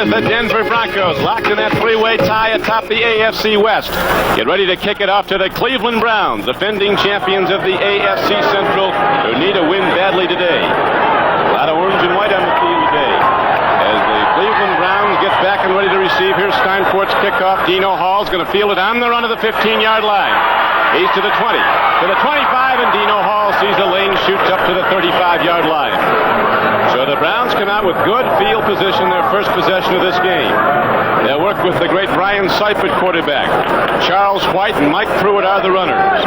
is the Denver Broncos, locked in that three-way tie atop the AFC West. Get ready to kick it off to the Cleveland Browns, defending champions of the AFC Central, who need a win badly today. A lot of orange and white on the field today. As the Cleveland Browns get back and ready to receive, here's Steinfort's kickoff. Dino Hall's going to field it on the run of the 15-yard line. He's to the 20, to the 25, and Dino Hall sees the lane, shoots up to the 35-yard line. So the Browns come out with good field position, their first possession of this game. They'll work with the great Ryan Seifert quarterback. Charles White and Mike Pruitt are the runners.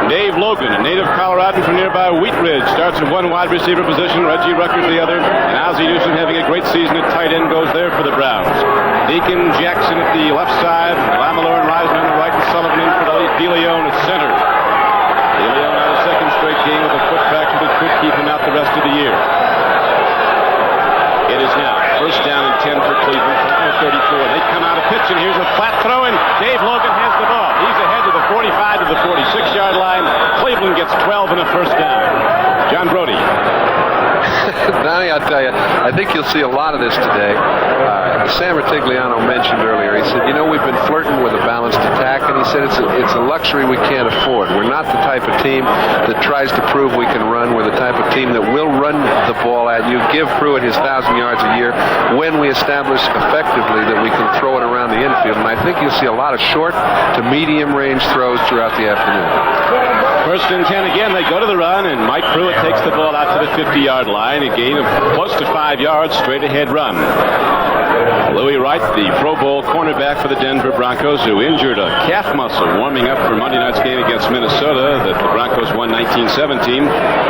Dave Logan, a native Coloradan from nearby Wheat Ridge, starts at one wide receiver position. Reggie Rucker's the other. And Ozzie Newsome, having a great season at tight end, goes there for the Browns. Deacon Jackson at the left side. Lamalore and Reisman on the right, and Sullivan in for DeLeon at center. DeLeon had a second straight game with a foot fracture that could keep him out the rest of the year. It is now first down and 10 for Cleveland from the 34. They come out of pitch, and here's a flat throw, and Dave Logan has the ball. He's ahead to the 45 to the 46-yard line. Cleveland gets 12 and a first down. John Brody. Donnie, I'll tell you, I think you'll see a lot of this today. Sam Ratigliano mentioned earlier, he said, you know, we've been flirting with a balanced attack, and he said it's a luxury we can't afford. We're not the type of team that tries to prove we can run. We're the type of team that will run the ball at you, give Pruitt his 1,000 yards a year when we establish effectively that we can throw it around the infield. And I think you'll see a lot of short to medium range throws throughout the afternoon. First and 10 again, they go to the run, and Mike Pruitt takes the ball out to the 50-yard line, a gain of close to 5 yards, straight ahead run. Louis Wright, the Pro Bowl cornerback for the Denver Broncos, who injured a calf muscle warming up for Monday night's game against Minnesota that the Broncos won 19-17,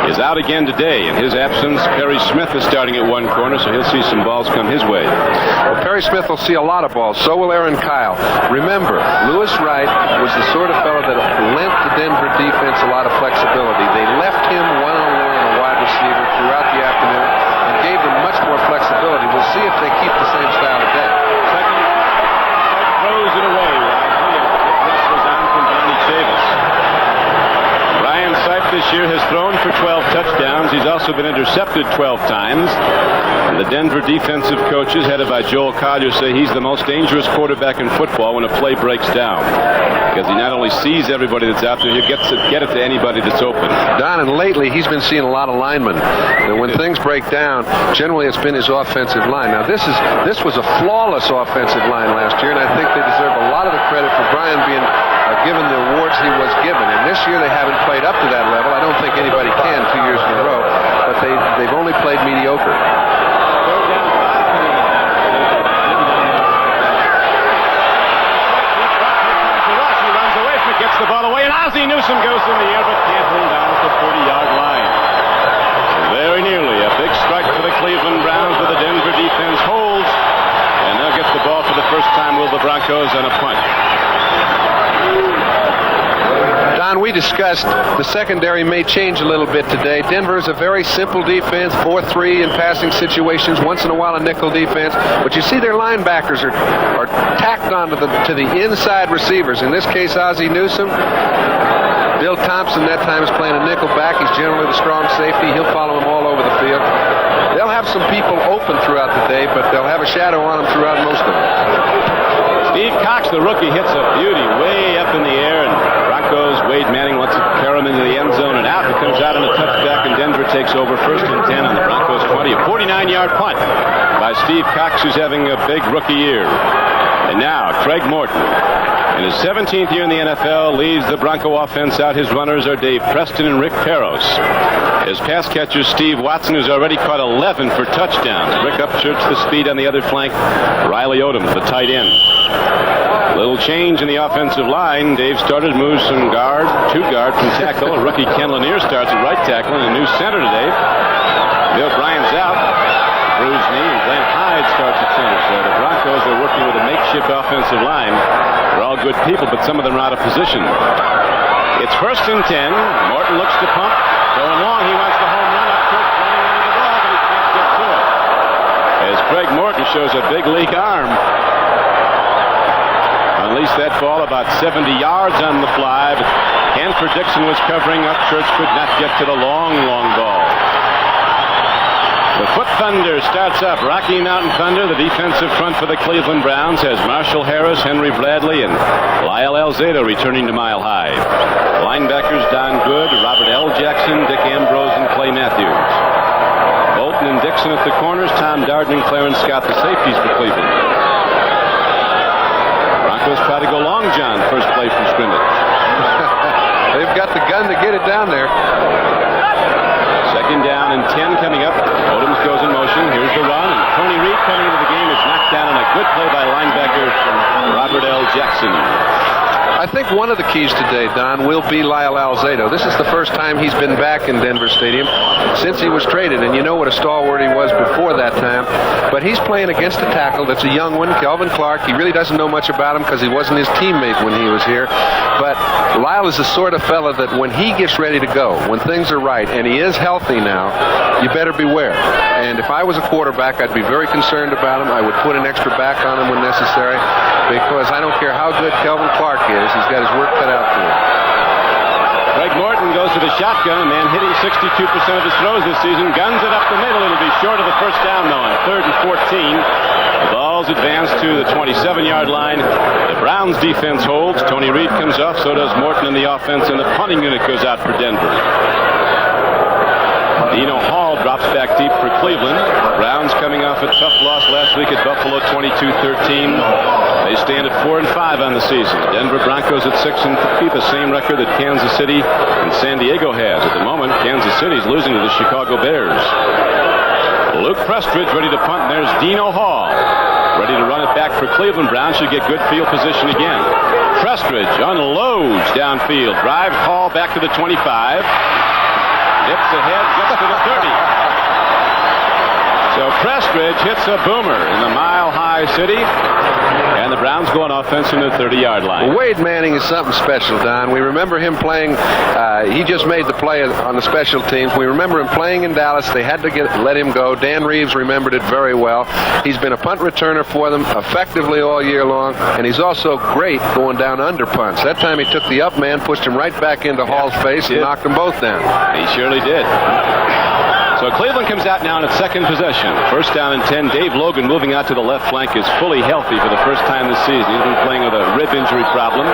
is out again today. In his absence, Perry Smith is starting at one corner, so he'll see some balls come his way. Well, Perry Smith will see a lot of balls. So will Aaron Kyle. Remember, Louis Wright was the sort of fellow that lent the Denver defense a lot of flexibility. They left him one-on-one on a wide receiver throughout the afternoon and gave them much more flexibility. We'll see if they keep the same style today. Second, throws it away. This was on from Donnie Chavis. Ryan Seif this year has thrown for 12 touchdowns. He's also been intercepted 12 times. And the Denver defensive coaches, headed by Joel Collier, say he's the most dangerous quarterback in football when a play breaks down. Because he not only sees everybody that's out there, he gets to get it to anybody that's open. Don, and lately he's been seeing a lot of linemen. And when things break down, generally it's been his offensive line. Now this was a flawless offensive line last year, and I think they deserve a lot of the credit for Brian being given the awards he was given. And this year they haven't played up to that level. I don't think anybody can 2 years in a row, but they've only played mediocre. Gets the ball away, and Ozzie Newsome goes in the air, but can't hold down at the 30-yard line. Very nearly a big strike for the Cleveland Browns, but the Denver defense holds, and they'll get the ball for the first time, will the Broncos, on a punt. Don, we discussed the secondary may change a little bit today. Denver is a very simple defense, 4-3 in passing situations, once in a while a nickel defense. But you see their linebackers are tacked onto to the inside receivers. In this case, Ozzie Newsome. Bill Thompson that time is playing a nickel back. He's generally the strong safety. He'll follow him all over the field. They'll have some people open throughout the day, but they'll have a shadow on them throughout most of it. Steve Cox, the rookie, hits a beauty way up in the air, and Broncos, Wade Manning wants to carry him into the end zone and out. It comes out on a touchback, and Denver takes over first and 10 on the Broncos 20. A 49-yard punt by Steve Cox, who's having a big rookie year. And now, Craig Morton, in his 17th year in the NFL, leads the Bronco offense out. His runners are Dave Preston and Rick Peros. His pass catcher, Steve Watson, who's already caught 11 for touchdowns. Rick Upchurch, the speed on the other flank. Riley Odom, the tight end. Little change in the offensive line. Dave started, moves from guard, to guard from tackle. Rookie Ken Lanier starts at right tackle, and a new center today. Bill Bryan's out. Bruised knee, and Glenn Hyde starts at center. So the Broncos are working with a makeshift offensive line. They're all good people, but some of them are out of position. It's first and 10. Morton looks to pump. Going long, he wants the home run. Upchurch running into the ball, but he can't get to it. As Craig Morton shows a big league arm. Unleashed that ball about 70 yards on the fly, but Hanford Dixon was covering up. Church could not get to the long ball. The Foot Thunder starts up. Rocky Mountain Thunder, the defensive front for the Cleveland Browns, has Marshall Harris, Henry Bradley, and Lyle Alzado returning to Mile High. Linebackers Don Good, Robert L. Jackson, Dick Ambrose, and Clay Matthews. Bolton and Dixon at the corners, Tom Darden and Clarence Scott the safeties for Cleveland. Broncos try to go long John, first play from scrimmage. They've got the gun to get it down there. Second down and 10 coming up. Odoms goes in motion. Here's the run. And Tony Reed coming into the game is knocked down on a good play by linebacker Robert L. Jackson. I think one of the keys today, Don, will be Lyle Alzado. This is the first time he's been back in Denver Stadium since he was traded, and you know what a stalwart he was before that time. But he's playing against a tackle that's a young one, Kelvin Clark. He really doesn't know much about him because he wasn't his teammate when he was here. But Lyle is the sort of fella that when he gets ready to go, when things are right, and he is healthy now, you better beware. And if I was a quarterback, I'd be very concerned about him. I would put an extra back on him when necessary, because I don't care how good Kelvin Clark is, he's got his work cut out for him. Greg Morton goes to the shotgun. A man hitting 62% of his throws this season. Guns it up the middle. It'll be short of the first down, though, on 3rd and 14. The ball's advanced to the 27-yard line. The Browns defense holds. Tony Reed comes off. So does Morton in the offense, and the punting unit goes out for Denver. Dino Hall drops back deep for Cleveland. Browns coming off a tough loss last week at Buffalo, 22-13. They stand at 4-5 on the season. Denver Broncos at 6-3, the same record that Kansas City and San Diego has. At the moment, Kansas City's losing to the Chicago Bears. Luke Prestridge ready to punt, and there's Dino Hall ready to run it back for Cleveland. Browns should get good field position again. Prestridge unloads downfield. Drive Hall back to the 25. Dips ahead, gets to the 30. So Prestridge hits a boomer in the Mile High City, and the Browns go on offense in the 30-yard line. Well, Wade Manning is something special, Don. We remember him playing. He just made the play on the special teams. We remember him playing in Dallas. They had to let him go. Dan Reeves remembered it very well. He's been a punt returner for them effectively all year long, and he's also great going down under punts. That time he took the up man, pushed him right back into Hall's face, and knocked them both down. He surely did. So Cleveland comes out now in its second possession. First down and 10. Dave Logan moving out to the left flank is fully healthy for the first time this season. He's been playing with a rib injury problem.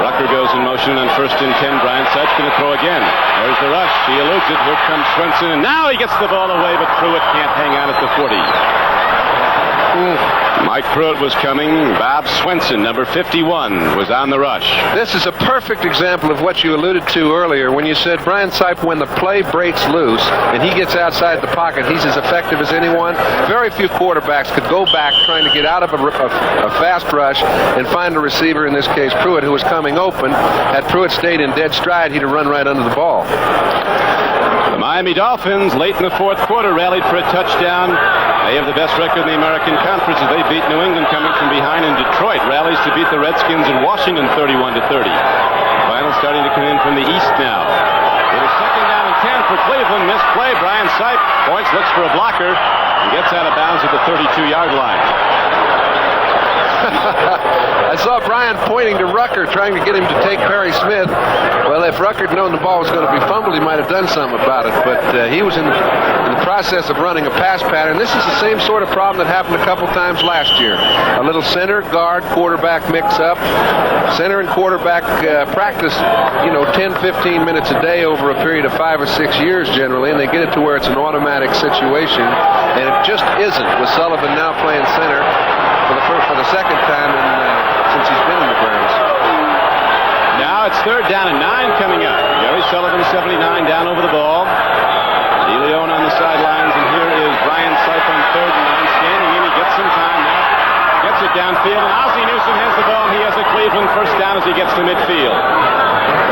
Rucker goes in motion on 1st and 10. Brian Sykes going to throw again. There's the rush. He eludes it. Here comes Swenson. And now he gets the ball away, but Pruitt can't hang on at the 40. Mike Pruitt was coming. Bob Swenson, number 51, was on the rush. This is a perfect example of what you alluded to earlier when you said Brian Sipe, when the play breaks loose and he gets outside the pocket, he's as effective as anyone. Very few quarterbacks could go back trying to get out of a fast rush and find a receiver, in this case Pruitt, who was coming open. Had Pruitt stayed in dead stride, he'd have run right under the ball. The Miami Dolphins, late in the 4th quarter, rallied for a touchdown. They have the best record in the American Conference as they beat New England coming from behind, and Detroit rallies to beat the Redskins in Washington 31-30. Final starting to come in from the east now. It is 2nd down and 10 for Cleveland. Missed play. Brian Sipe points, looks for a blocker, and gets out of bounds at the 32-yard line. I saw Brian pointing to Rucker, trying to get him to take Perry Smith. Well, if Rucker had known the ball was going to be fumbled, he might have done something about it. But he was in the process of running a pass pattern. This is the same sort of problem that happened a couple times last year. A little center, guard, quarterback mix-up. Center and quarterback practice, 10, 15 minutes a day over a period of 5 or 6 years generally, and they get it to where it's an automatic situation. And it just isn't, with Sullivan now playing center for the second time since he's been in the Browns. Now it's 3rd down and 9 coming up. Jerry Sullivan, 79, down over the ball. DeLeon on the sidelines, and here is Brian Sipe on 3rd and 9, standing in. He gets some time now. Gets it downfield, and Ozzie Newsome has the ball. He has a Cleveland first down as he gets to midfield.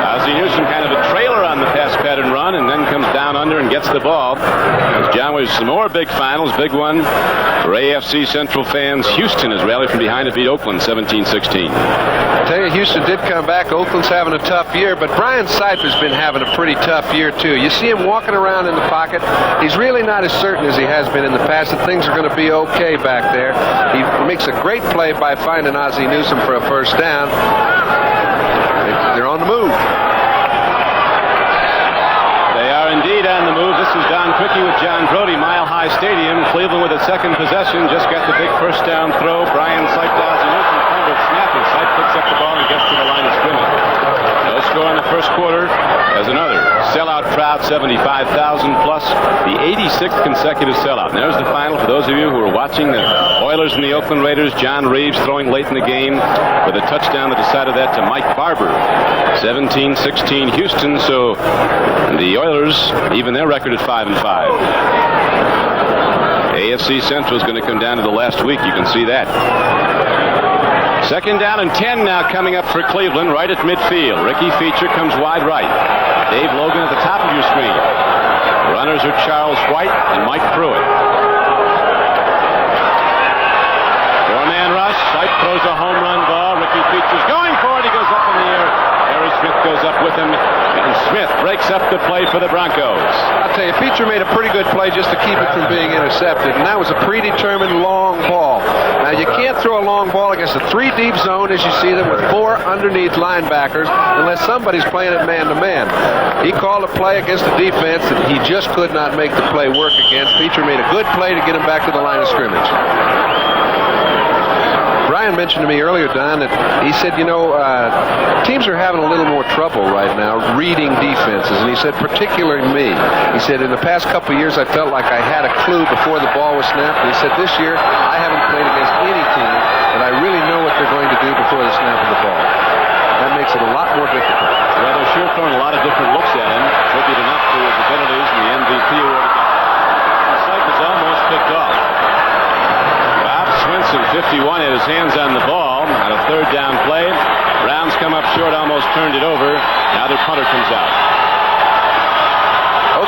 Ozzie Newsome kind of a trailer on the pass pattern run, and then comes down under and gets the ball. As John was some more big finals. Big one for AFC Central fans. Houston has rallied from behind to beat Oakland 17-16. I tell you, Houston did come back. Oakland's having a tough year, but Brian Sipe has been having a pretty tough year too. You see him walking around in the pocket. He's really not as certain as he has been in the past that things are going to be okay back there. He makes a great play by finding Ozzie Newsome for a first down. They're on the move. They are indeed. High Stadium. Cleveland with its second possession. Just got the big first down throw. Brian Sipe dials him in from fumbled snap, and Sipe picks up the ball and gets to the line of scrimmage. No score in the first quarter as another sellout crowd, 75,000 plus the 86th consecutive sellout. And there's the final for those of you who are watching the Oilers and the Oakland Raiders. John Reeves throwing late in the game with a touchdown that decided that to Mike Barber. 17-16 Houston. So the Oilers even their record at 5-5. AFC Central is going to come down to the last week. You can see that. Second down and 10 now coming up for Cleveland right at midfield. Ricky Feature comes wide right. Dave Logan at the top of your screen. Runners are Charles White and Mike Pruitt. Four-man rush. Sipe throws a home run ball. Ricky Feature's going for it. He goes up in the air. Harry Smith goes up with him. And Smith breaks up the play for the Broncos. I'll tell you, Feature made a pretty good play just to keep it from being intercepted, and that was a predetermined long ball. Now, you can't throw a long ball against a three-deep zone as you see them with four underneath linebackers unless somebody's playing it man-to-man. He called a play against a defense that he just could not make the play work against. Feature made a good play to get him back to the line of scrimmage. Brian mentioned to me earlier, Don, that he said, teams are having a little more trouble right now reading defenses, and he said, particularly me. He said, in the past couple of years, I felt like I had a clue before the ball was snapped, and he said, this year, I haven't played against any team, and I really know what they're going to do before the snap of the ball. That makes it a lot more difficult. Well, they're sure throwing a lot of different looks at him, tribute enough to his abilities in the MVP award. Sipe is almost picked off. Swinson, 51, had his hands on the ball on a third down play. Browns come up short, almost turned it over. Now their punter comes out.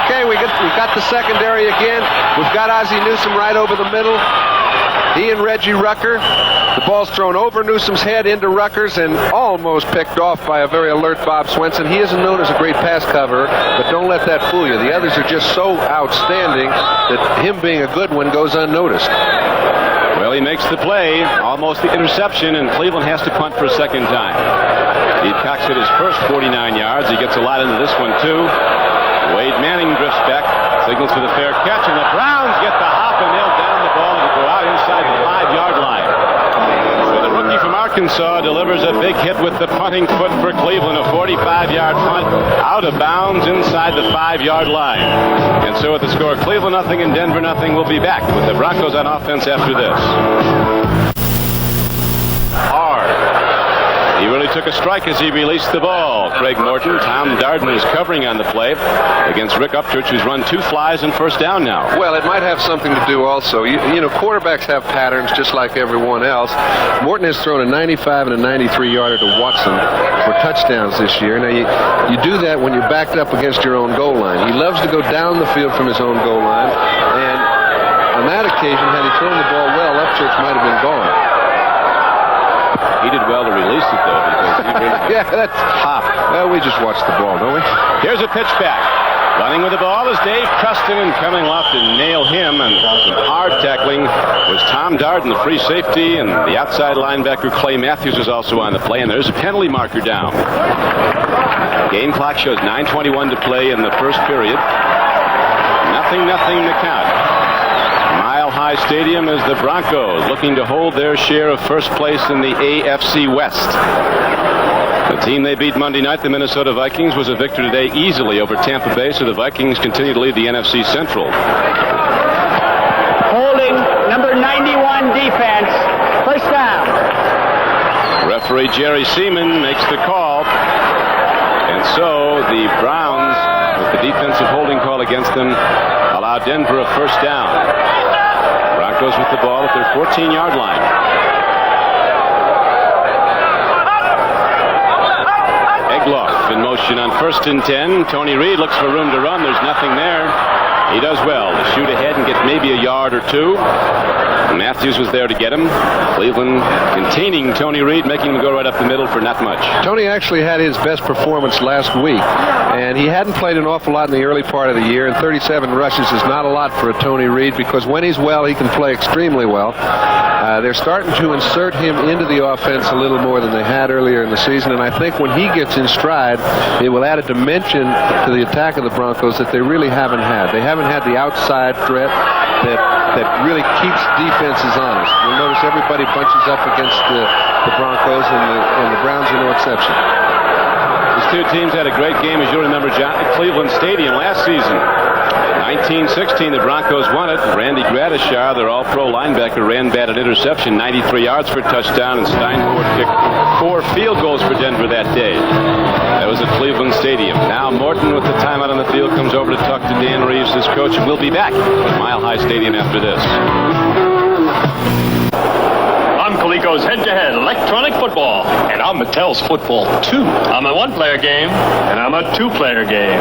Okay, we got the secondary again. We've got Ozzie Newsome right over the middle. He and Reggie Rucker. The ball's thrown over Newsome's head into Rucker's and almost picked off by a very alert Bob Swenson. He isn't known as a great pass coverer, but don't let that fool you. The others are just so outstanding that him being a good one goes unnoticed. Well, he makes the play, almost the interception, and Cleveland has to punt for a second time. Steve Cox hit his first 49 yards. He gets a lot into this one, too. Wade Manning drifts back, signals for the fair catch, and the Browns get the hop and nail down the ball and go out inside the 5-yard line. So the rookie from Arkansas delivers a big hit with the punting foot for Cleveland, a 45-yard punt out of bounds inside the 5-yard line. And so with the score, Cleveland nothing and Denver nothing, we'll be back with the Broncos on offense after this. Hard. He really took a strike as he released the ball. Craig Morton, Tom Darden is covering on the play against Rick Upchurch, who's run 2 flies and first down now. Well, it might have something to do also. You know, quarterbacks have patterns just like everyone else. Morton has thrown a 95 and a 93-yarder to Watson for touchdowns this year. Now, you do that when you're backed up against your own goal line. He loves to go down the field from his own goal line, and on that occasion, had he thrown the ball well, Upchurch might have been gone. He did well to release it, though, because he really yeah, that's popped. Well, we just watched the ball, don't we? Here's a pitch back. Running with the ball is Dave Preston, and coming off to nail him, and some hard tackling was Tom Darden, the free safety, and the outside linebacker Clay Matthews was also on the play, and there's a penalty marker down. Game clock shows 9:21 to play in the first period. Nothing to count. Mile High Stadium is the Broncos looking to hold their share of first place in the AFC West. The team they beat Monday night, the Minnesota Vikings, was a victor today easily over Tampa Bay, so the Vikings continue to lead the NFC Central. Holding number 91 defense, first down. Referee Jerry Seaman makes the call, and so the Browns, with the defensive holding call against them, allow Denver a first down. Broncos with the ball at their 14-yard line. Egloff in motion on 1st and 10. Tony Reed looks for room to run. There's nothing there. He does well to shoot ahead and get maybe a yard or two. Matthews was there to get him. Cleveland containing Tony Reed, making him go right up the middle for not much. Tony actually had his best performance last week, and he hadn't played an awful lot in the early part of the year, and 37 rushes is not a lot for a Tony Reed, because when he's well, he can play extremely well. They're starting to insert him into the offense a little more than they had earlier in the season, and I think when he gets in stride, it will add a dimension to the attack of the Broncos that they really haven't had. They haven't had the outside threat that really keeps defenses honest. You'll notice everybody bunches up against the Broncos, and the Browns are no exception. These two teams had a great game, as you'll remember, John, at Cleveland Stadium last season. 1916, the Broncos won it. Randy Gradishar, their all-pro linebacker, ran bad at interception, 93 yards for a touchdown, and Steinfort kicked 4 field goals for Denver that day. That was at Cleveland Stadium. Now Morton, with the timeout on the field, comes over to talk to Dan Reeves, his coach, and we'll be back at Mile High Stadium after this. I'm Coleco's head-to-head electronic football. And I'm Mattel's football, too. I'm a one-player game, and I'm a two-player game.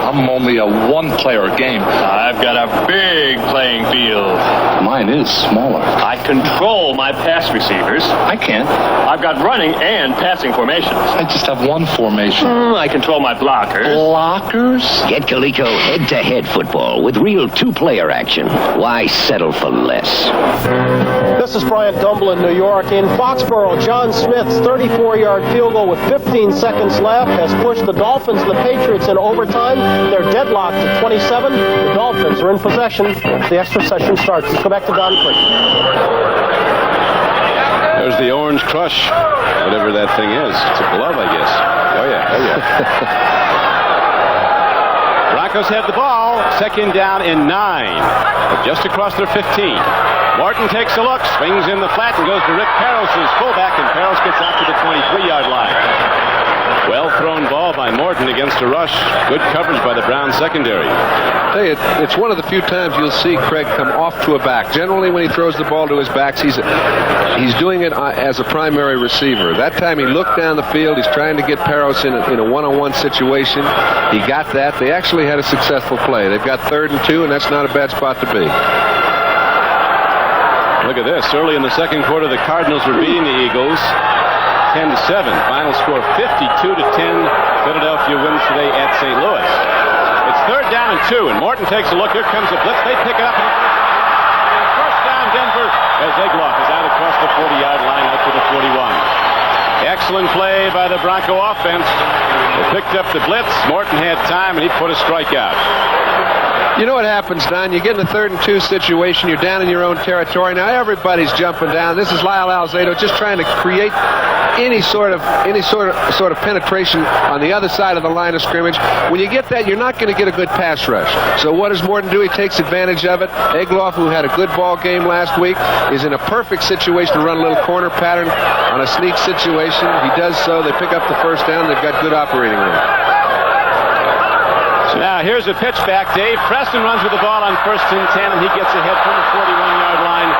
I'm only a one-player game. I've got a big playing field. Mine is smaller. I control my pass receivers. I can't. I've got running and passing formations. I just have one formation. I control my blockers. Blockers? Get Coleco head-to-head football with real two-player action. Why settle for less? This is Bryant Gumbel in New York. In Foxborough, John Smith's 34-yard field goal with 15 seconds left has pushed the Dolphins and the Patriots in overtime. They're deadlocked at 27. The Dolphins are in possession. The extra session starts. Let's go back to Don Quick. There's the Orange Crush, whatever that thing is. It's a glove, I guess. Oh, yeah. Oh, yeah. Broncos have the ball. Second down and 9. Just across their 15. Morton takes a look, swings in the flat, and goes to Rick Parros, who's fullback, and Parros gets out to the 23-yard line. Well-thrown ball by Morton against a rush. Good coverage by the Browns secondary. I tell you, it's one of the few times you'll see Craig come off to a back. Generally, when he throws the ball to his backs, he's doing it as a primary receiver. That time he looked down the field. He's trying to get Parros in a one-on-one situation. He got that. They actually had a successful play. They've got 3rd and 2, and that's not a bad spot to be. Look at this. Early in the second quarter, the Cardinals were beating the Eagles 10-7. Final score 52-10. Philadelphia wins today at St. Louis. It's 3rd down and 2, and Morton takes a look. Here comes the blitz. They pick it up. And first down, Denver, as Egloff is out across the 40-yard line out to the 41. Excellent play by the Bronco offense. They picked up the blitz. Morton had time, and he put a strikeout. You know what happens, Don? You get in a 3rd and 2 situation. You're down in your own territory. Now everybody's jumping down. This is Lyle Alzado just trying to create any sort of penetration on the other side of the line of scrimmage. When you get that, you're not going to get a good pass rush. So what does Morton do? He takes advantage of it. Egloff, who had a good ball game last week, is in a perfect situation to run a little corner pattern on a sneak situation. He does so. They pick up the first down. They've got good operating room. So now here's a pitch back. Dave Preston runs with the ball on 1st and 10, and he gets ahead from the 41-yard line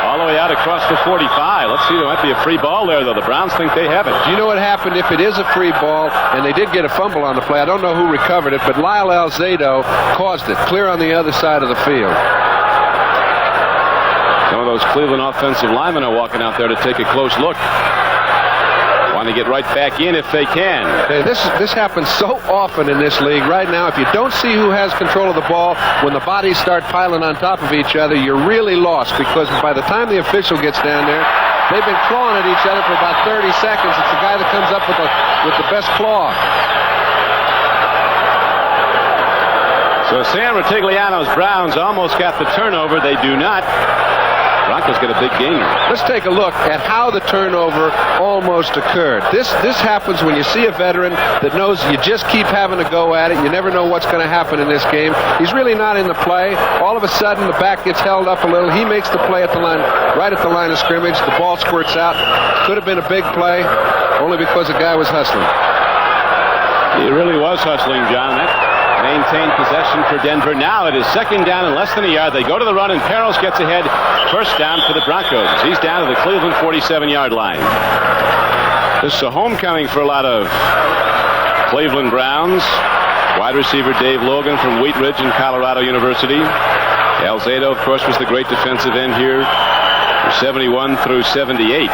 all the way out across the 45. Let's see, there might be a free ball there, though. The Browns think they have it. Do you know what happened if it is a free ball, and they did get a fumble on the play? I don't know who recovered it, but Lyle Alzado caused it, clear on the other side of the field. Some of those Cleveland offensive linemen are walking out there to take a close look. To get right back in if they can. This happens so often in this league right now. If you don't see who has control of the ball, when the bodies start piling on top of each other, you're really lost, because by the time the official gets down there, they've been clawing at each other for about 30 seconds. It's the guy that comes up with the best claw. So San Ratigliano's Browns almost got the turnover. They do not. Broncos get a big gainer. Let's take a look at how the turnover almost occurred. This happens when you see a veteran that knows you just keep having to go at it. You never know what's going to happen in this game. He's really not in the play. All of a sudden, the back gets held up a little. He makes the play at the line, right at the line of scrimmage. The ball squirts out. Could have been a big play, only because the guy was hustling. He really was hustling, John. That maintained possession for Denver. Now it is 2nd down and less than a yard. They go to the run, and Parros gets ahead. First down for the Broncos. He's down to the Cleveland 47-yard line. This is a homecoming for a lot of Cleveland Browns. Wide receiver Dave Logan from Wheat Ridge and Colorado University. Alzado, of course, was the great defensive end here from 71 through 78.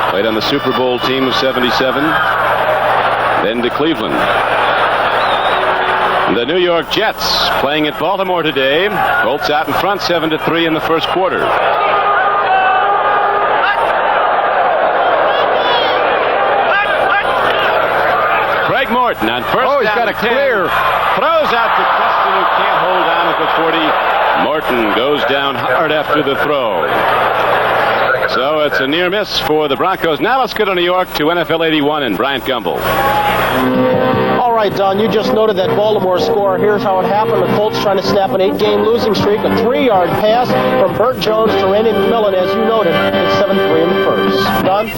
Played on the Super Bowl team of 77. Then to Cleveland. The New York Jets playing at Baltimore today. Colts out in front 7-3 in the first quarter. Craig Morton on first down. He's got a clear. Throws out to Preston, who can't hold on at the 40. Morton goes down hard after the throw. So it's a near miss for the Broncos. Now let's go to New York to NFL 81 and Bryant Gumbel. All right, Don, you just noted that Baltimore score. Here's how it happened. The Colts trying to snap an 8-game losing streak. A 3-yard pass from Burt Jones to Randy McMillan, as you noted. It's 7-3 in the first. Don?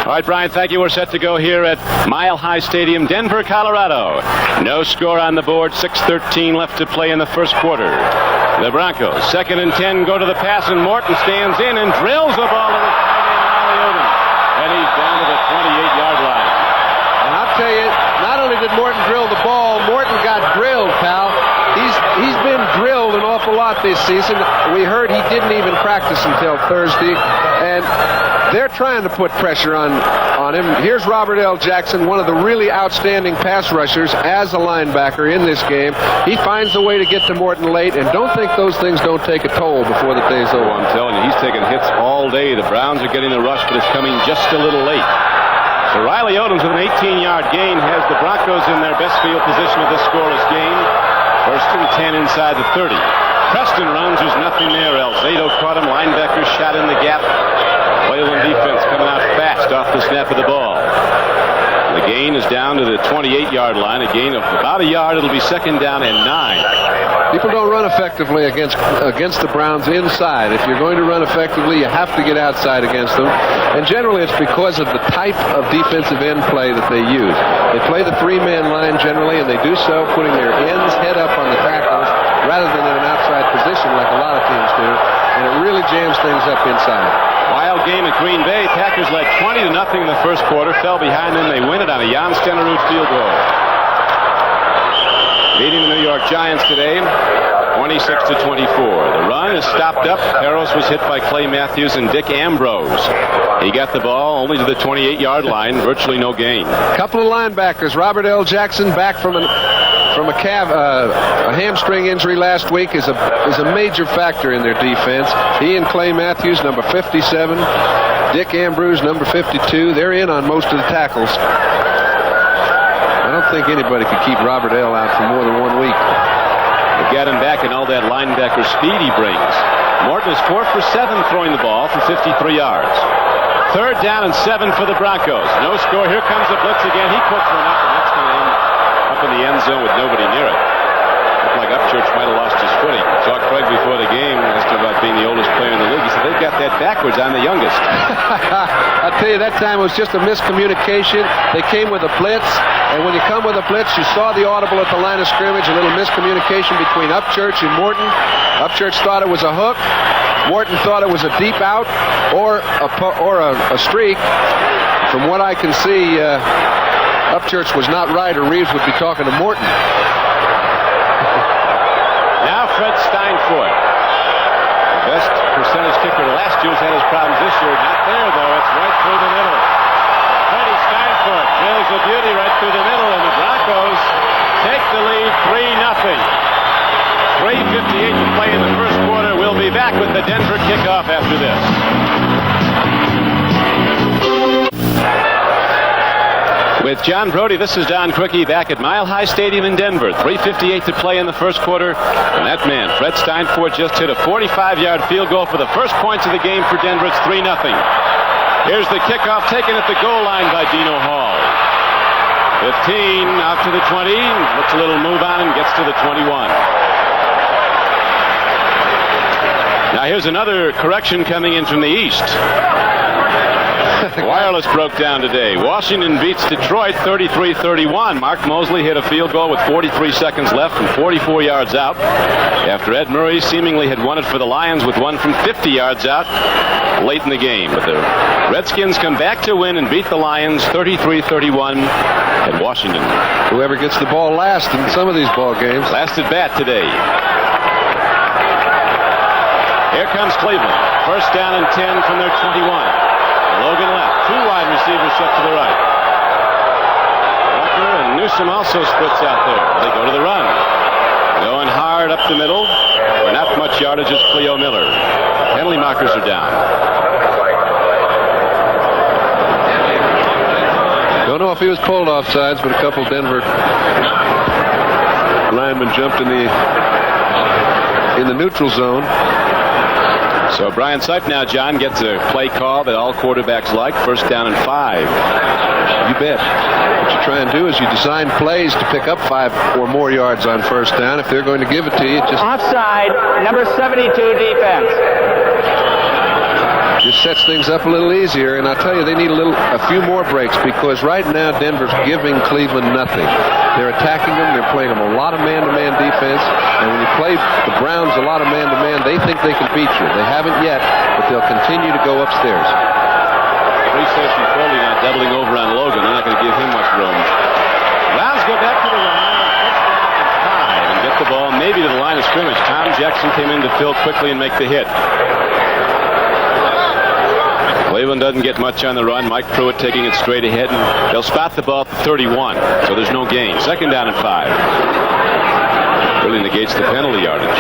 All right, Brian, thank you. We're set to go here at Mile High Stadium, Denver, Colorado. No score on the board. 6:13 left to play in the first quarter. The Broncos, 2nd and 10, go to the pass, and Morton stands in and drills the ball to the tight end, Riley Odom. And he's down to the 28-yard line. And I'll tell you, not only did Morton drill the ball, Morton got drilled, pal. He's been drilled an awful lot this season. We heard he didn't even practice until Thursday, and they're trying to put pressure on him. Here's Robert L. Jackson, one of the really outstanding pass rushers as a linebacker in this game. He finds a way to get to Morton late, and don't think those things don't take a toll before the day's over. I'm telling you, he's taking hits all day. The Browns are getting the rush, but it's coming just a little late. So Riley Odoms with an 18-yard gain has the Broncos in their best field position of this scoreless game. 1st and 10 inside the 30. Preston runs, there's nothing there. Alzado caught him, linebacker shot in the gap. Cleveland defense coming out fast off the snap of the ball. The gain is down to the 28-yard line, a gain of about a yard. It'll be 2nd down and 9. People don't run effectively against the Browns inside. If you're going to run effectively, you have to get outside against them. And generally, it's because of the type of defensive end play that they use. They play the 3-man line generally, and they do so putting their ends head up on the tackles rather than in an outside position like a lot of teams do. And it really jams things up inside. Wild game at Green Bay. Packers led 20-0 in the first quarter. Fell behind them. They win it on a Jan Stenerud field goal. Beating the New York Giants today, 26-24. The run is stopped up. Harris was hit by Clay Matthews and Dick Ambrose. He got the ball only to the 28-yard line. Virtually no gain. Couple of linebackers. Robert L. Jackson back from a hamstring injury last week is a major factor in their defense. He and Clay Matthews, number 57. Dick Ambrose, number 52. They're in on most of the tackles. I don't think anybody could keep Robert L. out for more than 1 week. They got him back and all that linebacker speed he brings. Morton is 4 for 7 throwing the ball for 53 yards. 3rd down and 7 for the Broncos. No score. Here comes the blitz again. He puts one up, and that's going to end up in the end zone with nobody near it. Looked like Upchurch might have lost his footing. Talked Craig before the game as to about being the oldest player in the league. He said they've got that backwards. I'm the youngest. I tell you, that time it was just a miscommunication. They came with a blitz, and when you come with a blitz, you saw the audible at the line of scrimmage. A little miscommunication between Upchurch and Morton. Upchurch thought it was a hook. Morton thought it was a deep out or a streak. From what I can see, Upchurch was not right, or Reeves would be talking to Morton. Now Fred Steinfort. The best percentage kicker last year's had his problems this year. Not there, though. It's right through the middle. Freddie Steinfort drills a beauty right through the middle, and the Broncos take the lead 3-0. 3:58 to play in the first quarter. We'll be back with the Denver kickoff after this. With John Brody, this is Don Quickie back at Mile High Stadium in Denver. 3:58 to play in the first quarter. And that man, Fred Steinfort, just hit a 45-yard field goal for the first points of the game for Denver. It's 3-0. Here's the kickoff taken at the goal line by Dino Hall. 15 out to the 20. Looks a little move on and gets to the 21. Now here's another correction coming in from the east. Wireless broke down today. Washington beats Detroit 33-31. Mark Mosley hit a field goal with 43 seconds left from 44 yards out, after Ed Murray seemingly had won it for the Lions with one from 50 yards out late in the game. But the Redskins come back to win and beat the Lions 33-31 at Washington. Whoever gets the ball last in some of these ball games. Last at bat today. Here comes Cleveland. First down and 10 from their 21. Logan left. Two wide receivers shut to the right. Walker and Newsom also splits out there. They go to the run. Going hard up the middle. Not much yardage as Cleo Miller. Penalty markers are down. Don't know if he was pulled offsides, but a couple Denver linemen jumped in the neutral zone. So Brian Sipe now, John, gets a play call that all quarterbacks like. First down and 5. You bet. What you try and do is you design plays to pick up 5 or more yards on first down. If they're going to give it to you, just Offside, number 72 defense. Just sets things up a little easier, and I'll tell you, they need a few more breaks, because right now Denver's giving Cleveland nothing. They're attacking them. They're playing them a lot of man-to-man defense, and when you play the Browns a lot of man-to-man, they think they can beat you. They haven't yet, but they'll continue to go upstairs. Three safety Foley not doubling over on Logan. They're not going to give him much room. Browns go back to the line and get the ball maybe to the line of scrimmage. Tom Jackson came in to fill quickly and make the hit. Cleveland doesn't get much on the run. Mike Pruitt taking it straight ahead, and they'll spot the ball at the 31, so there's no gain. Second down and 5. Really negates the penalty yardage.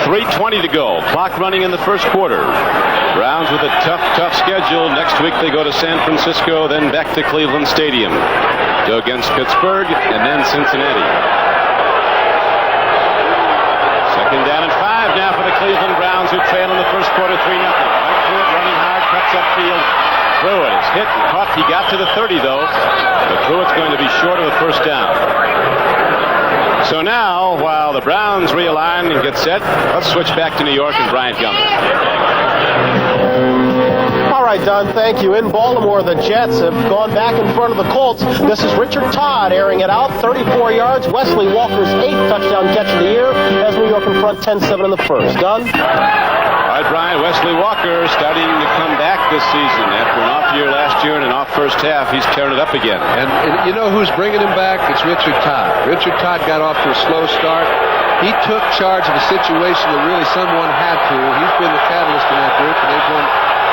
3:20 to go. Clock running in the first quarter. Browns with a tough schedule. Next week they go to San Francisco, then back to Cleveland Stadium. Go against Pittsburgh, and then Cincinnati. Second down and 5 now for the Cleveland Browns, who trail in the first quarter 3-0. Mike Pruitt running hard, cuts upfield. Pruitt is hit and caught. He got to the 30, though. But Pruitt's going to be short of the first down. So now, while the Browns realign and get set, let's switch back to New York and Bryant Gumbel. All right, Don, thank you. In Baltimore, the Jets have gone back in front of the Colts. This is Richard Todd airing it out, 34 yards. Wesley Walker's 8th touchdown catch of the year as New York in front 10-7 in the first. Don? All right, Brian, Wesley Walker starting to come back this season. After an off year last year and an off first half, he's tearing it up again. And you know who's bringing him back? It's Richard Todd. Richard Todd got off to a slow start. He took charge of a situation that really someone had to. He's been the catalyst in that group, and they've won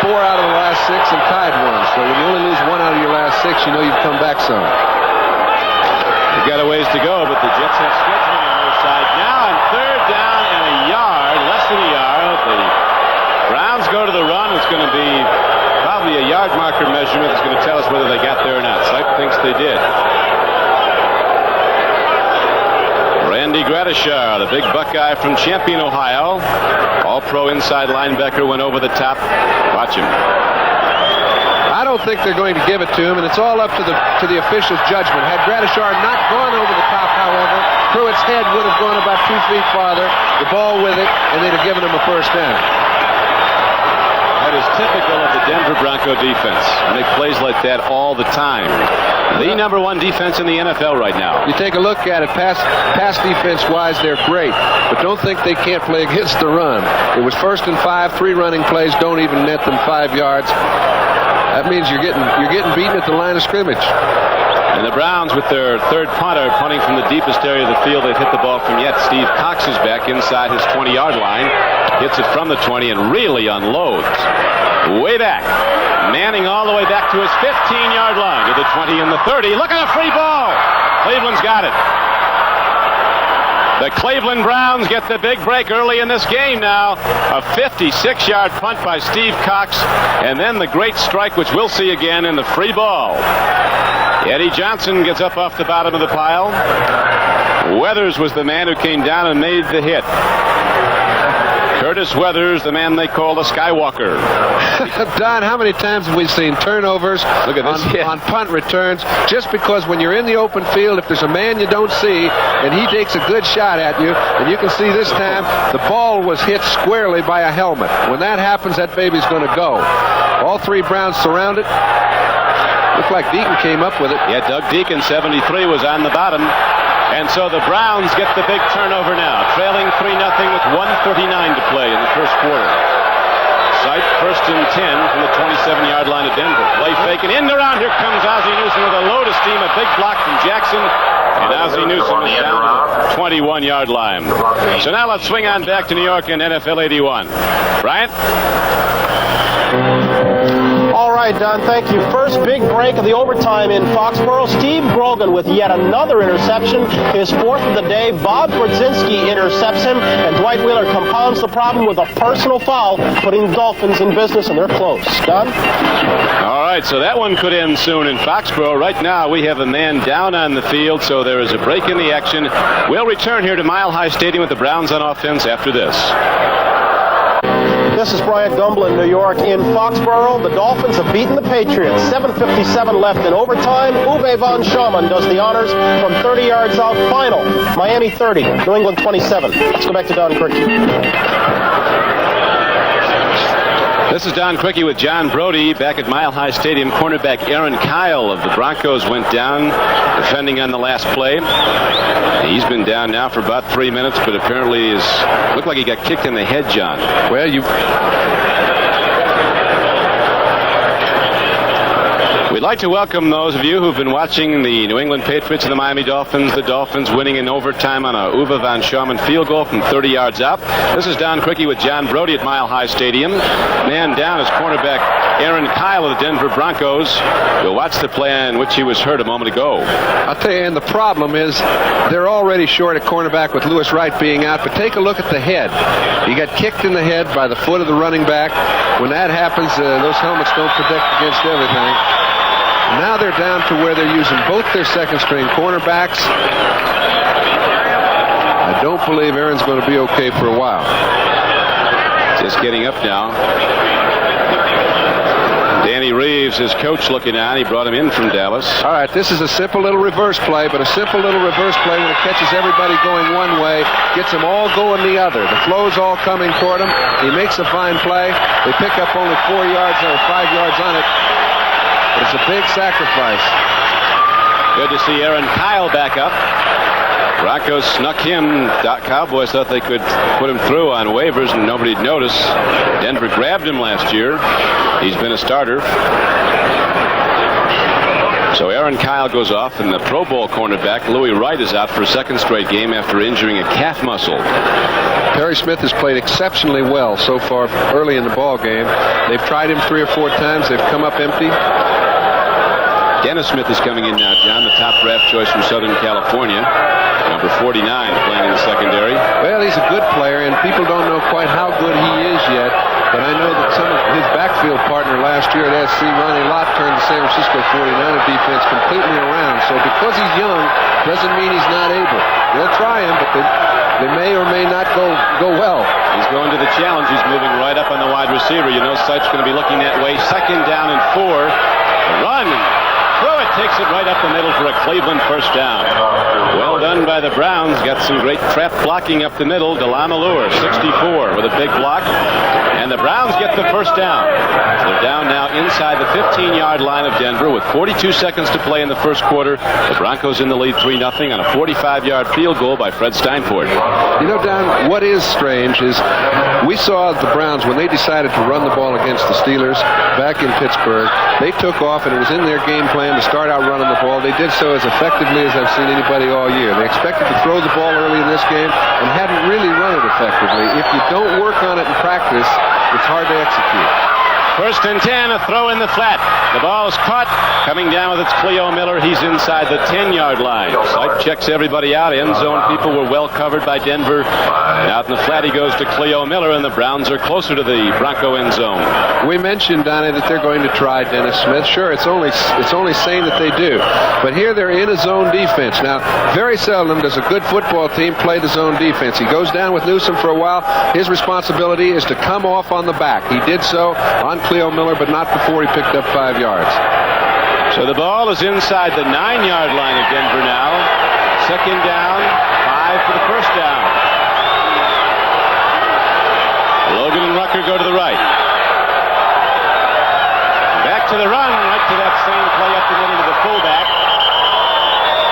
4 out of the last 6 and tied 1. So when you only lose 1 out of your last 6, you know you've come back some. We've got a ways to go, but the Jets have scheduling on their side now, and third down and a yard, less than a yard. The Browns go to the run. It's going to be probably a yard marker measurement that's going to tell us whether they got there or not. Sipe thinks they did. Randy Gradishar, the big Buckeye from Champion, Ohio. All-pro inside linebacker, went over the top. Watch him. I don't think they're going to give it to him, and it's all up to the official's judgment. Had Gradishar not gone over the top, however, Pruitt's head would have gone about 2 feet farther, the ball with it, and they'd have given him a first down. That is typical of the Denver Bronco defense. They make plays like that all the time. The number 1 defense in the NFL right now. You take a look at it, pass defense-wise, they're great, but don't think they can't play against the run. It was 1st and 5, 3 running plays, don't even net them 5 yards. That means you're getting beaten at the line of scrimmage. And the Browns, with their third punter, punting from the deepest area of the field they've hit the ball from yet. Steve Cox is back inside his 20-yard line. Hits it from the 20 and really unloads. Way back. Manning all the way back to his 15-yard line, to the 20 and the 30. Look at a free ball. Cleveland's got it. The Cleveland Browns get the big break early in this game now. A 56-yard punt by Steve Cox, and then the great strike, which we'll see again, in the free ball. Eddie Johnson gets up off the bottom of the pile. Weathers was the man who came down and made the hit. Curtis Weathers, the man they call the Skywalker. Don, how many times have we seen turnovers Look at this on punt returns just because when you're in the open field, if there's a man you don't see and he takes a good shot at you, and you can see this time the ball was hit squarely by a helmet. When that happens, that baby's going to go. All three Browns surrounded. Looked like Deacon came up with it. Yeah, Doug Deacon, 73, was on the bottom. And so the Browns get the big turnover now, trailing 3-0 with 1:39 to play in the first quarter. Sight first and 10 from the 27-yard line of Denver. Play fake and in around. Here comes Ozzie Newsome with a load of steam. A big block from Jackson. And Ozzie Newsome is down to the 21-yard line. So now let's swing on back to New York in NFL 81. Bryant? All right, Don, thank you. First big break of the overtime in Foxborough. Steve Grogan with yet another interception, his fourth of the day. Bob Brzezinski intercepts him, and Dwight Wheeler compounds the problem with a personal foul, putting the Dolphins in business, and they're close. Don? All right, so that one could end soon in Foxborough. Right now, we have a man down on the field, so there is a break in the action. We'll return here to Mile High Stadium with the Browns on offense after this. This is Bryant Gumbel in New York. In Foxborough, the Dolphins have beaten the Patriots. 7:57 left in overtime. Uwe von Schamann does the honors from 30 yards out. Final, Miami 30, New England 27. Let's go back to Don Criqui. This is Don Criqui with John Brody back at Mile High Stadium. Cornerback Aaron Kyle of the Broncos went down defending on the last play. He's been down now for about 3 minutes, but apparently looked like he got kicked in the head, John. Well, We'd like to welcome those of you who've been watching the New England Patriots and the Miami Dolphins. The Dolphins winning in overtime on a Uwe von Schamann field goal from 30 yards out. This is Don Criqui with John Brody at Mile High Stadium. Man down is cornerback Aaron Kyle of the Denver Broncos. We'll watch the play in which he was hurt a moment ago. I'll tell you, and the problem is they're already short at cornerback with Lewis Wright being out, but take a look at the head. He got kicked in the head by the foot of the running back. When that happens, those helmets don't protect against everything. Now they're down to where they're using both their second-string cornerbacks. I don't believe Aaron's going to be okay for a while. Just getting up now. Danny Reeves, his coach, looking on. He brought him in from Dallas. All right, this is a simple little reverse play, but a simple little reverse play when it catches everybody going one way, gets them all going the other. The flow's all coming toward him. He makes a fine play. They pick up only 4 yards or 5 yards on it. It's a big sacrifice. Good to see Aaron Kyle back up. Broncos snuck him. Cowboys thought they could put him through on waivers and nobody'd notice. Denver grabbed him last year. He's been a starter. So Aaron Kyle goes off, and the Pro Bowl cornerback Louis Wright is out for a second straight game after injuring a calf muscle. Perry Smith has played exceptionally well so far early in the ball game. They've tried him 3 or 4 times. They've come up empty. Dennis Smith is coming in now, John, the top draft choice from Southern California. Number 49 playing in the secondary. Well, he's a good player, and people don't know quite how good he is yet. But I know that some of his backfield partner last year at SC, Ronnie Lott, turned the San Francisco 49er defense completely around. So because he's young doesn't mean he's not able. They'll try him, but they may or may not go well. He's going to the challenge. He's moving right up on the wide receiver. You know Site's going to be looking that way. Second down and 4. Run. Throw it. Takes it right up the middle for a Cleveland first down. Well done by the Browns. Got some great trap blocking up the middle. Delam Allure, 64, with a big block. And the Browns get the first down. They're down now inside the 15-yard line of Denver with 42 seconds to play in the first quarter. The Broncos in the lead 3-0 on a 45-yard field goal by Fred Steinfort. You know, Don, what is strange is we saw the Browns, when they decided to run the ball against the Steelers back in Pittsburgh, they took off, and it was in their game plan to start out running the ball. They did so as effectively as I've seen anybody all year. They expected to throw the ball early in this game and hadn't really run it effectively. If you don't work on it in practice, it's hard to execute. First and 10, a throw in the flat. The ball is caught. Coming down with its Cleo Miller. He's inside the 10-yard line. Sipe checks everybody out. End zone people were well covered by Denver. And out in the flat he goes to Cleo Miller, and the Browns are closer to the Bronco end zone. We mentioned, Donnie, that they're going to try Dennis Smith. Sure, it's only sane that they do. But here they're in a zone defense. Now, very seldom does a good football team play the zone defense. He goes down with Newsom for a while. His responsibility is to come off on the back. He did so on Cleo Miller, but not before he picked up 5 yards. So the ball is inside the 9-yard line of Denver now. Second down, 5 for the first down. Logan and Rucker go to the right. Back to the run, right to that same play up the middle to the fullback.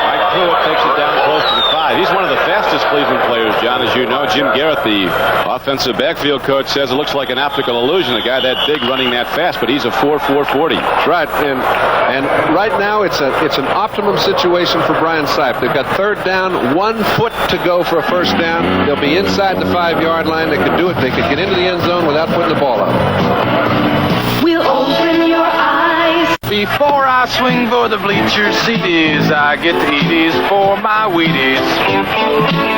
Mike Pruitt takes it down close to the 5. He's one of the fastest Cleveland players, John, as you know. Jim Garrett, the offensive backfield coach, says it looks like an optical illusion, a guy that big running that fast, but he's a 4.40. Right, and right now it's an optimum situation for Brian Sipe. They've got third down, 1 foot to go for a first down. They'll be inside the 5-yard line. They could do it. They could get into the end zone without putting the ball up. We'll open your eyes. Before I swing for the bleacher seaties, I get the Edie's for my Wheaties.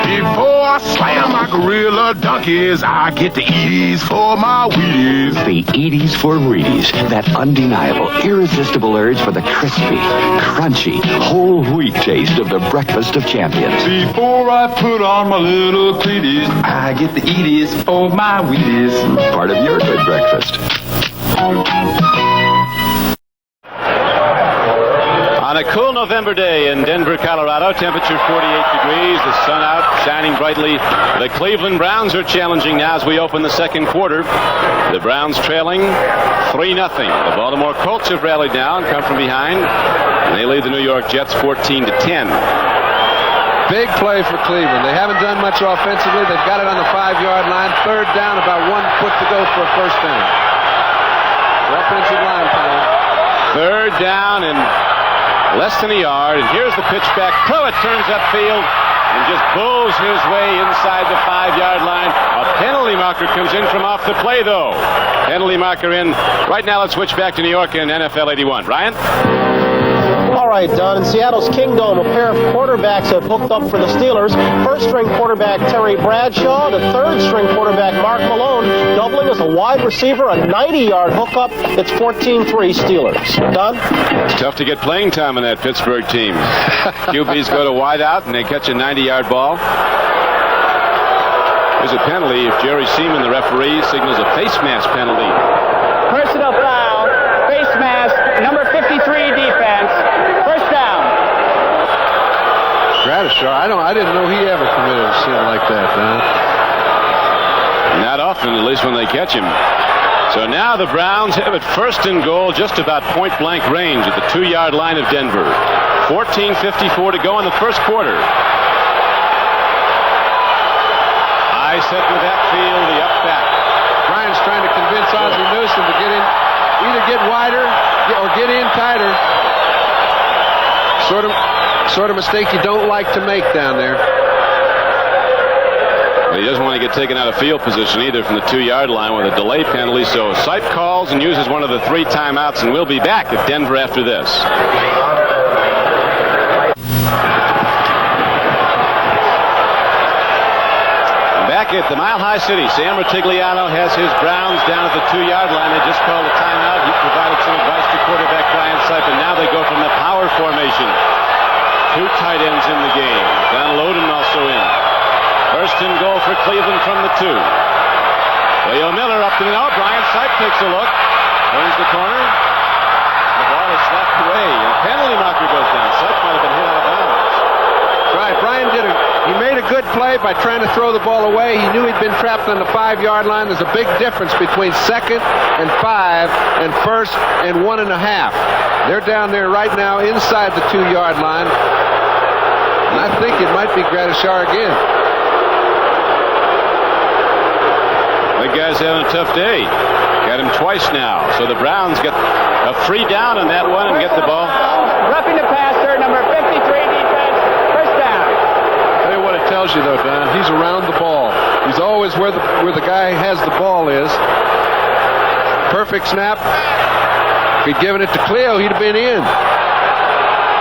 Before I slam my gorilla donkeys, I get the Edie's for my Wheaties. The Edie's for Reedies, that undeniable, irresistible urge for the crispy, crunchy, whole wheat taste of the breakfast of champions. Before I put on my little cleaties, I get the Edie's for my Wheaties. Part of your good breakfast. On a cool November day in Denver, Colorado, temperature 48 degrees, the sun out, shining brightly. The Cleveland Browns are challenging now as we open the second quarter. The Browns trailing 3-0. The Baltimore Colts have rallied now and come from behind, and they lead the New York Jets 14-10. Big play for Cleveland. They haven't done much offensively. They've got it on the 5-yard line. Third down, about 1 foot to go for a first down. Offensive line play. Third down and less than a yard, and here's the pitch back. Pruitt turns upfield and just bulls his way inside the 5-yard line. A penalty marker comes in from off the play, though. Penalty marker in. Right now, let's switch back to New York in NFL 81. Ryan? All right, Don. In Seattle's Kingdome, a pair of quarterbacks have hooked up for the Steelers. First-string quarterback Terry Bradshaw, the third-string quarterback Mark Malone, doubling as a wide receiver, a 90-yard hookup. It's 14-3 Steelers. Don? It's tough to get playing time on that Pittsburgh team. QBs go to wide out, and they catch a 90-yard ball. There's a penalty if Jerry Seaman, the referee, signals a face mask penalty. Personal foul, face mask, number 53 defense, first down. Bradshaw, I didn't know he ever committed a sin like that, huh? Not often, at least when they catch him. So now the Browns have it first and goal, just about point-blank range at the 2-yard line of Denver. 14:54 to go in the first quarter. High set in the backfield, the up back. Brian's trying to convince Ozzie Newsome to get in, either get wider or get in tighter. Sort of mistake you don't like to make down there. He doesn't want to get taken out of field position either from the 2-yard line with a delay penalty. So Sipe calls and uses one of the 3 timeouts, and we'll be back at Denver after this. Back at the Mile High City, Sam Ratigliano has his Browns down at the 2-yard line. They just called a timeout. He provided some advice to quarterback Brian Sipe, and now they go from the power formation. 2 tight ends in the game. Don Loden also in. First and goal for Cleveland from the 2. Leo Miller up to the middle. Brian Sipe takes a look. Turns the corner. The ball is slapped away. And a penalty marker goes down. Sipe might have been hit out of bounds. Right, Brian he made a good play by trying to throw the ball away. He knew he'd been trapped on the 5-yard line. There's a big difference between 2nd and 5 and 1st and 1.5. They're down there right now inside the 2-yard line. And I think it might be Gradishar again. That guy's having a tough day. Got him twice now. So the Browns get a free down on that one and get the ball. Roughing the passer, number 53 defense, first down. Tell you what it tells you, though, Don. He's around the ball. He's always where the guy has the ball is. Perfect snap. If he'd given it to Cleo, he'd have been in.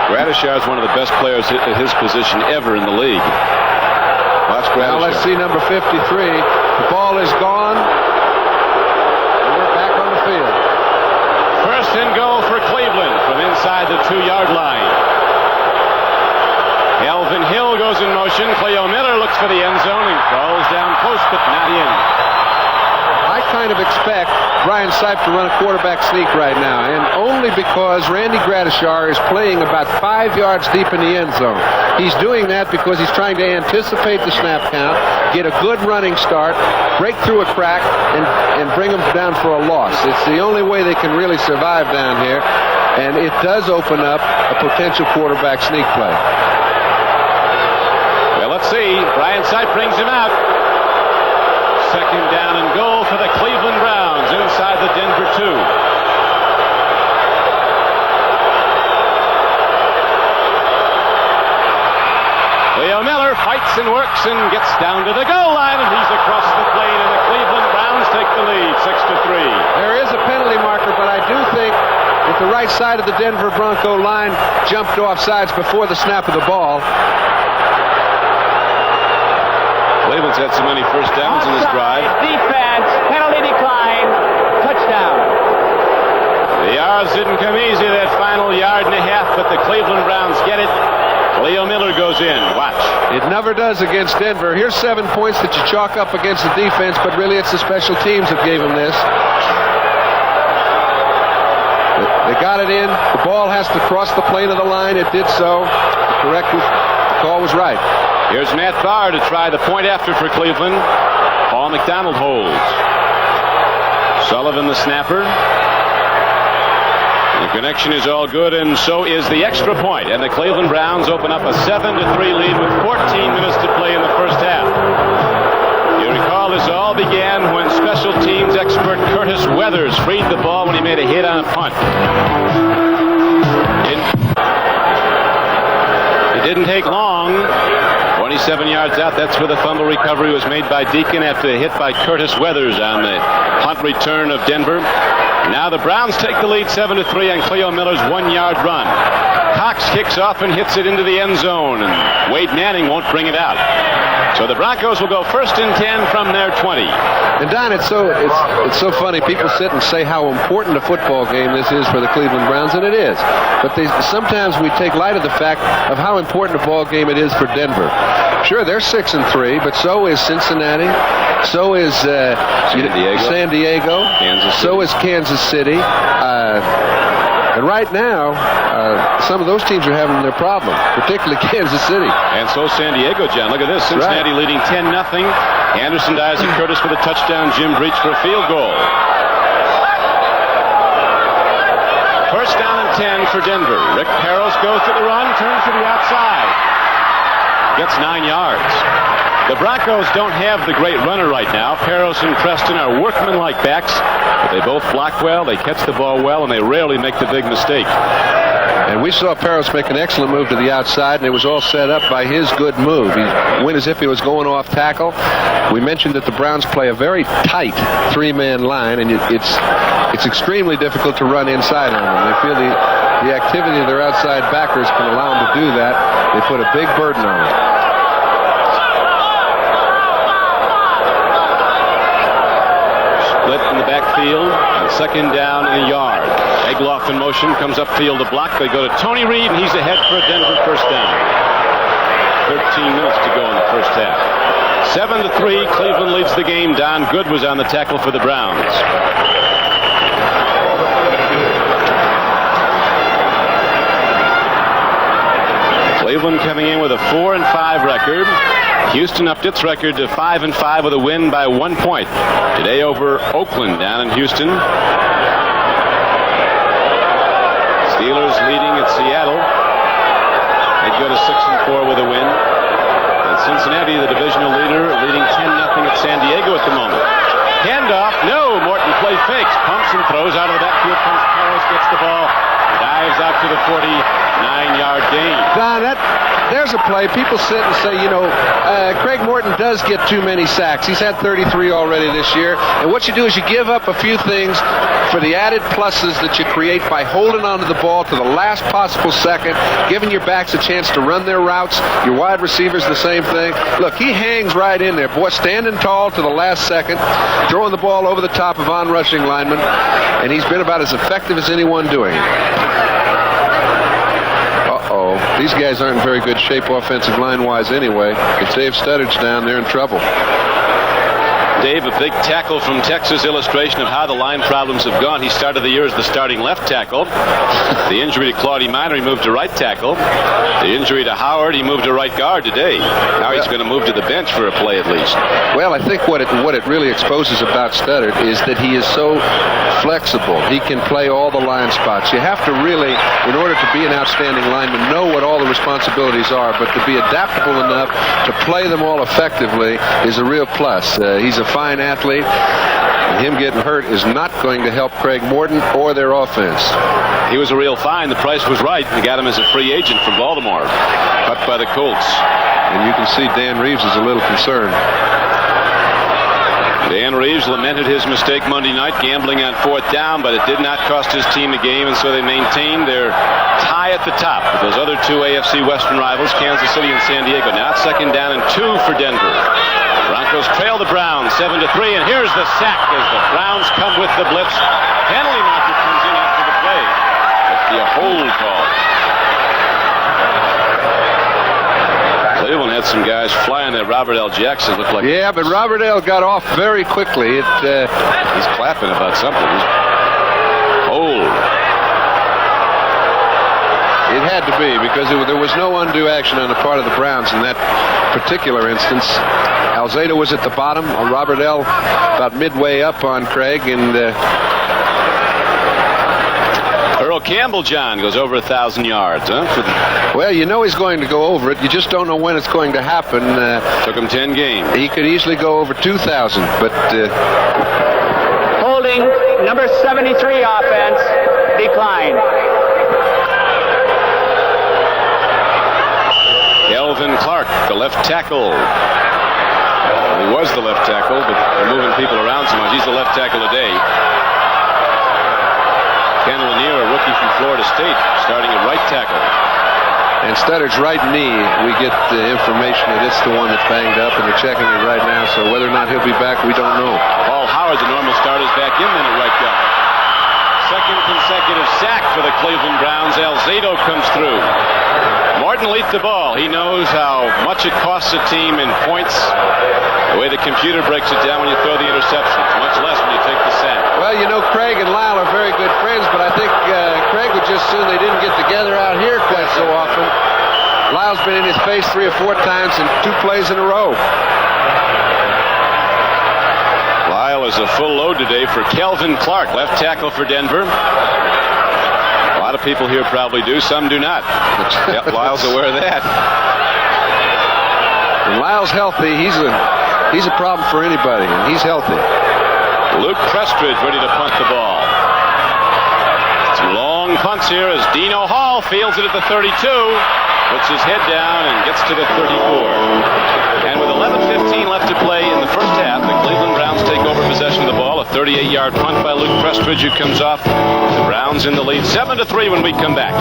Gradishar is one of the best players at his position ever in the league. Watch Gradishar. Now let's see number 53. The ball is gone. And we're back on the field. First and goal for Cleveland from inside the 2-yard line. Elvin Hill goes in motion. Cleo Miller looks for the end zone and crawls down close, but not in. I kind of expect Brian Sipe to run a quarterback sneak right now, and only because Randy Gradishar is playing about 5 yards deep in the end zone. He's doing that because he's trying to anticipate the snap count, get a good running start, break through a crack, and bring them down for a loss. It's the only way they can really survive down here, and it does open up a potential quarterback sneak play. Well, let's see. Brian Sipe brings him out. Second down and goal for the Cleveland Browns inside the Denver 2. Leo Miller fights and works and gets down to the goal line, and he's across the plane, and the Cleveland Browns take the lead 6-3. There is a penalty marker, but I do think that the right side of the Denver Bronco line jumped off sides before the snap of the ball. Cleveland's had so many first downs in this drive. Defense, penalty decline, touchdown. The yards didn't come easy that final yard and a half, but the Cleveland Browns get it. Leo Miller goes in. Watch. It never does against Denver. Here's 7 points that you chalk up against the defense, but really it's the special teams that gave them this. They got it in. The ball has to cross the plane of the line. It did so. The call was right. Here's Matt Barr to try the point after for Cleveland. Paul McDonald holds. Sullivan the snapper. The connection is all good, and so is the extra point. And the Cleveland Browns open up a 7-3 lead with 14 minutes to play in the first half. You recall this all began when special teams expert Curtis Weathers freed the ball when he made a hit on a punt. It didn't take long. 27 yards out, that's where the fumble recovery was made by Deacon after a hit by Curtis Weathers on the punt return of Denver. Now the Browns take the lead 7-3 on Cleo Miller's 1-yard run. Cox kicks off and hits it into the end zone, and Wade Manning won't bring it out. So the Broncos will go 1st and 10 from their 20. And Don, it's so funny. People sit and say how important a football game this is for the Cleveland Browns, and it is. But sometimes we take light of the fact of how important a ball game it is for Denver. Sure, they're 6-3, but so is Cincinnati. So is San Diego. So is Kansas City. And right now, some of those teams are having their problem, particularly Kansas City. And so San Diego, John. Look at this. Cincinnati leading 10-0. Anderson dies at Curtis for the touchdown. Jim Breach for a field goal. First down and 10 for Denver. Rick Parros goes to the run, turns to the outside. Gets 9 yards. The Broncos don't have the great runner right now. Parros and Preston are workmanlike backs, but they both block well, they catch the ball well, and they rarely make the big mistake. And we saw Parros make an excellent move to the outside, and it was all set up by his good move. He went as if he was going off tackle. We mentioned that the Browns play a very tight 3-man line, and it's extremely difficult to run inside on them. They feel the activity of their outside backers can allow them to do that. They put a big burden on them. Split in the backfield, and 2nd down and a yard. Egloff in motion, comes upfield to block. They go to Tony Reed, and he's ahead for a Denver first down. 13 minutes to go in the first half. 7-3, Cleveland leads the game. Don Good was on the tackle for the Browns. Cleveland coming in with a 4-5 record. Houston upped its record to 5-5 with a win by 1 point today over Oakland down in Houston. Steelers leading at Seattle. They'd go to 6-4 with a win. And Cincinnati, the divisional leader, leading 10-0 at San Diego at the moment. Handoff, no, Morton play fakes, pumps and throws out of the backfield. Comes Parros, gets the ball, dives out to the 40. 9-yard gain. Don, there's a play. People sit and say, Craig Morton does get too many sacks. He's had 33 already this year. And what you do is you give up a few things for the added pluses that you create by holding onto the ball to the last possible second, giving your backs a chance to run their routes, your wide receivers the same thing. Look, he hangs right in there. Boy, standing tall to the last second, throwing the ball over the top of on-rushing linemen, and he's been about as effective as anyone doing it. These guys aren't in very good shape offensive line-wise anyway. If Dave Studdard's down there in trouble. Dave, a big tackle from Texas illustration of how the line problems have gone. He started the year as the starting left tackle. The injury to Claudie Minor, he moved to right tackle. The injury to Howard, he moved to right guard today. Now he's going to move to the bench for a play at least. Well, I think what it really exposes about Studdard is that he is so flexible. He can play all the line spots. You have to really, in order to be an outstanding lineman, know what all the responsibilities are, but to be adaptable enough to play them all effectively is a real plus. He's a fine athlete. Him getting hurt is not going to help Craig Morton or their offense. He was a real find. The price was right. They got him as a free agent from Baltimore, cut by the Colts. And you can see Dan Reeves is a little concerned. Dan Reeves lamented his mistake Monday night, gambling on 4th down, but it did not cost his team a game, and so they maintained their tie at the top with those other two AFC Western rivals, Kansas City and San Diego. Now it's 2nd down and 2 for Denver. Broncos trail the Browns 7-3, and here's the sack as the Browns come with the blitz. Penalty marker comes in after the play. It's the hold call. Cleveland had some guys flying there. Robert L. Jackson looked like... Yeah, but Robert L. got off very quickly. He's clapping about something. Hold. It had to be, because there was no undue action on the part of the Browns in that particular instance. Alzado was at the bottom. Robert L. about midway up on Craig, and... Earl Campbell, John, goes over 1,000 yards, huh? Well, you know he's going to go over it. You just don't know when it's going to happen. Took him 10 games. He could easily go over 2,000, but... Holding, number 73 offense, declined. Kelvin Clark, the left tackle. He was the left tackle, but they're moving people around so much. He's the left tackle today. Ken Lanier, a rookie from Florida State, starting at right tackle. And Studdard's right knee, we get the information that it's the one that's banged up, and they're checking it right now, so whether or not he'll be back, we don't know. Paul Howard, the normal starter, is back in then at right guard. Second consecutive sack for the Cleveland Browns. Alzado comes through. Morton leads the ball. He knows how much it costs a team in points. The way the computer breaks it down when you throw the interceptions, much less when you take the sack. Well, you know, Craig and Lyle are very good friends, but I think Craig would just assume they didn't get together out here quite so often. Lyle's been in his face 3 or 4 times in 2 plays in a row. Lyle is a full load today for Kelvin Clark, left tackle for Denver. A lot of people here probably do, some do not. Yep, Lyle's aware of that. When Lyle's healthy, he's a problem for anybody, and he's healthy. Luke Prestridge ready to punt the ball. Some long punts here as Dino Hall fields it at the 32, puts his head down and gets to the 34. And with 11:15 left to play in the first half, the Cleveland Browns take over possession of the ball. A 38-yard punt by Luke Prestridge, who comes off. The Browns in the lead 7-3 when we come back.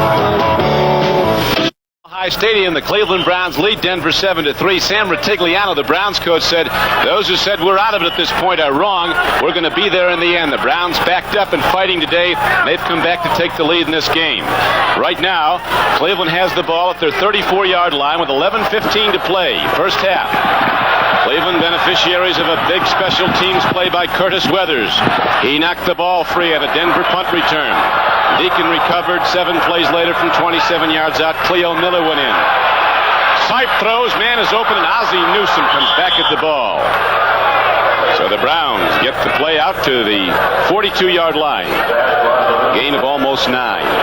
High Stadium, the Cleveland Browns lead Denver 7-3. Sam Ratigliano, the Browns coach, said, those who said we're out of it at this point are wrong. We're going to be there in the end. The Browns backed up and fighting today. They've come back to take the lead in this game. Right now, Cleveland has the ball at their 34-yard line with 11:15 to play. First half. Cleveland beneficiaries of a big special teams play by Curtis Weathers. He knocked the ball free on a Denver punt return. Deacon recovered 7 plays later from 27 yards out. Cleo Miller went in. Sipe throws, man is open, and Ozzie Newsome comes back at the ball. So the Browns get the play out. out to the 42-yard line. Gain of almost 9.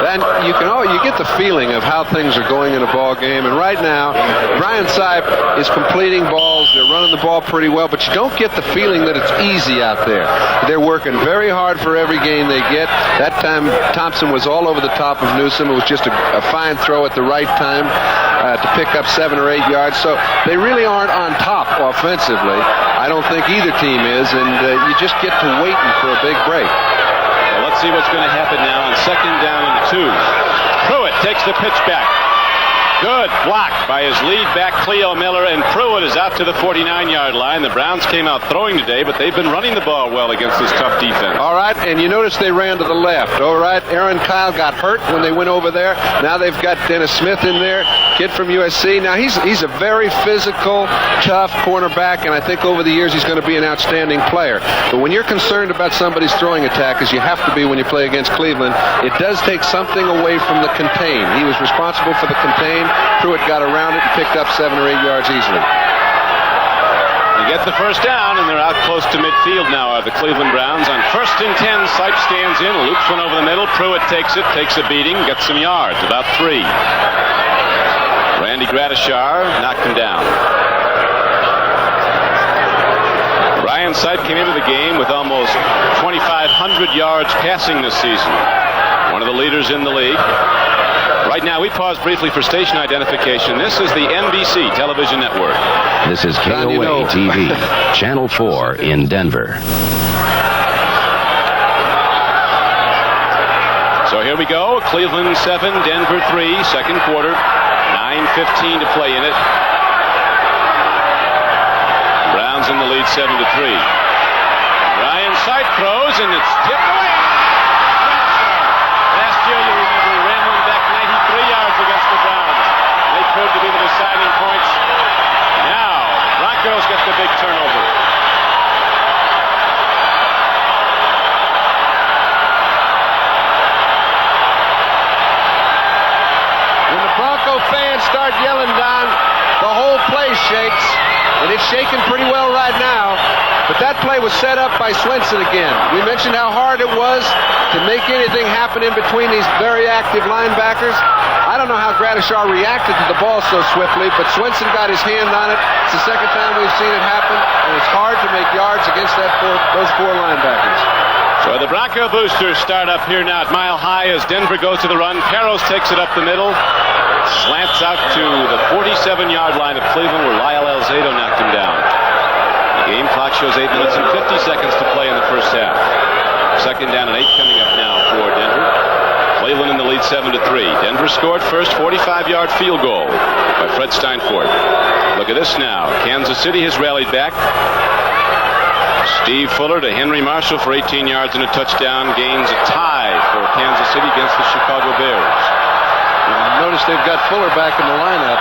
And you get the feeling of how things are going in a ball game. And right now, Brian Sipe is completing balls. They're running the ball pretty well, but you don't get the feeling that it's easy out there. They're working very hard for every gain they get. That time, Thompson was all over the top of Newsom. It was just a fine throw at the right time to pick up 7 or 8 yards. So they really aren't on top offensively. I don't think either team is, and you just get to waiting for a big break. Well, let's see what's going to happen now on 2nd down and 2. Pruitt takes the pitch back. Good block by his lead back, Cleo Miller, and Pruitt is out to the 49-yard line. The Browns came out throwing today, but they've been running the ball well against this tough defense. All right, and you notice they ran to the left. All right, Aaron Kyle got hurt when they went over there. Now they've got Dennis Smith in there, kid from USC. Now he's a very physical, tough cornerback, and I think over the years he's going to be an outstanding player. But when you're concerned about somebody's throwing attack, as you have to be when you play against Cleveland, it does take something away from the contain. He was responsible for the contain. Pruitt got around it and picked up 7 or 8 yards easily. You get the first down, and they're out close to midfield now are the Cleveland Browns. On 1st and 10, Sipe stands in, loops one over the middle. Pruitt takes it, takes a beating, gets some yards, about 3. Randy Gradishar knocked him down. Brian Sipe came into the game with almost 2,500 yards passing this season. One of the leaders in the league. Right now, we pause briefly for station identification. This is the NBC television network. This is KOA TV, Channel 4 in Denver. So here we go. Cleveland 7, Denver 3, 2nd quarter. 9:15 to play in it. Browns in the lead 7-3. Brian Sipe throws, and it's tipped away. Last year, you remember, he ran one back 93 yards against the Browns. They proved to be the deciding points. Now, the Broncos get the big turnover. When the Bronco fans start yelling down, the whole place shakes, and it's shaking pretty well right now. But that play was set up by Swenson again. We mentioned how hard it was to make anything happen in between these very active linebackers. I don't know how Gradishar reacted to the ball so swiftly, but Swenson got his hand on it. It's the second time we've seen it happen, and it's hard to make yards against those 4 linebackers. So the Bronco boosters start up here now at Mile High as Denver goes to the run. Karros takes it up the middle. Slants out to the 47-yard line of Cleveland where Lyle Alzado knocked him down. The game clock shows 8 minutes and 50 seconds to play in the first half. 2nd down and 8 coming up now for Denver. Cleveland in the lead 7-3. Denver scored first 45-yard field goal by Fred Steinfort. Look at this now. Kansas City has rallied back. Steve Fuller to Henry Marshall for 18 yards and a touchdown. Gains a tie for Kansas City against the Chicago Bears. Notice they've got Fuller back in the lineup.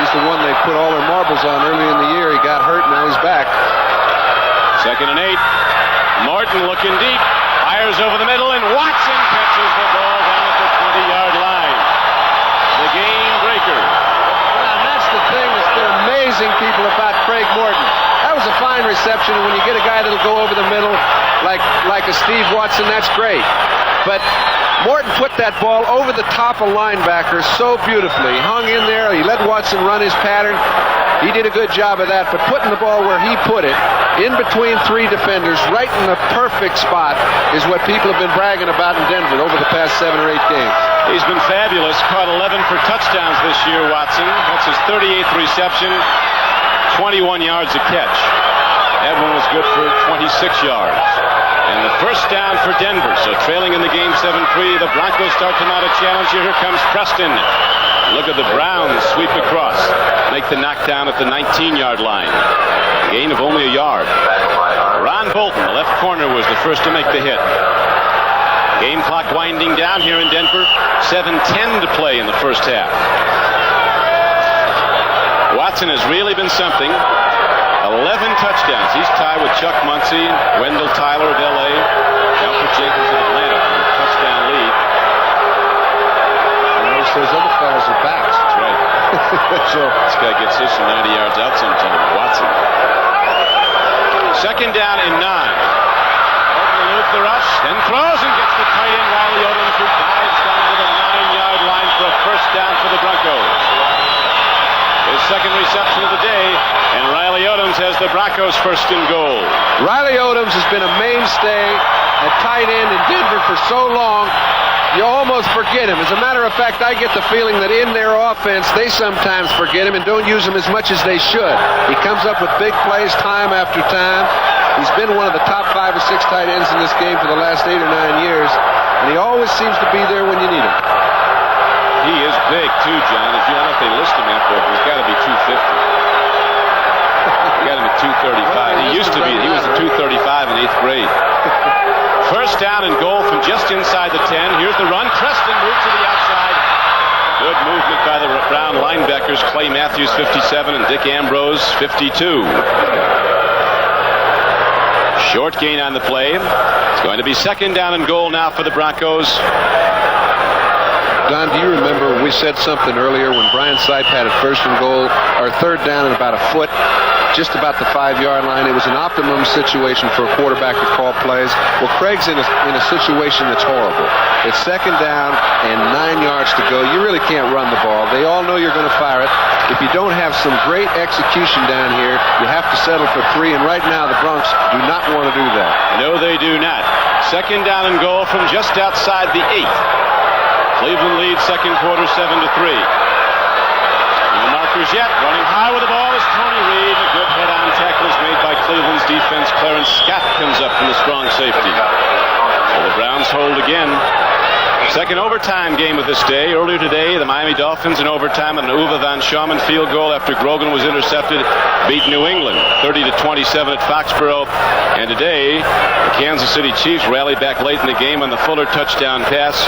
He's the one they put all their marbles on early in the year. He got hurt, now he's back. 2nd and 8. Morton looking deep. Fires over the middle, and Watson catches the ball down at the 20-yard line. The game breaker. And that's the thing that's been amazing people about Craig Morton. That was a fine reception, and when you get a guy that'll go over the middle like a Steve Watson, that's great. But Morton put that ball over the top of linebackers so beautifully. He hung in there. He let Watson run his pattern. He did a good job of that, but putting the ball where he put it, in between 3 defenders, right in the perfect spot, is what people have been bragging about in Denver over the past 7 or 8 games. He's been fabulous. Caught 11 for touchdowns this year, Watson. That's his 38th reception, 21 yards a catch. That one was good for 26 yards. And the first down for Denver. So trailing in the game 7-3, the Broncos start to mount a challenge. Here comes Preston. Look at the Browns sweep across. Make the knockdown at the 19-yard line. Gain of only a yard. Ron Bolton, the left corner, was the first to make the hit. Game clock winding down here in Denver. 7:10 to play in the first half. Watson has really been something. 11 touchdowns. He's tied with Chuck Muncie, Wendell Tyler of L.A., Alfred Jenkins of Atlanta on a touchdown lead. And those other fellas are backs. That's right. So this guy gets this from 90 yards out sometime. Watson. 2nd down and 9. Broncos first and goal. Riley Odoms has been a mainstay at tight end in Denver for so long, you almost forget him. As a matter of fact, I get the feeling that in their offense, they sometimes forget him and don't use him as much as they should. He comes up with big plays time after time. He's been one of the top 5 or 6 tight ends in this game for the last 8 or 9 years, and he always seems to be there when you need him. He is big, too, John. As you know, if they list him at, but he's got to be 250. Got him at 235. He used to be. He was at 235 in 8th grade. First down and goal from just inside the 10. Here's the run. Preston moves to the outside. Good movement by the Brown linebackers. Clay Matthews, 57, and Dick Ambrose, 52. Short gain on the play. It's going to be second down and goal now for the Broncos. Don, do you remember we said something earlier when Brian Sipe had it first and goal, or third down and about a foot, just about the 5-yard line? It was an optimum situation for a quarterback to call plays. Well, Craig's in a situation that's horrible. It's second down and 9 yards to go. You really can't run the ball. They all know you're going to fire it. If you don't have some great execution down here, you have to settle for 3, and right now the Bronx do not want to do that. No, they do not. Second down and goal from just outside the 8. Cleveland leads second quarter 7-3. No markers yet. Running high with the ball is Tony Reed. A good head-on tackle is made by Cleveland's defense. Clarence Scott comes up from the strong safety. So the Browns hold again. Second overtime game of this day. Earlier today, the Miami Dolphins in overtime an Uwe van Schauman field goal after Grogan was intercepted beat New England 30-27 at Foxborough. And today, the Kansas City Chiefs rallied back late in the game on the Fuller touchdown pass.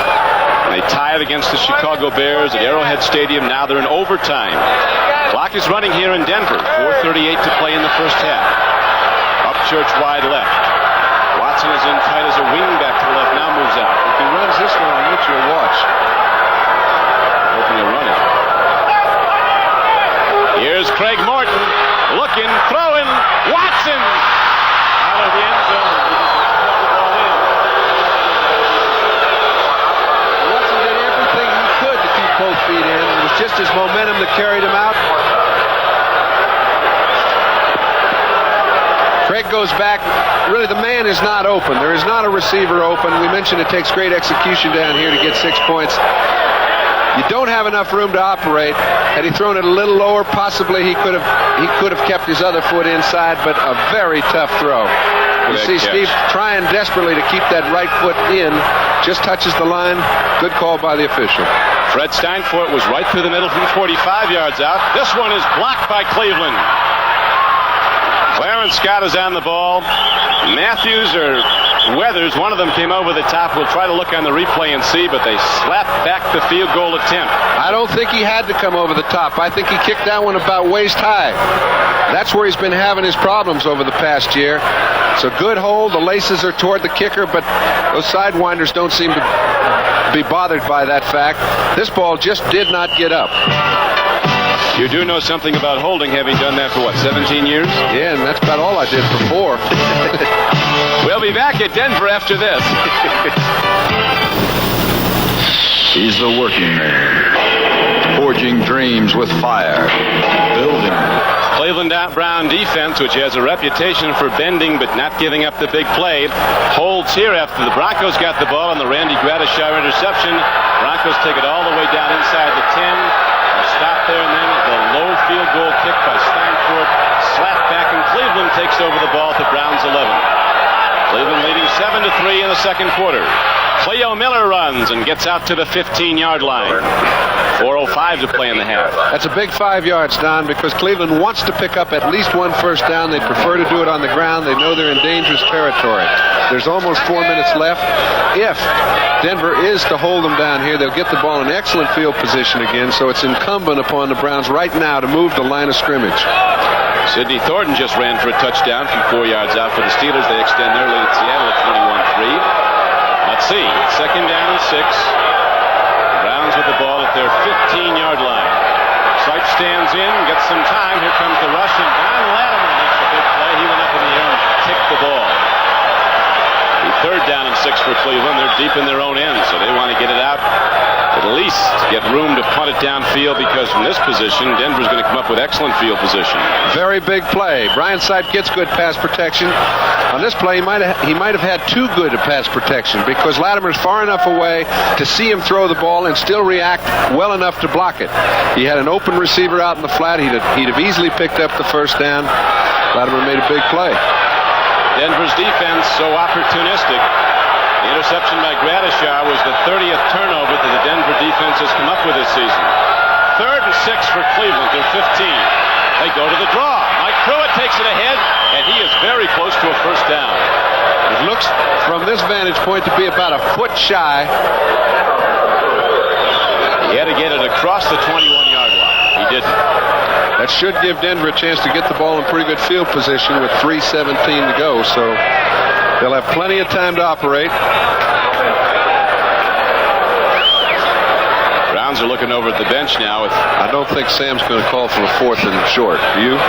They tied against the Chicago Bears at Arrowhead Stadium. Now they're in overtime. Clock is running here in Denver. 4:38 to play in the first half. Upchurch wide left. Watson is in tight as a wingback to the left. Now moves out. If he runs this one on Mitchell, watch. Hoping he'll run it. Here's Craig Morton. Looking, throwing. Watson! Out of the end zone. Watson did everything he could to keep both feet in. It was just his momentum that carried him out. Craig goes back. Really, the man is not open. There is not a receiver open. We mentioned it takes great execution down here to get 6 points. You don't have enough room to operate. Had he thrown it a little lower, possibly he could have kept his other foot inside, but a very tough throw. You see Steve trying desperately to keep that right foot in. Just touches the line. Good call by the official. Fred Steinfort was right through the middle from 45 yards out. This one is blocked by Cleveland. Clarence Scott is on the ball. Matthews or Weathers, one of them came over the top. We'll try to look on the replay and see, but they slapped back the field goal attempt. I don't think he had to come over the top. I think he kicked that one about waist high. That's where he's been having his problems over the past year. It's a good hold. The laces are toward the kicker, but those sidewinders don't seem to be bothered by that fact. This ball just did not get up. You do know something about holding, having done that for, what, 17 years? Yeah, and that's about all I did for 4. We'll be back at Denver after this. He's the working man, forging dreams with fire, building. Cleveland Brown defense, which has a reputation for bending but not giving up the big play, holds here after the Broncos got the ball on the Randy Gradishar interception. Broncos take it all the way down inside the 10. Stop there, and then the low field goal kick by Steinfort. Slapped back, and Cleveland takes over the ball at the Browns' 11. Cleveland leading 7-3 in the second quarter. Cleo Miller runs and gets out to the 15-yard line. 4:05 to play in the half. That's a big 5 yards, Don, because Cleveland wants to pick up at least one first down. They prefer to do it on the ground. They know they're in dangerous territory. There's almost 4 minutes left. If Denver is to hold them down here, they'll get the ball in excellent field position again, so it's incumbent upon the Browns right now to move the line of scrimmage. Sidney Thornton just ran for a touchdown from 4 yards out for the Steelers. They extend their lead at Seattle at 21-3. Let's see. Second down and 6. Browns with the ball at their 15-yard line. Sipe stands in, gets some time. Here comes the rush, and Don Latimer makes a big play. He went up in the air and tipped the ball. Third down and 6 for Cleveland. They're deep in their own end, so they want to get it out at least get room to punt it downfield, because from this position, Denver's going to come up with excellent field position. Very big play. Brian Sipe gets good pass protection. On this play, he might have had too good a pass protection, because Latimer's far enough away to see him throw the ball and still react well enough to block it. He had an open receiver out in the flat. He'd have easily picked up the first down. Latimer made a big play. Denver's defense so opportunistic. The interception by Gradishar was the 30th turnover that the Denver defense has come up with this season. 3rd and 6 for Cleveland. They're 15. They go to the draw. Mike Pruitt takes it ahead, and he is very close to a first down. It looks from this vantage point to be about a foot shy. He had to get it across the 21-yard line. He didn't. That should give Denver a chance to get the ball in pretty good field position with 3:17 to go, so they'll have plenty of time to operate. Browns are looking over at the bench now. I don't think Sam's going to call for a 4th and short. Do you?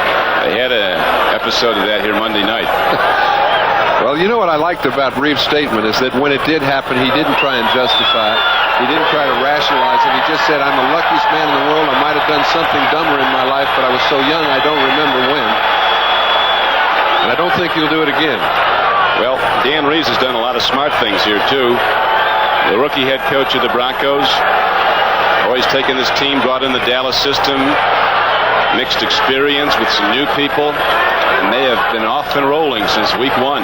They had an episode of that here Monday night. Well, you know what I liked about Reeves' statement is that when it did happen, he didn't try and justify it. He didn't try to rationalize it. He just said, I'm the luckiest man in the world. I might have done something dumber in my life, but I was so young I don't remember when. And I don't think he'll do it again. Well, Dan Reeves has done a lot of smart things here, too. The rookie head coach of the Broncos, always taken this team, brought in the Dallas system, mixed experience with some new people, and they have been off and rolling since week 1.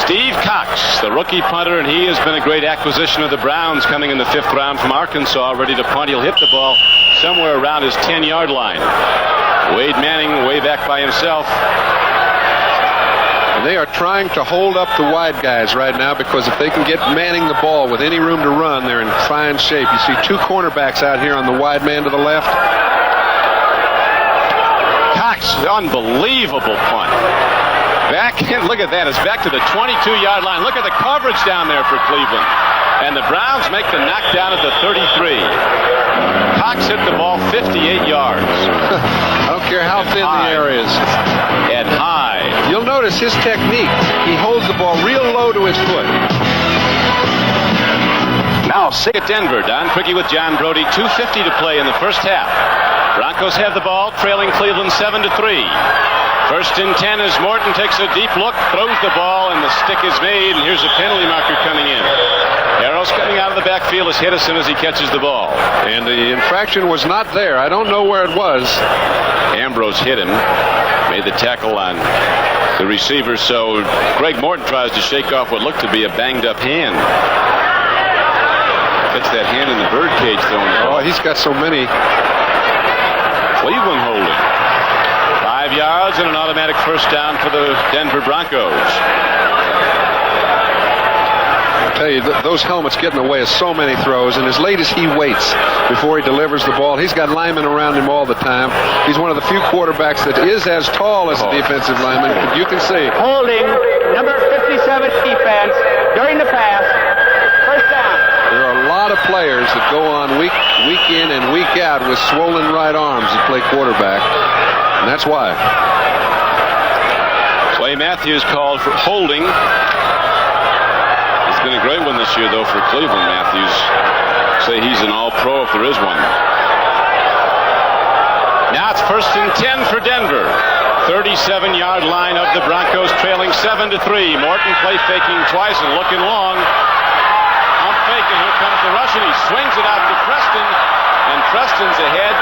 Steve Cox, the rookie punter, and he has been a great acquisition of the Browns, coming in the 5th round from Arkansas, ready to punt. He'll hit the ball somewhere around his 10-yard line. Wade Manning way back by himself. And they are trying to hold up the wide guys right now, because if they can get Manning the ball with any room to run, they're in fine shape. You see 2 cornerbacks out here on the wide man to the left. Cox, unbelievable punt. Back in, look at that. It's back to the 22-yard line. Look at the coverage down there for Cleveland. And the Browns make the knockdown at the 33. Cox hit the ball 58 yards. I don't care how thin the air is. And high. You'll notice his technique. He holds the ball real low to his foot. Now, sick at Denver. Don Quickie with John Brody. 2:50 to play in the first half. Broncos have the ball, trailing Cleveland 7-3. 1st and 10 as Morton takes a deep look, throws the ball, and the stick is made, and here's a penalty marker coming in. Arrows coming out of the backfield is hit as soon as he catches the ball. And the infraction was not there. I don't know where it was. Ambrose hit him, made the tackle on the receiver, so Greg Morton tries to shake off what looked to be a banged-up hand. Gets that hand in the birdcage thrown. Oh, he's got so many. Cleveland holding. 5 yards and an automatic first down for the Denver Broncos. I tell you, those helmets get in the way of so many throws, and as late as he waits before he delivers the ball, he's got linemen around him all the time. He's one of the few quarterbacks that is as tall as a defensive lineman. You can see. Holding number 57 defense during the pass. First down. There are a lot of players that go on week in and week out with swollen right arms that play quarterback, and that's why. Clay Matthews called for holding. It's been a great one this year, though, for Cleveland. Matthews, say he's an all-pro if there is one. Now it's 1st and 10 for Denver. 37-yard line of the Broncos, trailing 7-3. Morton play faking twice and looking long. Fake, and here comes the rush, and he swings it out to Preston, and Preston's ahead,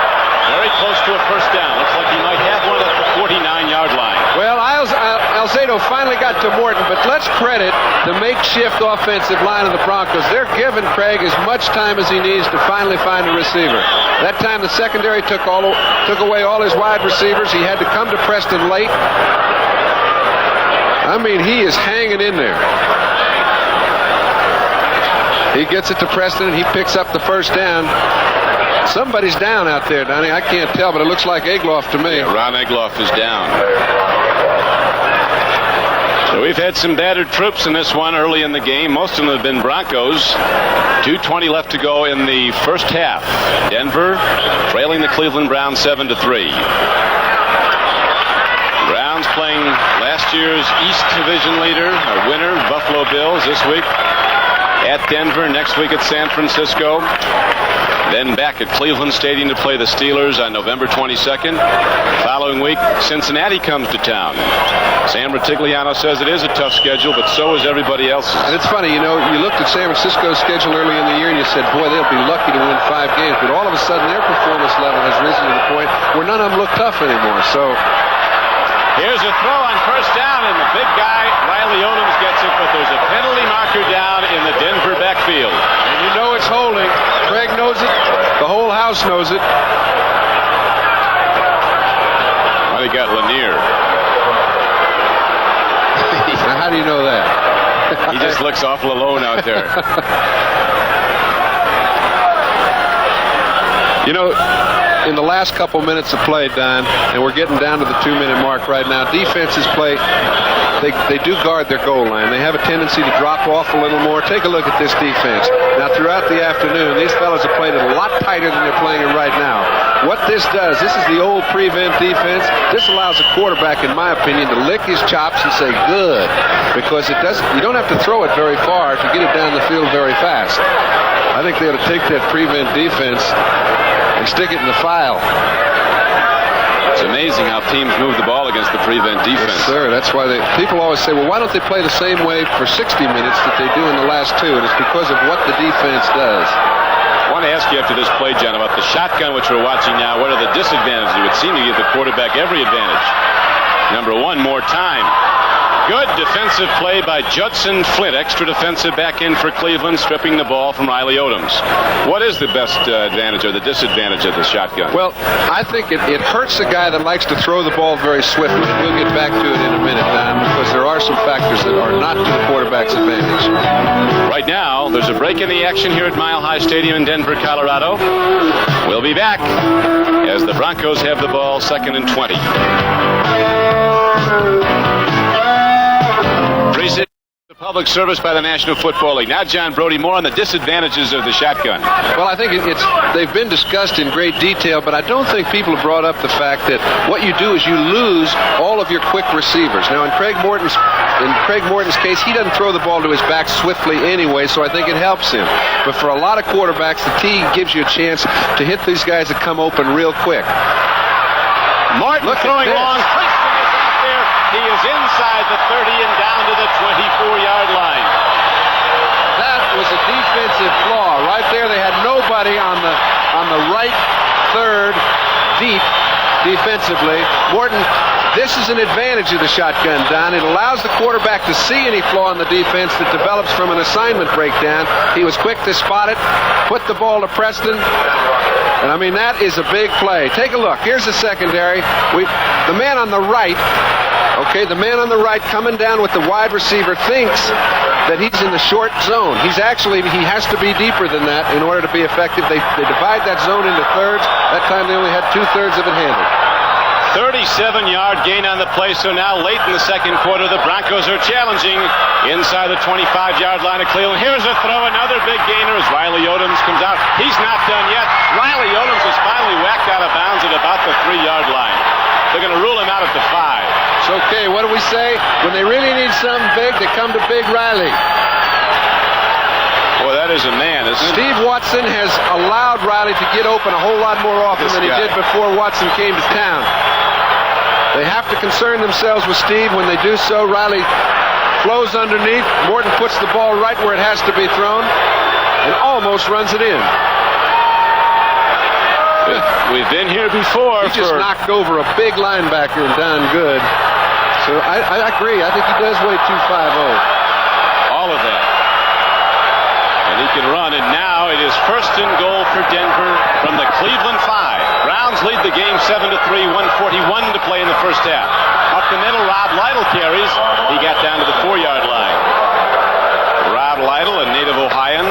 very close to a first down. Looks like he might have one at the 49-yard line. Well, Alzado finally got to Morton, but let's credit the makeshift offensive line of the Broncos. They're giving Craig as much time as he needs to finally find a receiver. That time the secondary took away all his wide receivers. He had to come to Preston late. I mean, he is hanging in there. He gets it to Preston, and he picks up the first down. Somebody's down out there, Donnie. I can't tell, but it looks like Egloff to me. Yeah, Ron Egloff is down. So we've had some battered troops in this one early in the game. Most of them have been Broncos. 2:20 left to go in the first half. Denver trailing the Cleveland Browns 7-3. Browns playing last year's East Division leader, or winner, Buffalo Bills this week. at Denver, next week at San Francisco. Then back at Cleveland Stadium to play the Steelers on November 22nd. Following week, Cincinnati comes to town. Sam Ratigliano says it is a tough schedule, but so is everybody else's. And it's funny, you looked at San Francisco's schedule early in the year and you said, boy, they'll be lucky to win 5 games. But all of a sudden, their performance level has risen to the point where none of them look tough anymore. So here's a throw on first down, and the big guy, Riley Odoms, gets it, but there's a penalty marker down in the Denver backfield. And you know it's holding. Craig knows it. The whole house knows it. Well, they got Lanier. Now, how do you know that? He just looks awful alone out there. In the last couple minutes of play, Don, and we're getting down to the 2-minute mark right now, defenses play, they do guard their goal line. They have a tendency to drop off a little more. Take a look at this defense. Now, throughout the afternoon, these fellas have played it a lot tighter than they're playing it right now. What this does, this is the old prevent defense. This allows a quarterback, in my opinion, to lick his chops and say, good, because you don't have to throw it very far to get it down the field very fast. I think they ought to take that prevent defense and stick it in the file. It's amazing how teams move the ball against the prevent defense. Yes, sir. That's why people always say, well, why don't they play the same way for 60 minutes that they do in the last 2? And it's because of what the defense does. I want to ask you after this play, John, about the shotgun which we're watching now. What are the disadvantages? It would seem to give the quarterback every advantage. Number one, more time. Good defensive play by Judson Flint. Extra defensive back in for Cleveland, stripping the ball from Riley Odoms. What is the best advantage or the disadvantage of the shotgun? Well, I think it hurts a guy that likes to throw the ball very swiftly. We'll get back to it in a minute, Don, because there are some factors that are not to the quarterback's advantage. Right now, there's a break in the action here at Mile High Stadium in Denver, Colorado. We'll be back as the Broncos have the ball, 2nd and 20. Appreciate the public service by the National Football League. Now, John Brody, more on the disadvantages of the shotgun. Well, I think they've been discussed in great detail, but I don't think people have brought up the fact that what you do is you lose all of your quick receivers. Now, in Craig Morton's case, he doesn't throw the ball to his back swiftly anyway, so I think it helps him. But for a lot of quarterbacks, the tee gives you a chance to hit these guys that come open real quick. Martin throwing long. He is inside the 30 and down to the 24-yard line. That was a defensive flaw. Right there, they had nobody on the right third deep defensively. Morton, this is an advantage of the shotgun, Don. It allows the quarterback to see any flaw in the defense that develops from an assignment breakdown. He was quick to spot it, put the ball to Preston. And I mean, that is a big play. Take a look. Here's the secondary. The man on the right, the man on the right coming down with the wide receiver thinks that he's in the short zone. He has to be deeper than that in order to be effective. They divide that zone into thirds. That time they only had 2/3 of it handled. 37-yard gain on the play, so now late in the second quarter, the Broncos are challenging inside the 25-yard line of Cleveland. Here's a throw, another big gainer as Riley Odoms comes out. He's not done yet. Riley Odoms is finally whacked out of bounds at about the 3-yard line. They're going to rule him out at the 5. It's okay. What do we say? When they really need something big, they come to Big Riley. Boy, that is a man, isn't it? Steve Watson has allowed Riley to get open a whole lot more often than he did before Watson came to town. They have to concern themselves with Steve. When they do so, Riley flows underneath. Morton puts the ball right where it has to be thrown and almost runs it in. We've been here before. He just knocked over a big linebacker and done good. So I agree. I think he does weigh 250. All of that. And he can run. And now it is 1st and goal for Denver from the Cleveland 5. Browns lead the game 7-3, 1:41 to play in the first half. Up the middle, Rob Lytle carries. He got down to the 4-yard line. Rob Lytle, a native Ohioan.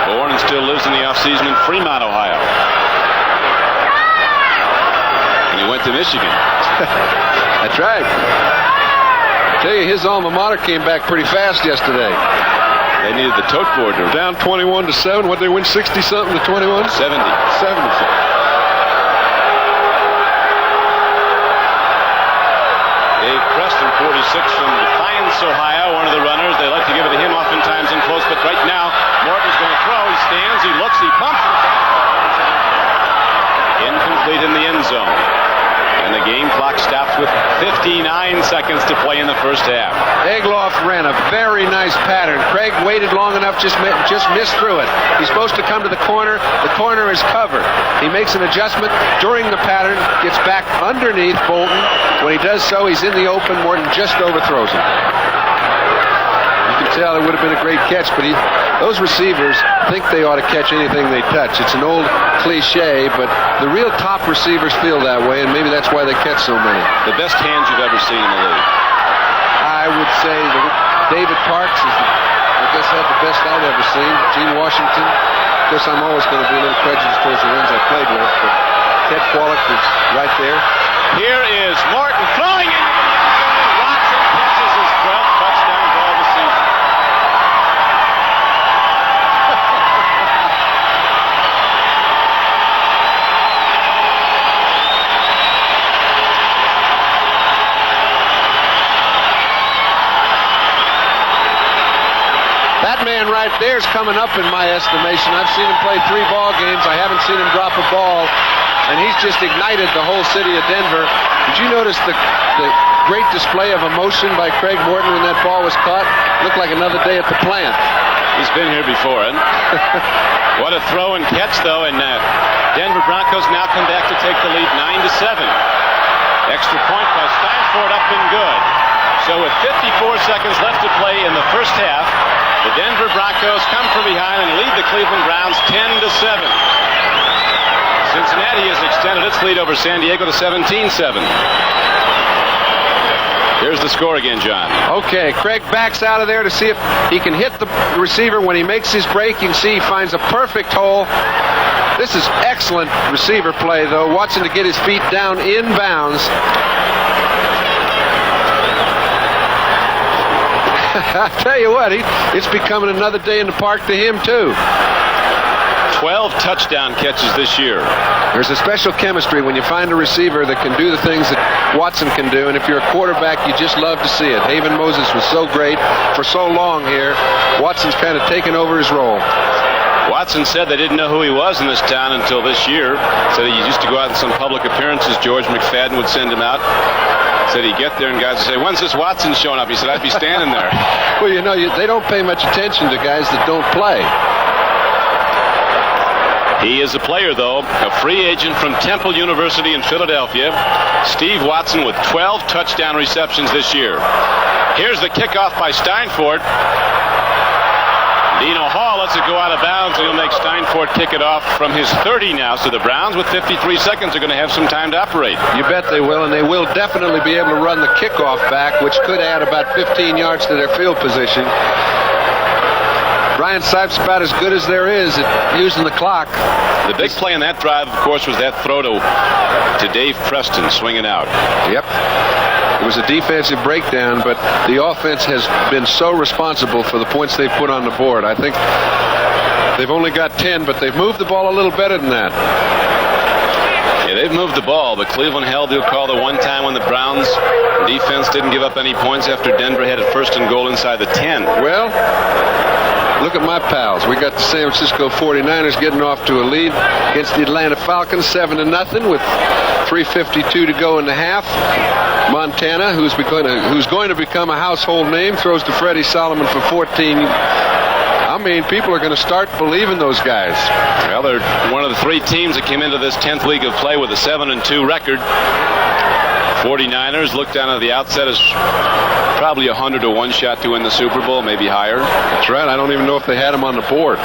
Born and still lives in the offseason in Fremont, Ohio. And he went to Michigan. That's right. I tell you, his alma mater came back pretty fast yesterday. They needed the tote board. Down 21-7. What, they win 60-something to 21? 70. 70. Dave Preston, 46 from Defiance, Ohio, one of the runners. They like to give it to him oftentimes in close first half. Egloff ran a very nice pattern. Craig waited long enough, just missed through it. He's supposed to come to the corner. The corner is covered. He makes an adjustment during the pattern, gets back underneath Bolton. When he does so, he's in the open. Morton just overthrows him. You can tell it would have been a great catch, but those receivers think they ought to catch anything they touch. It's an old cliche, but the real top receivers feel that way, and maybe that's why they catch so many. The best hands you've ever seen in the league? I would say David Parks is, had the best I've ever seen. Gene Washington. Of course, I'm always going to be a little prejudiced towards the ones I played with, but Ted Qualick is right there. Here is Morton throwing into the end zone. Watson catches his 12th touchdown ball of the season. That man right there is coming up in my estimation. I've seen him play 3 ball games. I haven't seen him drop a ball, and he's just ignited the whole city of Denver. Did you notice the great display of emotion by Craig Morton when that ball was caught? Looked like another day at the plant. He's been here before, and what a throw and catch, though, and Denver Broncos now come back to take the lead 9-7. Extra point by Steinfort up and good. So with 54 seconds left to play in the first half, the Denver Broncos come from behind and lead the Cleveland Browns 10-7. Cincinnati has extended its lead over San Diego to 17-7. Here's the score again, John. Okay, Craig backs out of there to see if he can hit the receiver. When he makes his break, you can see he finds a perfect hole. This is excellent receiver play, though. Watson to get his feet down in bounds. I tell you what, it's becoming another day in the park to him, too. 12 touchdown catches this year. There's a special chemistry when you find a receiver that can do the things that Watson can do, and if you're a quarterback, you just love to see it. Haven Moses was so great for so long here. Watson's kind of taken over his role. Watson said they didn't know who he was in this town until this year. Said he used to go out in some public appearances. George McFadden would send him out. Said he'd get there and guys would say, "When's this Watson showing up?" He said, "I'd be standing there." Well, you know, they don't pay much attention to guys that don't play. He is a player, though, a free agent from Temple University in Philadelphia. Steve Watson with 12 touchdown receptions this year. Here's the kickoff by Steinfort. Dino Hall lets it go out of bounds, and he'll make Steinfort kick it off from his 30 now. So the Browns, with 53 seconds, are going to have some time to operate. You bet they will, and they will definitely be able to run the kickoff back, which could add about 15 yards to their field position. Brian Sipes about as good as there is at using the clock. The big play on that drive, of course, was that throw to Dave Preston swinging out. Yep. It was a defensive breakdown, but the offense has been so responsible for the points they've put on the board. I think they've only got 10, but they've moved the ball a little better than that. Yeah, they've moved the ball, but Cleveland held their call the one time when the Browns defense didn't give up any points after Denver had a 1st and goal inside the 10. Well, look at my pals. We got the San Francisco 49ers getting off to a lead against the Atlanta Falcons 7-0 with 3:52 to go in the half. Montana, who's going to become a household name, throws to Freddie Solomon for 14. I mean, people are going to start believing those guys. Well, they're one of the 3 teams that came into this 10th league of play with a 7-2 record. 49ers looked down at the outset as probably 100-1 shot to win the Super Bowl, maybe higher. That's right. I don't even know if they had them on the board.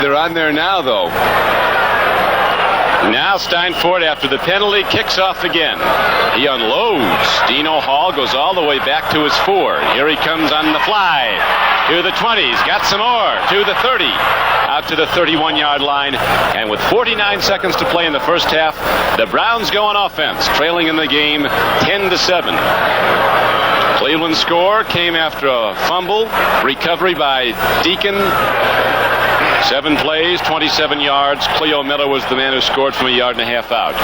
They're on there now, though. Now Steinfort, after the penalty, kicks off again. He unloads. Dino Hall goes all the way back to his 4. Here he comes on the fly. To the 20s, got some more. To the 30. Out to the 31-yard line. And with 49 seconds to play in the first half, the Browns go on offense, trailing in the game 10-7. Cleveland's score came after a fumble. Recovery by Deacon. 7 plays, 27 yards. Cleo Miller was the man who scored from 1.5 yards out.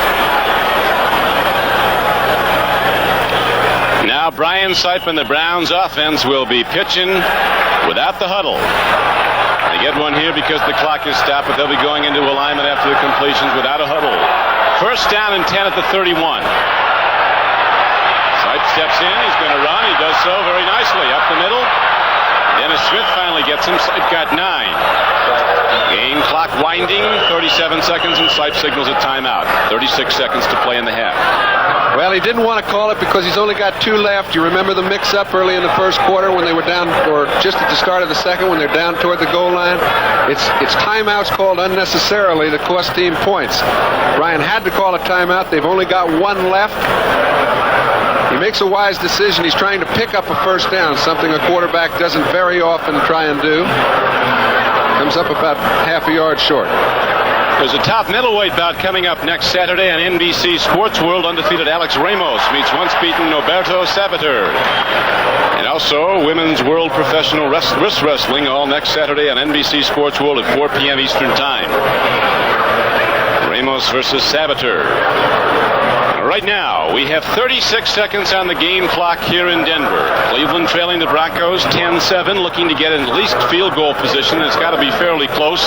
Now Brian Sipe and the Browns offense will be pitching without the huddle. They get one here because the clock is stopped, but they'll be going into alignment after the completions without a huddle. 1st down and 10 at the 31. Sipe steps in. He's going to run. He does so very nicely. Up the middle. Dennis Smith finally gets him. Sipe got 9. Game clock winding. 37 seconds, and Sipe signals a timeout. 36 seconds to play in the half. Well, he didn't want to call it because he's only got 2 left. You remember the mix-up early in the first quarter when they were down, or just at the start of the second when they're down toward the goal line? It's timeouts called unnecessarily that cost team points. Ryan had to call a timeout. They've only got 1 left. He makes a wise decision. He's trying to pick up a first down, something a quarterback doesn't very often try and do. Comes up about half a yard short. There's a top middleweight bout coming up next Saturday on NBC Sports World. Undefeated Alex Ramos meets once beaten Noberto Sabater. And also Women's World Professional Wrist Wrestling, all next Saturday on NBC Sports World at 4 p.m. Eastern Time. Ramos versus Sabater. Right now, we have 36 seconds on the game clock here in Denver. Cleveland trailing the Broncos 10-7, looking to get in at least field goal position. It's got to be fairly close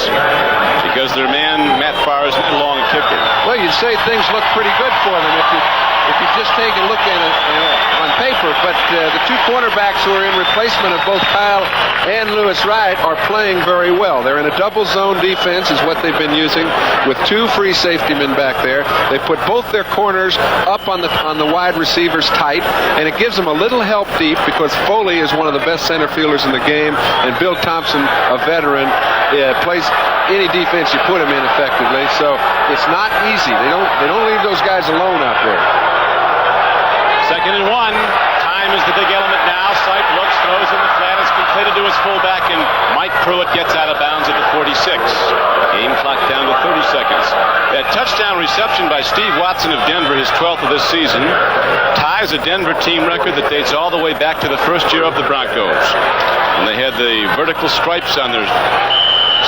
because their man, Matt Farr, is a long kicker. Well, you'd say things look pretty good for them if you just take a look at it on paper. But the 2 cornerbacks who are in replacement of both Kyle and Lewis Wright are playing very well. They're in a double zone defense is what they've been using with 2 free safety men back there. They put both their corners up on the wide receivers tight, and it gives them a little help deep because Foley is one of the best center fielders in the game, and Bill Thompson, a veteran, plays any defense you put him in effectively. So it's not easy. They don't leave those guys alone out there. 2nd and 1. Time is the big element now. Sipe looks, throws in the flat. It's completed to his fullback, and Mike Pruitt gets out of bounds at the 46. Game clock down to 30 seconds. That touchdown reception by Steve Watson of Denver, his 12th of this season, ties a Denver team record that dates all the way back to the first year of the Broncos, when they had the vertical stripes on their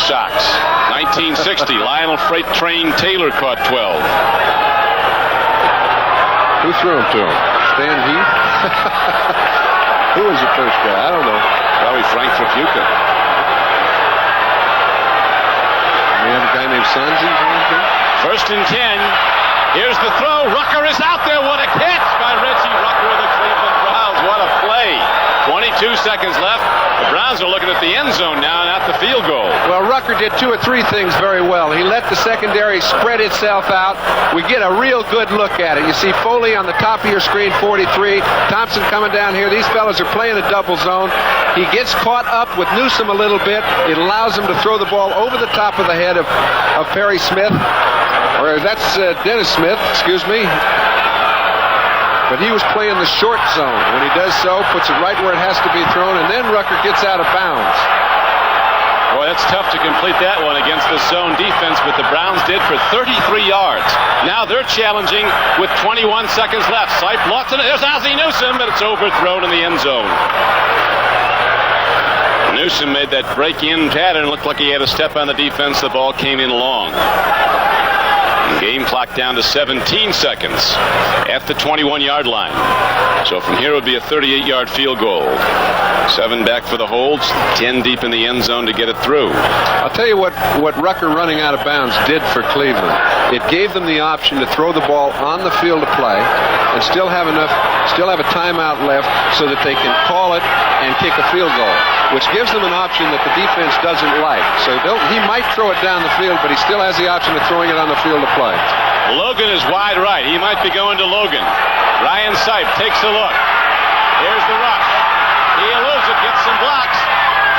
socks. 1960, Lionel Freight Train Taylor caught 12. Who threw him to him? Stan Heath? Who was the first guy? I don't know. Probably Frank Trapuka. We have a guy named Sanji. 1st and 10. Here's the throw. Rucker is out there. What a catch by Reggie Rucker of the Cleveland Browns. What a play. 22 seconds left. The Browns are looking at the end zone now, not the field goal. Well, Rucker did 2 or 3 things very well. He let the secondary spread itself out. We get a real good look at it. You see Foley on the top of your screen, 43. Thompson coming down here. These fellas are playing a double zone. He gets caught up with Newsom a little bit. It allows him to throw the ball over the top of the head of Perry Smith. Or that's Dennis Smith, excuse me. But he was playing the short zone. When he does so, puts it right where it has to be thrown, and then Rucker gets out of bounds. Boy, that's tough to complete that one against the zone defense, but the Browns did for 33 yards. Now they're challenging with 21 seconds left. Sipe lost it. There's Ozzie Newsome, but it's overthrown in the end zone. Newsome made that break-in pattern. Looked like he had a step on the defense. The ball came in long. Game clock down to 17 seconds at the 21-yard line. So from here it would be a 38-yard field goal. 7 back for the holds, 10 deep in the end zone to get it through. I'll tell you what Rucker running out of bounds did for Cleveland. It gave them the option to throw the ball on the field of play and still have a timeout left so that they can call it and kick a field goal, which gives them an option that the defense doesn't like. So he might throw it down the field, but he still has the option of throwing it on the field of play. Logan is wide right. He might be going to Logan. Ryan Sipe takes a look. Here's the rush. He eludes it, gets some blocks,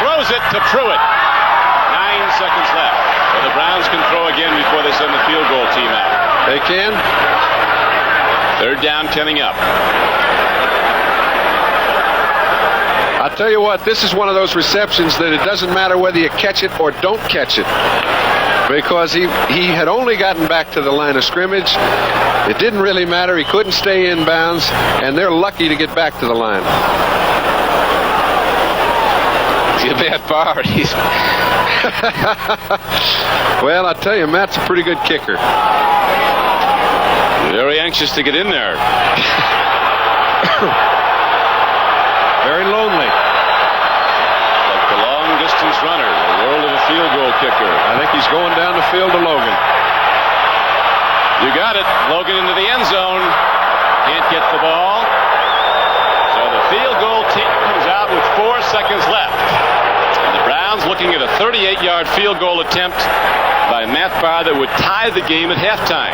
throws it to Pruitt. 9 seconds left. Well, the Browns can throw again before they send the field goal team out. They can. 3rd down, 10 up. I'll tell you what, this is one of those receptions that it doesn't matter whether you catch it or don't catch it. Because he had only gotten back to the line of scrimmage. It didn't really matter. He couldn't stay in bounds, and they're lucky to get back to the line. Give Matt Farr. Well, I'll tell you, Matt's a pretty good kicker. Very anxious to get in there. Very lonely. Like the long-distance runner, the world of a field goal kicker. I think he's going down the field to Logan. You got it. Logan into the end zone. Can't get the ball. 38-yard field goal attempt by Matt Barr that would tie the game at halftime.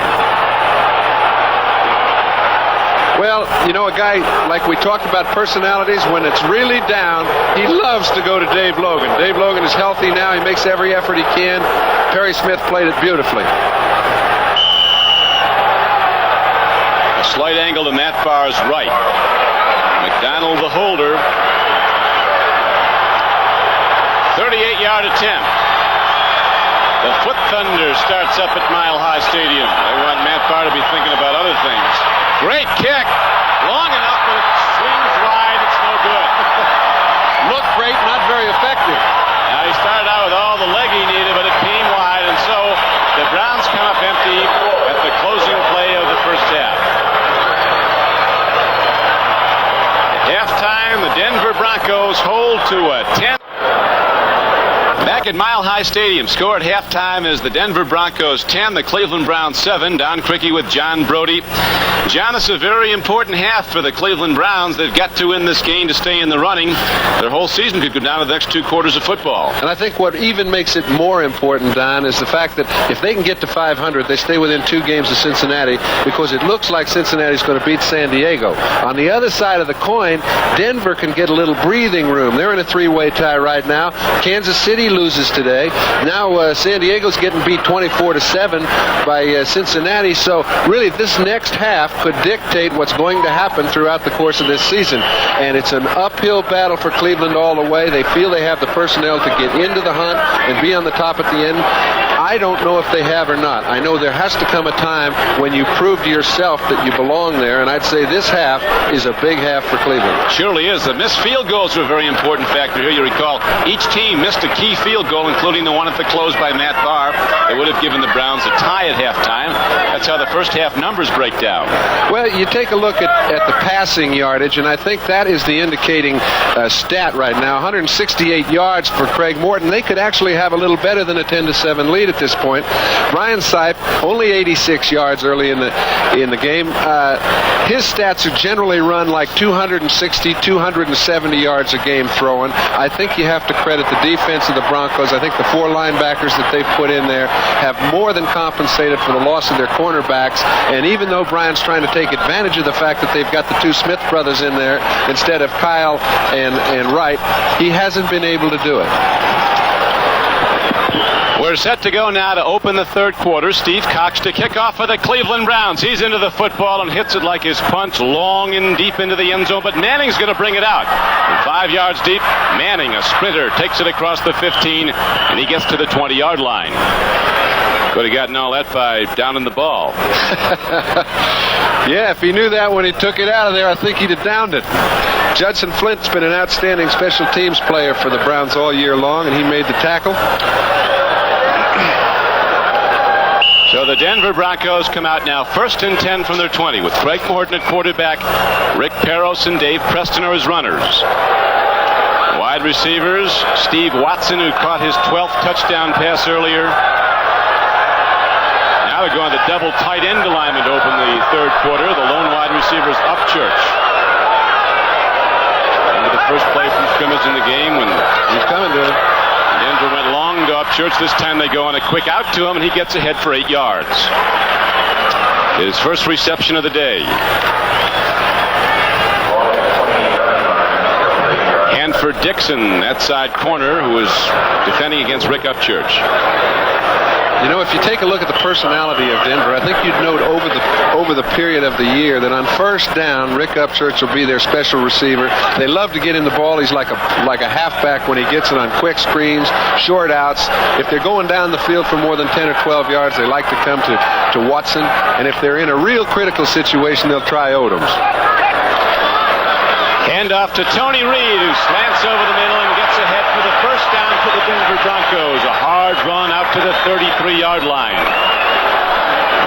Well, you know, a guy like we talked about personalities, when it's really down, he loves to go to Dave Logan. Dave Logan is healthy now. He makes every effort he can. Perry Smith played it beautifully. A slight angle to Matt Barr's right. McDonald the holder. 38-yard attempt. The Foot Thunder starts up at Mile High Stadium. They want Matt Barr to be thinking about other things. Great kick. Long enough, but it swings wide. It's no good. Looked great, not very effective. Now he started out with all the leg he needed, but it came wide, and so the Browns come up empty at the closing play of the first half. At halftime, the Denver Broncos hold to a 10. Back at Mile High Stadium, score at halftime is the Denver Broncos 10, the Cleveland Browns 7. Don Criqui with John Brody. John, it's a very important half for the Cleveland Browns. They've got to win this game to stay in the running. Their whole season could go down to the next 2 quarters of football. And I think what even makes it more important, Don, is the fact that if they can get to 500, they stay within 2 games of Cincinnati, because it looks like Cincinnati's going to beat San Diego. On the other side of the coin, Denver can get a little breathing room. They're in a 3-way tie right now. Kansas City loses today. Now San Diego's getting beat 24-7 by Cincinnati. So really, this next half could dictate what's going to happen throughout the course of this season. And it's an uphill battle for Cleveland all the way. They feel they have the personnel to get into the hunt and be on the top at the end. I don't know if they have or not. I know there has to come a time when you prove to yourself that you belong there, and I'd say this half is a big half for Cleveland. Surely is. The missed field goals are a very important factor here. You recall each team missed a key field goal, including the one at the close by Matt Barr. They would have given the Browns a tie at halftime. That's how the first half numbers break down. Well, you take a look at the passing yardage, and I think that is the indicating stat right now. 168 yards for Craig Morton. They could actually have a little better than a 10-7 lead at this point. Brian Sipe, only 86 yards early in the game. His stats are generally run like 260, 270 yards a game throwing. I think you have to credit the defense of the Broncos. I think the 4 linebackers that they've put in there have more than compensated for the loss of their cornerbacks. And even though Brian's trying to take advantage of the fact that they've got the 2 Smith brothers in there instead of Kyle and Wright, he hasn't been able to do it. We're set to go now to open the third quarter. Steve Cox to kick off for the Cleveland Browns. He's into the football and hits it like his punch, long and deep into the end zone, but Manning's going to bring it out. And 5 yards deep, Manning, a sprinter, takes it across the 15, and he gets to the 20-yard line. Could have gotten all that by downing the ball. Yeah, if he knew that when he took it out of there, I think he'd have downed it. Judson Flint's been an outstanding special teams player for the Browns all year long, and he made the tackle. So the Denver Broncos come out now 1st and 10 from their 20 with Craig Morton at quarterback. Rick Peros and Dave Preston are his runners. Wide receivers, Steve Watson, who caught his 12th touchdown pass earlier. Now they're going to double tight end alignment to open the third quarter. The lone wide receiver is Upchurch. Into the first play from scrimmage in the game when he's coming to him. Denver went long to Upchurch. This time they go on a quick out to him, and he gets ahead for 8 yards. His first reception of the day. Hanford Dixon, that side corner, who was defending against Rick Upchurch. You know, if you take a look at the personality of Denver, I think you'd note over the period of the year that on first down, Rick Upchurch will be their special receiver. They love to get in the ball. He's like a halfback when he gets it on quick screens, short outs. If they're going down the field for more than 10 or 12 yards, they like to come to Watson. And if they're in a real critical situation, they'll try Odoms. Handoff to Tony Reed, who slants over the middle and gets ahead for the first down for the Denver Broncos. A hard run out to the 33-yard line.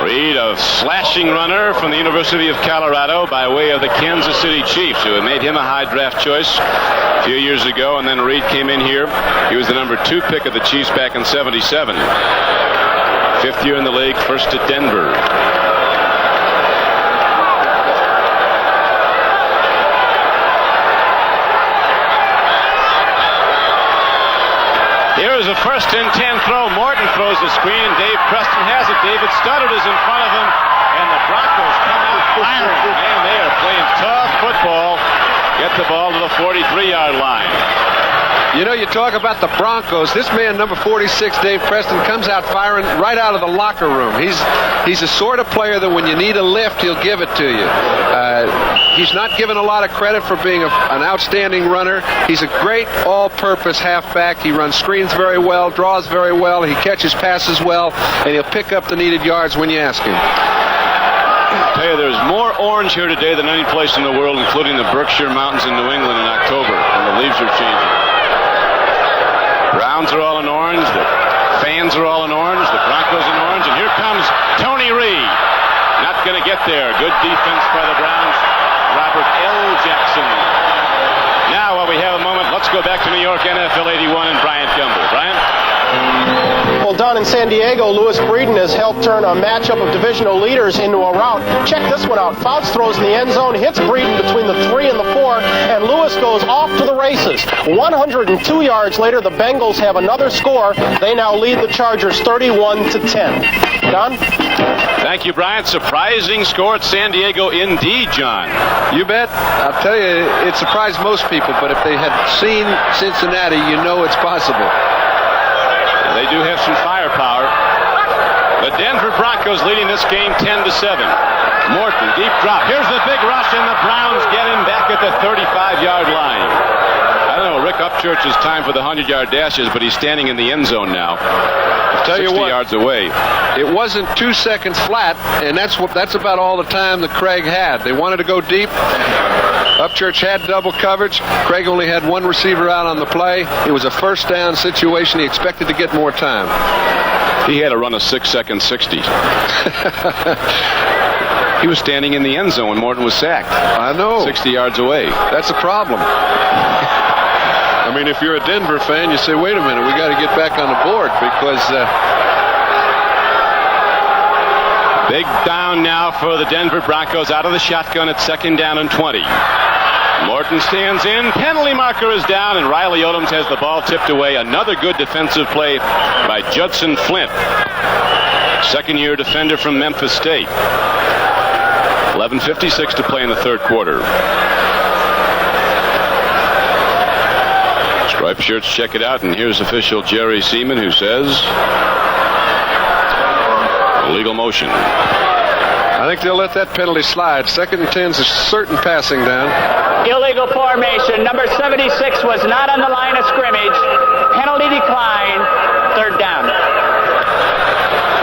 Reed, a slashing runner from the University of Colorado by way of the Kansas City Chiefs, who had made him a high draft choice a few years ago, and then Reed came in here. He was the number 2 pick of the Chiefs back in '77. 5th year in the league, first at Denver. Here's a 1st and 10 throw. Morton throws the screen, and Dave Preston has it. David Studdard is in front of him, and the Broncos come out firing. Man, they are playing tough football. Get the ball to the 43-yard line. You know, you talk about the Broncos. This man, number 46, Dave Preston, comes out firing right out of the locker room. He's the sort of player that when you need a lift, he'll give it to you. He's not given a lot of credit for being an outstanding runner. He's a great all-purpose halfback. He runs screens very well, draws very well, he catches passes well, and he'll pick up the needed yards when you ask him. I tell you, there's more orange here today than any place in the world, including the Berkshire Mountains in New England in October, when the leaves are changing. Browns are all in orange, the fans are all in orange, the Broncos in orange, and here comes Tony Reed. Not going to get there. Good defense by the Browns. Robert L. Jackson. Now, while we have a moment, let's go back to New York, NFL 81, and Bryant Gumbel. Bryant? Well, down in San Diego, Lewis Breeden has helped turn a matchup of divisional leaders into a rout. Check this one out. Fouts throws in the end zone, hits Breeden between the 3 and the 4, and Lewis goes off to the races. 102 yards later, the Bengals have another score. They now lead the Chargers 31-10. Don? Thank you, Bryant. Surprising score at San Diego indeed, John. You bet. I'll tell you, it surprised most people, but if they had seen Cincinnati, you know it's possible. They do have some firepower. The Denver Broncos leading this game 10-7. Morton, deep drop. Here's the big rush, and the Browns get him back at the 35-yard line. I don't know, Rick Upchurch's time for the 100-yard dashes, but he's standing in the end zone now. I'll tell 60 yards away. It wasn't 2 seconds flat, and that's about all the time that Craig had. They wanted to go deep. Upchurch had double coverage. Craig only had one receiver out on the play. It was a first down situation. He expected to get more time. He had a run of 6 seconds 60. He was standing in the end zone when Morton was sacked. I know. 60 yards away. That's a problem. I mean, if you're a Denver fan, you say, wait a minute, we got to get back on the board because... Big down now for the Denver Broncos out of the shotgun at 2nd down and 20. Morton stands in. Penalty marker is down, and Riley Odoms has the ball tipped away. Another good defensive play by Judson Flint, second-year defender from Memphis State. 11:56 to play in the third quarter. Striped shirts check it out, and here's official Jerry Seaman who says... illegal motion. I think they'll let that penalty slide. 2nd and 10's a certain passing down. Illegal formation. Number 76 was not on the line of scrimmage. Penalty decline. 3rd down.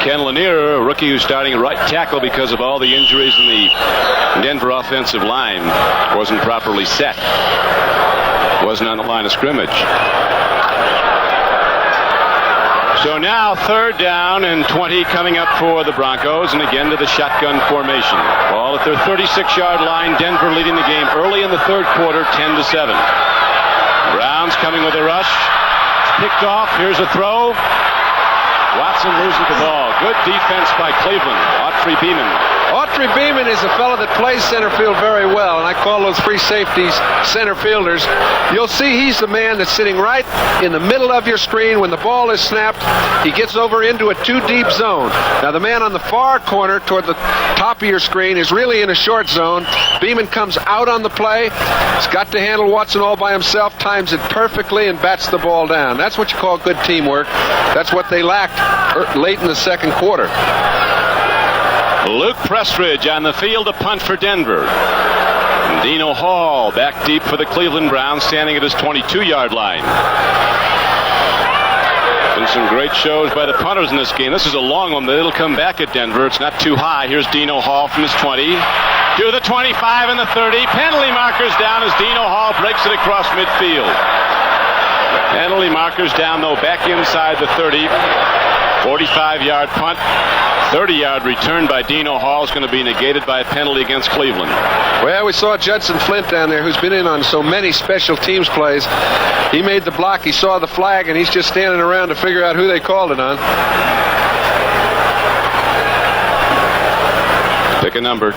Ken Lanier, a rookie who's starting at right tackle because of all the injuries in the Denver offensive line, wasn't properly set. Wasn't on the line of scrimmage. So now 3rd down and 20 coming up for the Broncos, and again to the shotgun formation. Ball at their 36-yard line. Denver leading the game early in the third quarter, 10-7. Browns coming with a rush. Picked off. Here's a throw. Watson losing the ball. Good defense by Cleveland. Autry Beeman. Autry Beeman is a fellow that plays center field very well, and I call those free safeties center fielders. You'll see he's the man that's sitting right in the middle of your screen when the ball is snapped. He gets over into a too-deep zone. Now, the man on the far corner toward the top of your screen is really in a short zone. Beeman comes out on the play. He's got to handle Watson all by himself, times it perfectly, and bats the ball down. That's what you call good teamwork. That's what they lacked late in the second quarter. Luke Prestridge on the field to punt for Denver. And Dino Hall back deep for the Cleveland Browns, standing at his 22-yard line. Been some great shows by the punters in this game. This is a long one, but it'll come back at Denver. It's not too high. Here's Dino Hall from his 20 to the 25 and the 30. Penalty markers down as Dino Hall breaks it across midfield. Penalty markers down, though, back inside the 30. 45-yard punt. 30-yard return by Dino Hall is going to be negated by a penalty against Cleveland. Well, we saw Judson Flint down there, who's been in on so many special teams plays. He made the block, he saw the flag, and he's just standing around to figure out who they called it on. Pick a number.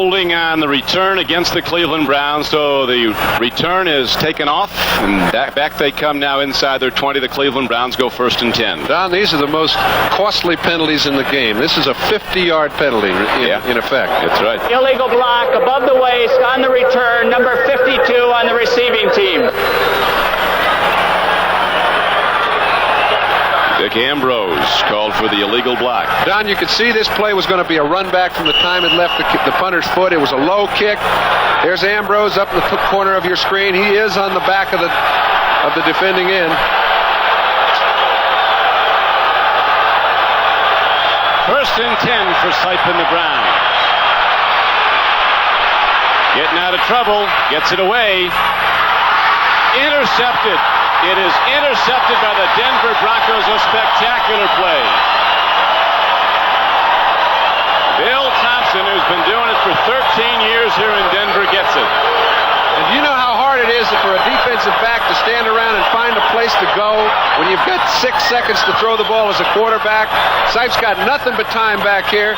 holding on the return against the Cleveland Browns. So the return is taken off, and back they come now inside their 20. The Cleveland Browns go 1st and 10. Don, these are the most costly penalties in the game. This is a 50-yard penalty in effect. That's right. Illegal block above the waist on the return, number 52 on the receiving team. Dick Ambrose called for the illegal block. Don, you could see this play was going to be a run back from the time it left the punter's foot. It was a low kick. There's Ambrose up in the corner of your screen. He is on the back of the defending end. First and 10 for Sipe and the Browns. Getting out of trouble, gets it away. Intercepted. It is intercepted by the Denver Broncos. A spectacular play. Bill Thompson, who's been doing it for 13 years here in Denver, gets it. And you know how hard it is for a defensive back to stand around and find a place to go when you've got 6 seconds to throw the ball as a quarterback. Sipe's got nothing but time back here.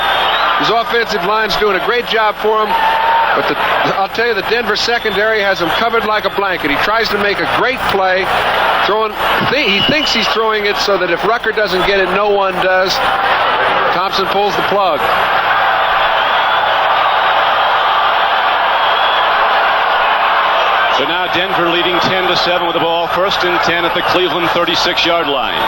His offensive line's doing a great job for him. But I'll tell you, the Denver secondary has him covered like a blanket. He tries to make a great play. He thinks he's throwing it so that if Rucker doesn't get it, no one does. Thompson pulls the plug. So now Denver leading 10-7 with the ball. 1st and 10 at the Cleveland 36-yard line.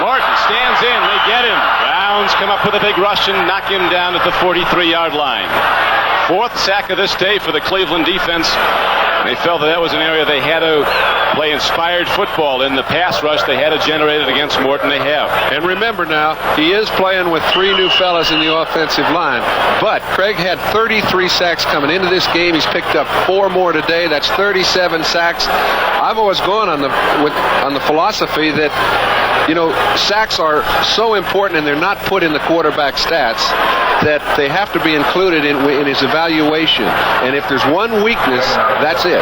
Morton stands in. They get him. Browns come up with a big rush and knock him down at the 43-yard line. 4th sack of this day for the Cleveland defense. They felt that was an area they had to play inspired football in the pass rush. They had to generate it against Morton. They have. And remember now, he is playing with 3 new fellas in the offensive line. But Craig had 33 sacks coming into this game. He's picked up 4 more today. That's 37 sacks. I've always gone on the philosophy that, you know, sacks are so important and they're not put in the quarterback stats that they have to be included in his evaluation. And if there's one weakness, that's it.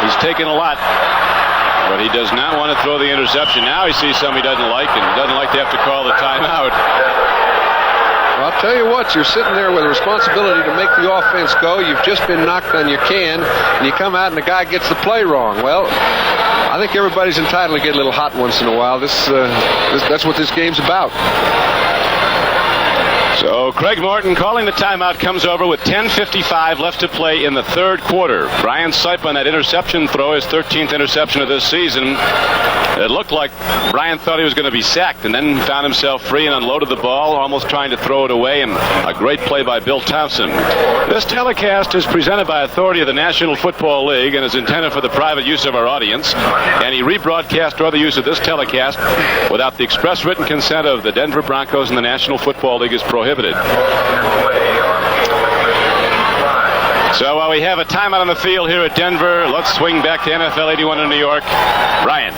He's taken a lot, but he does not want to throw the interception. Now he sees something he doesn't like and doesn't like to have to call the timeout. Well, I'll tell you what, you're sitting there with a responsibility to make the offense go. You've just been knocked on your can, and you come out and the guy gets the play wrong. Well, I think everybody's entitled to get a little hot once in a while. That's what this game's about. So Craig Morton calling the timeout comes over with 10:55 left to play in the 3rd quarter. Brian Sipe on that interception throw, his 13th interception of this season. It looked like Brian thought he was going to be sacked and then found himself free and unloaded the ball, almost trying to throw it away, and a great play by Bill Thompson. This telecast is presented by authority of the National Football League and is intended for the private use of our audience. Any rebroadcast or other use of this telecast without the express written consent of the Denver Broncos and the National Football League is prohibited. So while we have a timeout on the field here at Denver, let's swing back to NFL 81 in New York. Brian.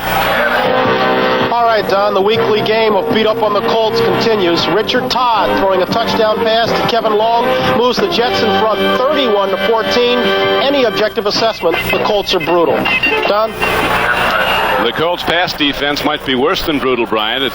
All right, Don, the weekly game of beat up on the Colts continues. Richard Todd throwing a touchdown pass to Kevin Long moves the Jets in front 31-14. Any objective assessment, the Colts are brutal. Don? The Colts' pass defense might be worse than brutal, Brian. It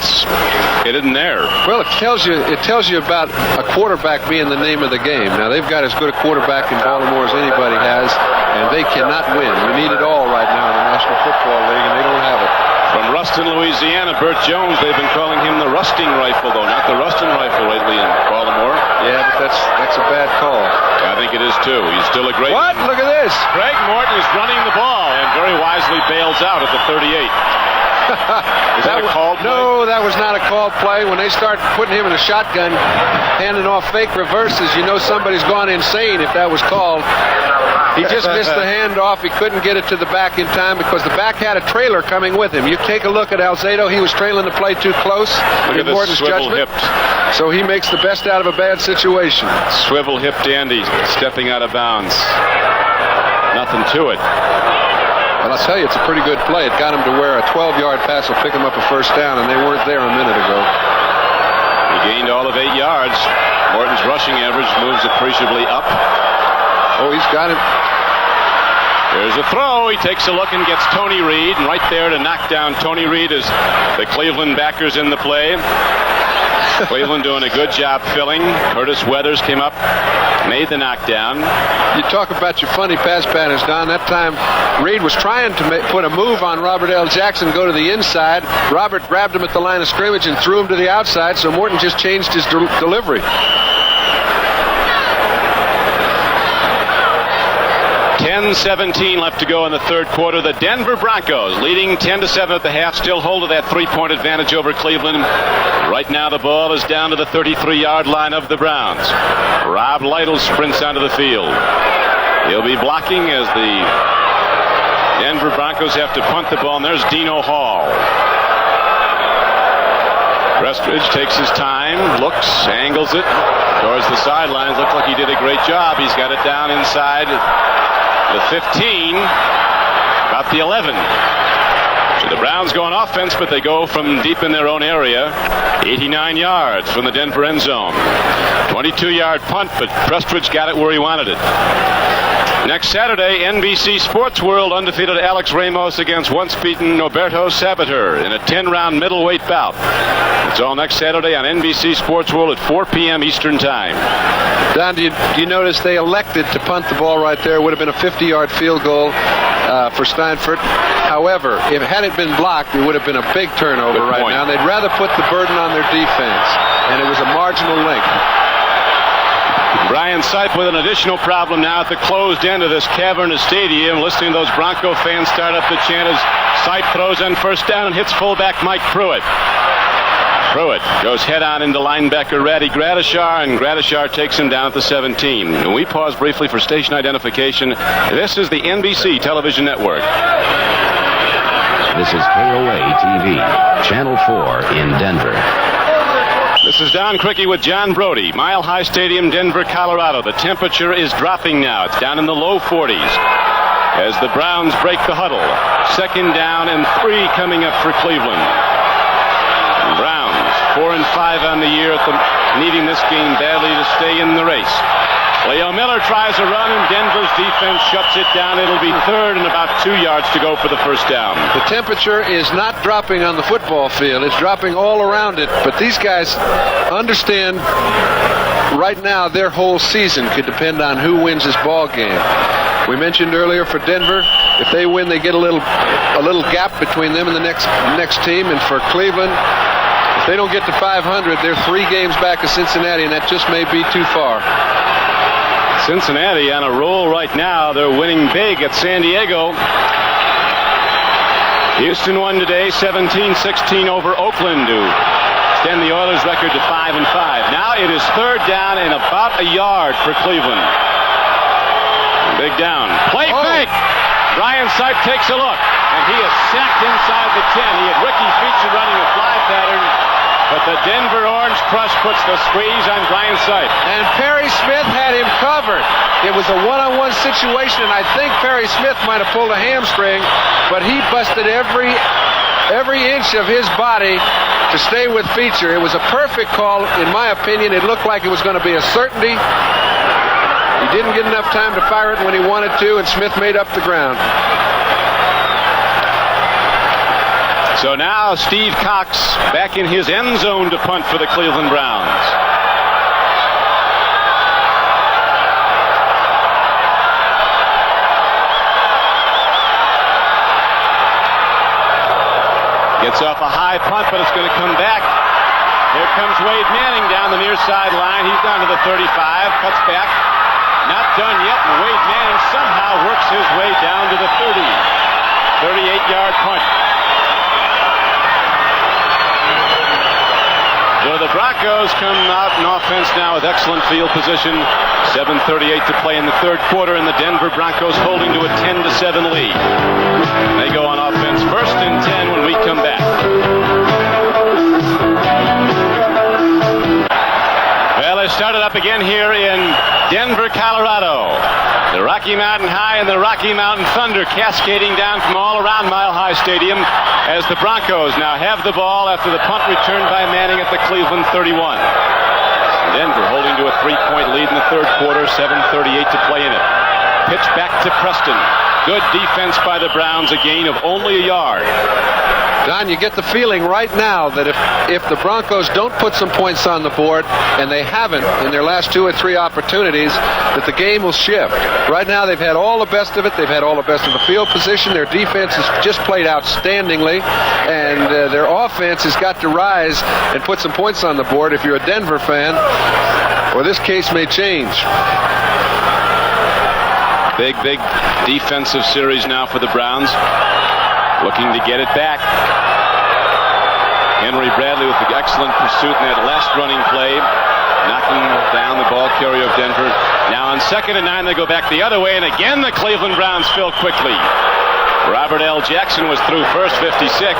isn't there. Well, it tells you about a quarterback being the name of the game. Now, they've got as good a quarterback in Baltimore as anybody has, and they cannot win. You need it all right now in the National Football League, and they don't have it. From Ruston, Louisiana, Burt Jones, they've been calling him the rusting rifle, though, not the Ruston rifle lately in Baltimore. Yeah, but that's a bad call. I think it is, too. He's still a great... What? Look at this. Craig Morton is running the ball and very wisely bails out at the 38. Is that a called play? No, that was not a called play. When they start putting him in a shotgun, handing off fake reverses, you know somebody's gone insane if that was called. He just missed the handoff. He couldn't get it to the back in time because the back had a trailer coming with him. You take a look at Alzado. He was trailing the play too close. Look at this swivel-hipped. So he makes the best out of a bad situation. Swivel-hipped Andy stepping out of bounds. Nothing to it. Well, I'll tell you, it's a pretty good play. It got him to where a 12-yard pass will pick him up a first down, and they weren't there a minute ago. He gained all of 8 yards. Morton's rushing average moves appreciably up. Oh, he's got him. There's a throw. He takes a look and gets Tony Reed. And right there to knock down Tony Reed is the Cleveland backers in the play. Cleveland doing a good job filling. Curtis Weathers came up, made the knockdown. You talk about your funny pass patterns, Don. That time, Reed was trying to put a move on Robert L. Jackson, go to the inside. Robert grabbed him at the line of scrimmage and threw him to the outside, so Morton just changed his delivery. 10-17 left to go in the third quarter. The Denver Broncos leading 10-7 at the half, still hold of that 3-point advantage over Cleveland. Right now the ball is down to the 33-yard line of the Browns. Rob Lytle sprints onto the field. He'll be blocking as the Denver Broncos have to punt the ball, and there's Dino Hall. Prestridge takes his time, looks, angles it towards the sidelines. Looks like he did a great job. He's got it down inside the 15, about the 11. So the Browns go on offense, but they go from deep in their own area, 89 yards from the Denver end zone. 22-yard punt, but Prestridge got it where he wanted it. Next Saturday, NBC Sports World undefeated Alex Ramos against once-beaten Norberto Sabater in a 10-round middleweight bout. It's all next Saturday on NBC Sports World at 4 p.m. Eastern Time. Don, do you notice they elected to punt the ball right there? It would have been a 50-yard field goal for Steinfurt. However, if had it been blocked, it would have been a big turnover right now. They'd rather put the burden on their defense, and it was a marginal link. Brian Sipe with an additional problem now at the closed end of this cavernous stadium. Listening to those Bronco fans start up the chant as Sipe throws on first down and hits fullback Mike Pruitt. Pruitt goes head-on into linebacker Ratty Gradishar, and Gradishar takes him down at the 17. And we pause briefly for station identification. This is the NBC Television Network. This is KOA-TV, Channel 4 in Denver. This is Don Criqui with John Brody. Mile High Stadium, Denver, Colorado. The temperature is dropping now. It's down in the low 40s as the Browns break the huddle. 2nd down and 3 coming up for Cleveland. Browns 4-5 on the year, needing this game badly to stay in the race. Leo Miller tries a run, and Denver's defense shuts it down. It'll be 3rd and about 2 yards to go for the first down. The temperature is not dropping on the football field. It's dropping all around it. But these guys understand right now their whole season could depend on who wins this ball game. We mentioned earlier for Denver, if they win, they get a little gap between them and the next team. And for Cleveland, if they don't get to 500, they're 3 games back of Cincinnati, and that just may be too far. Cincinnati on a roll right now. They're winning big at San Diego. Houston won today 17-16 over Oakland to extend the Oilers' record to 5-5. Now it is 3rd down and about a yard for Cleveland. Big down. Play fake. Brian Sipe takes a look, and he is sacked inside the 10. He had Ricky Feature running a fly pattern, but the Denver Orange Crush puts the squeeze on Brian Sipe. And Perry Smith had him covered. It was a one-on-one situation, and I think Perry Smith might have pulled a hamstring, but he busted every inch of his body to stay with Feature. It was a perfect call, in my opinion. It looked like it was going to be a certainty. He didn't get enough time to fire it when he wanted to, and Smith made up the ground. So now Steve Cox back in his end zone to punt for the Cleveland Browns. Gets off a high punt, but it's going to come back. Here comes Wade Manning down the near sideline. He's down to the 35, cuts back. Not done yet, and Wade Manning somehow works his way down to the 30. 38-yard punt. So the Broncos come out in offense now with excellent field position. 7:38 to play in the third quarter, and the Denver Broncos holding to a 10-7 lead. They go on offense 1st and 10 when we come back. Well, they started up again here in Denver, Colorado. The Rocky Mountain High and the Rocky Mountain Thunder cascading down from all around Mile High Stadium as the Broncos now have the ball after the punt returned by Manning at the Cleveland 31. Denver holding to a 3-point lead in the third quarter, 7:38 to play in it. Pitch back to Preston. Good defense by the Browns, a gain of only a yard. Don, you get the feeling right now that if the Broncos don't put some points on the board, and they haven't in their last 2 or 3 opportunities, that the game will shift. Right now they've had all the best of it. They've had all the best of the field position. Their defense has just played outstandingly, and their offense has got to rise and put some points on the board if you're a Denver fan, or this case may change. Big defensive series now for the Browns. Looking to get it back. Henry Bradley with the excellent pursuit in that last running play, knocking down the ball carrier of Denver. Now on 2nd and 9, they go back the other way, and again the Cleveland Browns fill quickly. Robert L. Jackson was through first, 56.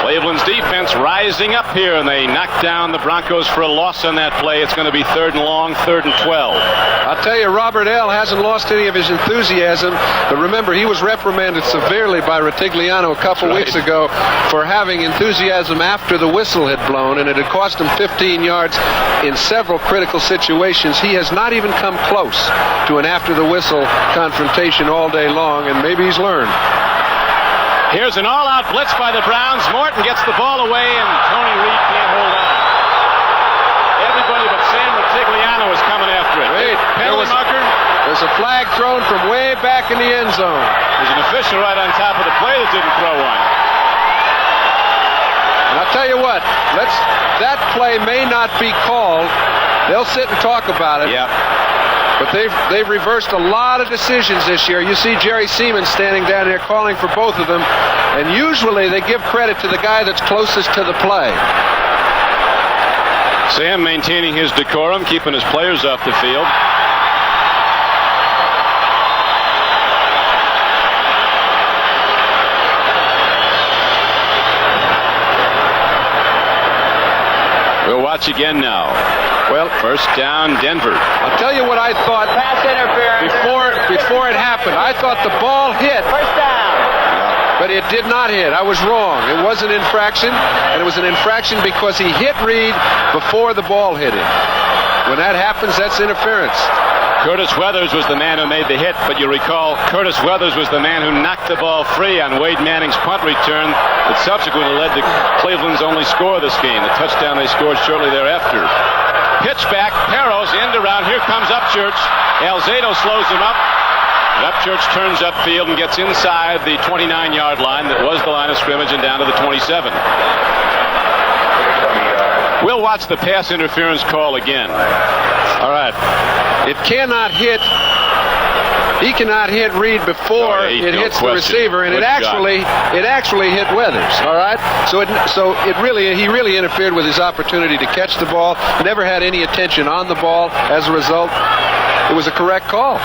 Cleveland's defense rising up here, and they knock down the Broncos for a loss on that play. It's going to be 3rd and long, 3rd and 12. I'll tell you, Robert L. hasn't lost any of his enthusiasm, but remember, he was reprimanded severely by Retigliano a couple weeks ago for having enthusiasm after the whistle had blown, and it had cost him 15 yards in several critical situations. He has not even come close to an after-the-whistle confrontation all day long, and maybe he's learned. Here's an all-out blitz by the Browns. Morton gets the ball away, and Tony Reed can't hold on. Everybody but Sam Retigliano is coming after it. Wait, there's a flag thrown from way back in the end zone. There's an official right on top of the play that didn't throw one. And I'll tell you what, that play may not be called. They'll sit and talk about it. Yeah. But they've reversed a lot of decisions this year. You see Jerry Seaman standing down there calling for both of them, and usually they give credit to the guy that's closest to the play. Sam maintaining his decorum, keeping his players off the field. We'll watch again now. Well, 1st down, Denver. I'll tell you what I thought Pass interference. before it happened. I thought the ball hit. 1st down. But it did not hit. I was wrong. It was an infraction, and it was an infraction because he hit Reed before the ball hit him. When that happens, that's interference. Curtis Weathers was the man who made the hit, but you recall Curtis Weathers was the man who knocked the ball free on Wade Manning's punt return that subsequently led to Cleveland's only score of this game, the touchdown they scored shortly thereafter. Pitch back, Peros, end around, here comes Upchurch. Alzado slows him up. And Upchurch turns upfield and gets inside the 29-yard line that was the line of scrimmage and down to the 27. We'll watch the pass interference call again. All right. It cannot hit. He cannot hit Reed before it hits the receiver, and it actually hit Weathers. All right. So he really interfered with his opportunity to catch the ball. Never had any attention on the ball. As a result, it was a correct call.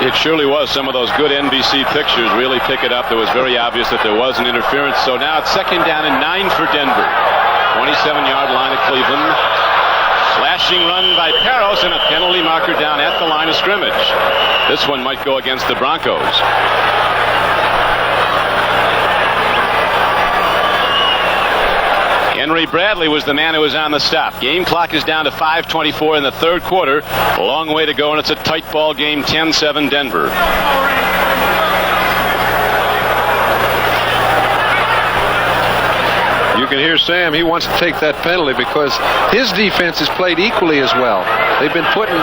It surely was. Some of those good NBC pictures really pick it up. It was very obvious that there was an interference. So now it's 2nd down and 9 for Denver. 27-yard line of Cleveland. Slashing run by Peros and a penalty marker down at the line of scrimmage. This one might go against the Broncos. Henry Bradley was the man who was on the stop. Game clock is down to 5:24 in the 3rd quarter. A long way to go, and it's a tight ball game, 10-7 Denver. You can hear Sam. He wants to take that penalty because his defense has played equally as well. They've been putting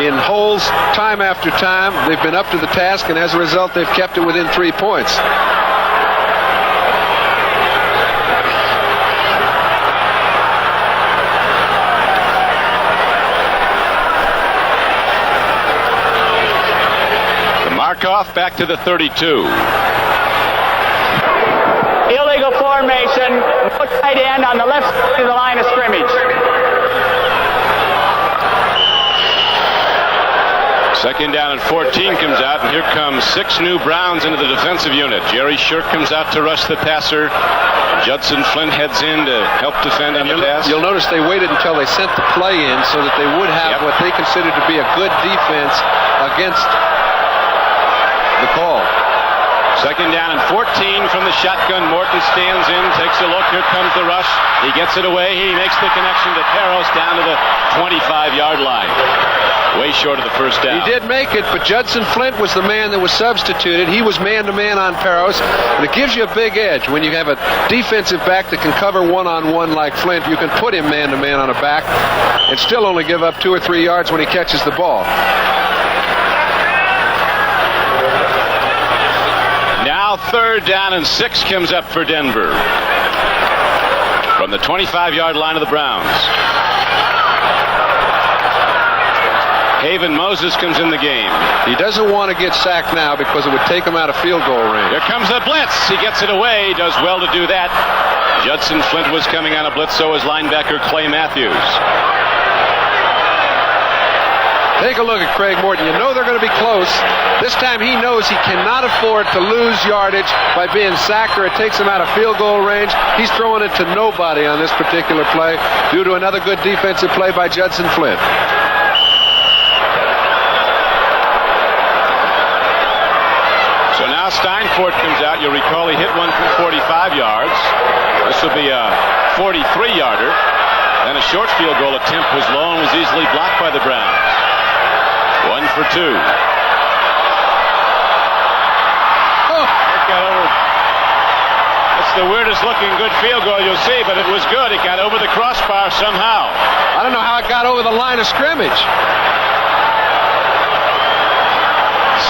in holes time after time. They've been up to the task, and as a result, they've kept it within 3 points. The mark-off back to the 32. Illegal formation. Tight end on the left side of the line of scrimmage. 2nd down and 14 comes out, and here comes 6 new Browns into the defensive unit. Jerry Shirk comes out to rush the passer. Judson Flint heads in to help defend on the pass. You'll notice they waited until they sent the play in so that they would have what they considered to be a good defense against the call. 2nd down and 14 from the shotgun. Morton stands in, takes a look. Here comes the rush. He gets it away. He makes the connection to Peros down to the 25-yard line. Way short of the first down. He did make it, but Judson Flint was the man that was substituted. He was man-to-man on Peros, and it gives you a big edge. When you have a defensive back that can cover one-on-one like Flint, you can put him man-to-man on a back and still only give up 2 or 3 yards when he catches the ball. Now 3rd down and 6 comes up for Denver from the 25-yard line of the Browns. Haven Moses comes in the game. He doesn't want to get sacked now because it would take him out of field goal range. Here comes the blitz. He gets it away. Does well to do that. Judson Flint was coming on a blitz, so was linebacker Clay Matthews. Take a look at Craig Morton. You know they're going to be close. This time he knows he cannot afford to lose yardage by being sacked or it takes him out of field goal range. He's throwing it to nobody on this particular play due to another good defensive play by Judson Flint. So now Steinfort comes out. You'll recall he hit one from 45 yards. This will be a 43-yarder. Then a short field goal attempt was low and was easily blocked by the Browns. 1 for 2. Oh, it got over. It's the weirdest looking good field goal you'll see, but it was good. It got over the crossbar somehow. I don't know how it got over the line of scrimmage.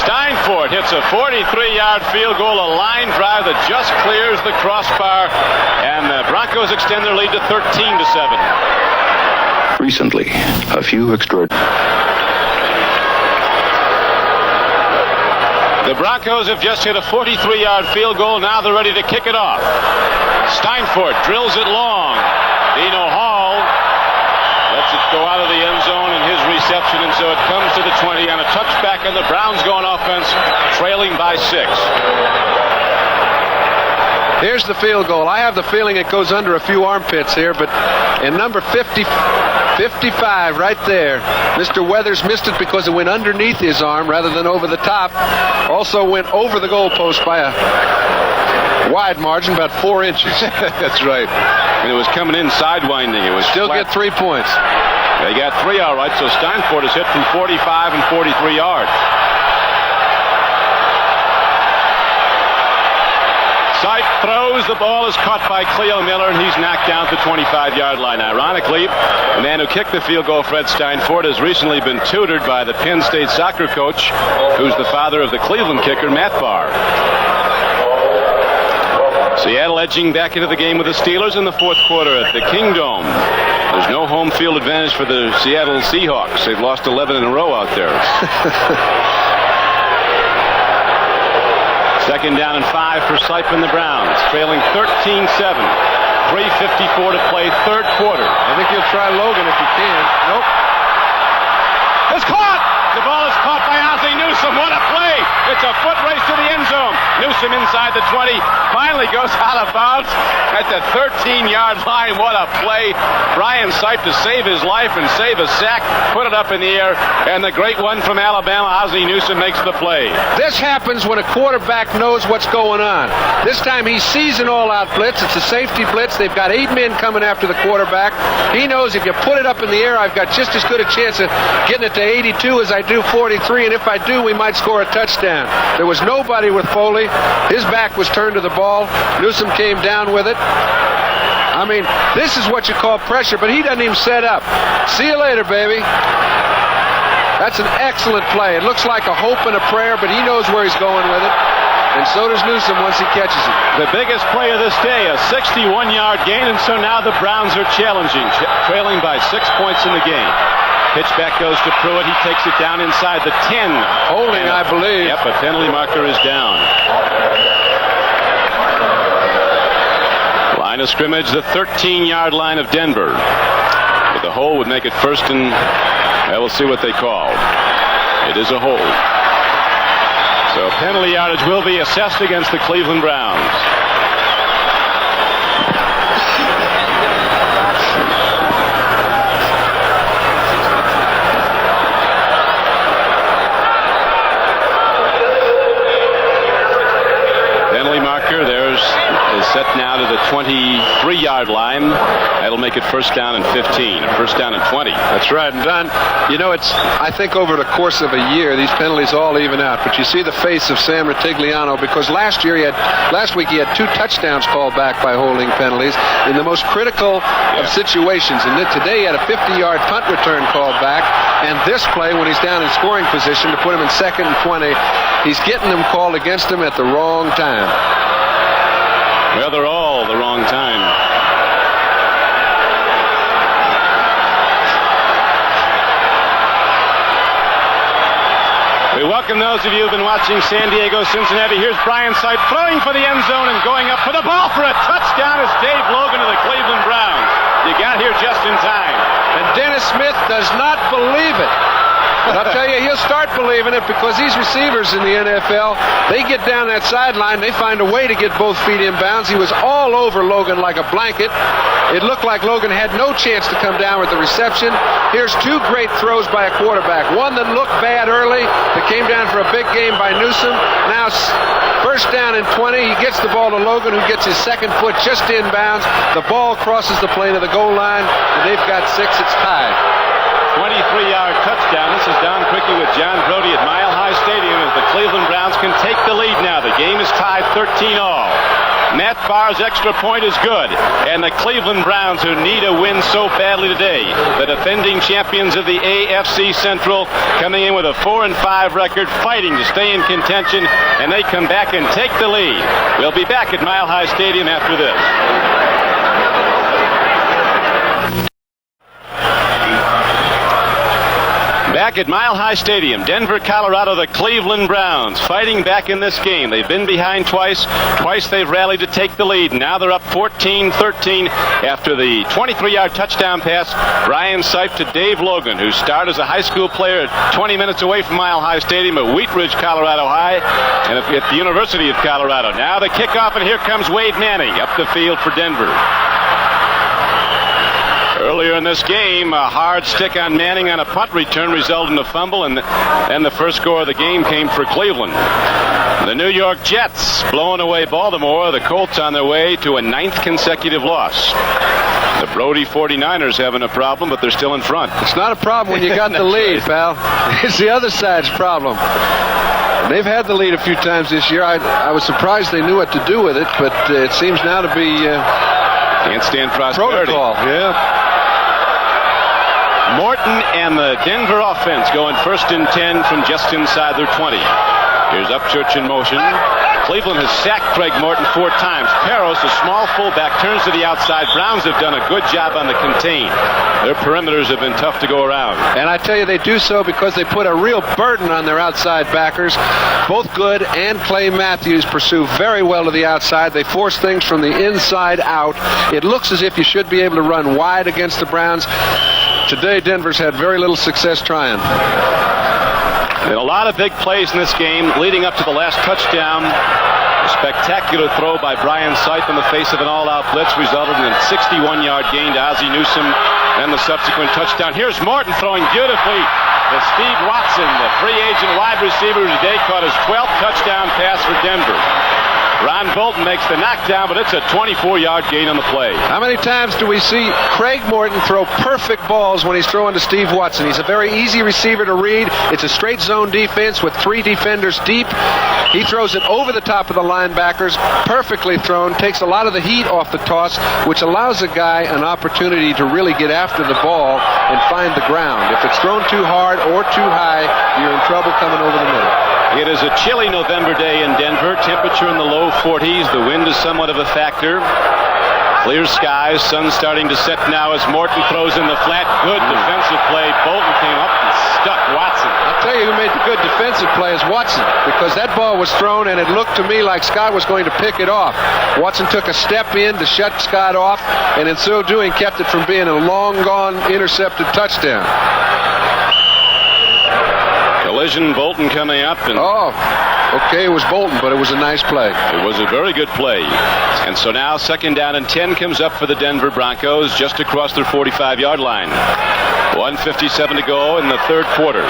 Steinfort hits a 43-yard field goal, a line drive that just clears the crossbar, and the Broncos extend their lead to 13-7. Recently, a few extraordinary... The Broncos have just hit a 43-yard field goal. Now they're ready to kick it off. Steinfort drills it long. Dino Hall lets it go out of the end zone in his reception, and so it comes to the 20 on a touchback, and the Browns go on offense, trailing by 6. Here's the field goal. I have the feeling it goes under a few armpits here, but in number 55 right there, Mr. Weathers missed it because it went underneath his arm rather than over the top. Also went over the goalpost by a wide margin, about 4 inches. That's right. And it was coming in sidewinding. It was still flat. Get 3 points. They got 3 all right, so Steinfort is hit from 45 and 43 yards. Sipe throws. The ball is caught by Cleo Miller, and he's knocked down at the 25-yard line. Ironically, the man who kicked the field goal, Fred Steinfort, has recently been tutored by the Penn State soccer coach, who's the father of the Cleveland kicker, Matt Barr. Seattle edging back into the game with the Steelers in the 4th quarter at the Kingdome. There's no home field advantage for the Seattle Seahawks. They've lost 11 in a row out there. 2nd down and 5 for Sipe and the Browns, trailing 13-7. 3:54 to play, 3rd quarter. I think he'll try Logan if he can. Nope. It's caught! The ball is caught by Ozzie Newsome. What a play! It's a foot race to the end zone. Newsome inside the 20, finally goes out of bounds at the 13-yard line. What a play! Brian Sipe to save his life and save a sack, put it up in the air, and the great one from Alabama, Ozzie Newsome, makes the play. This happens when a quarterback knows what's going on. This time he sees an all-out blitz. It's a safety blitz. They've got 8 men coming after the quarterback. He knows if you put it up in the air, I've got just as good a chance of getting it to 82 as I do 43, and if I do, we might score a touchdown. There was nobody with Foley. His back was turned to the ball. Newsome came down with it. I mean, this is what you call pressure, but he doesn't even set up. See you later, baby. That's an excellent play. It looks like a hope and a prayer, but he knows where he's going with it. And so does Newsome once he catches it. The biggest play of this day, a 61-yard gain, and so now the Browns are challenging, trailing by 6 points in the game. Pitch back goes to Pruitt. He takes it down inside the 10. Holding, I believe. Yep, a penalty marker is down. Line of scrimmage, the 13-yard line of Denver. But the hold would make it 1st and... well, we'll see what they call. It is a hold. So penalty yardage will be assessed against the Cleveland Browns. Penalty marker, is set now to the 23-yard 3-yard line. That'll make it first down and 15, a first down and 20. That's right. And Don, you know, I think over the course of a year, these penalties all even out. But you see the face of Sam Ratigliano, because last week he had 2 touchdowns called back by holding penalties in the most critical of situations. And then today he had a 50-yard punt return called back. And this play, when he's down in scoring position to put him in 2nd and 20, he's getting them called against him at the wrong time. Well, they're all the wrong time. We welcome those of you who've been watching San Diego, Cincinnati. Here's Brian Sipe throwing for the end zone and going up for the ball for a touchdown. Is Dave Logan of the Cleveland Browns. You got here just in time. And Dennis Smith does not believe it. But I'll tell you, he'll start believing it, because these receivers in the NFL, they get down that sideline, they find a way to get both feet in bounds. He was all over Logan like a blanket. It looked like Logan had no chance to come down with the reception. Here's 2 great throws by a quarterback. One that looked bad early, that came down for a big game by Newsom. Now first down and 20. He gets the ball to Logan, who gets his 2nd foot just in bounds. The ball crosses the plane of the goal line, and they've got 6. It's tied. 23-yard touchdown. This is Don Quickie with John Brody at Mile High Stadium as the Cleveland Browns can take the lead now. The game is tied 13-all. Matt Barr's extra point is good. And the Cleveland Browns, who need a win so badly today, the defending champions of the AFC Central, coming in with a 4-5 record, fighting to stay in contention, and they come back and take the lead. We'll be back at Mile High Stadium after this. Back at Mile High Stadium, Denver, Colorado, the Cleveland Browns fighting back in this game. They've been behind twice. Twice they've rallied to take the lead. Now they're up 14-13 after the 23-yard touchdown pass. Brian Sipe to Dave Logan, who started as a high school player 20 minutes away from Mile High Stadium at Wheat Ridge, Colorado High, and at the University of Colorado. Now the kickoff, and here comes Wade Manning up the field for Denver. Earlier in this game, a hard stick on Manning on a punt return resulted in a fumble, and the first score of the game came for Cleveland. The New York Jets blowing away Baltimore. The Colts on their way to a 9th consecutive loss. The Brody 49ers having a problem, but they're still in front. It's not a problem when you got the lead, pal. It's the other side's problem. They've had the lead a few times this year. I was surprised they knew what to do with it, but it seems now to be can't stand prosperity. Protocol, yeah. Morton and the Denver offense going 1st and 10 from just inside their 20. Here's Upchurch in motion. Cleveland has sacked Craig Morton 4 times. Peros, a small fullback, turns to the outside. Browns have done a good job on the contain. Their perimeters have been tough to go around. And I tell you, they do so because they put a real burden on their outside backers. Both Good and Clay Matthews pursue very well to the outside. They force things from the inside out. It looks as if you should be able to run wide against the Browns. Today, Denver's had very little success trying. And a lot of big plays in this game leading up to the last touchdown. A spectacular throw by Brian Sipe in the face of an all-out blitz resulted in a 61-yard gain to Ozzie Newsome and the subsequent touchdown. Here's Morton throwing beautifully to Steve Watson, the free agent wide receiver who today caught his 12th touchdown pass for Denver. Ron Bolton makes the knockdown, but it's a 24-yard gain on the play. How many times do we see Craig Morton throw perfect balls when he's throwing to Steve Watson? He's a very easy receiver to read. It's a straight zone defense with 3 defenders deep. He throws it over the top of the linebackers, perfectly thrown, takes a lot of the heat off the toss, which allows a guy an opportunity to really get after the ball and find the ground. If it's thrown too hard or too high, you're in trouble coming over the middle. It is a chilly November day in Denver. Temperature in the low 40s. The wind is somewhat of a factor. Clear skies. Sun starting to set now as Morton throws in the flat. Good defensive play. Bolton came up and stuck Watson. I'll tell you who made the good defensive play is Watson, because that ball was thrown and it looked to me like Scott was going to pick it off. Watson took a step in to shut Scott off, and in so doing kept it from being a long-gone intercepted touchdown. Collision, Bolton coming up. And okay, it was Bolton, but it was a nice play. It was a very good play. And so now 2nd down and 10 comes up for the Denver Broncos just across their 45-yard line. 1:57 to go in the 3rd quarter.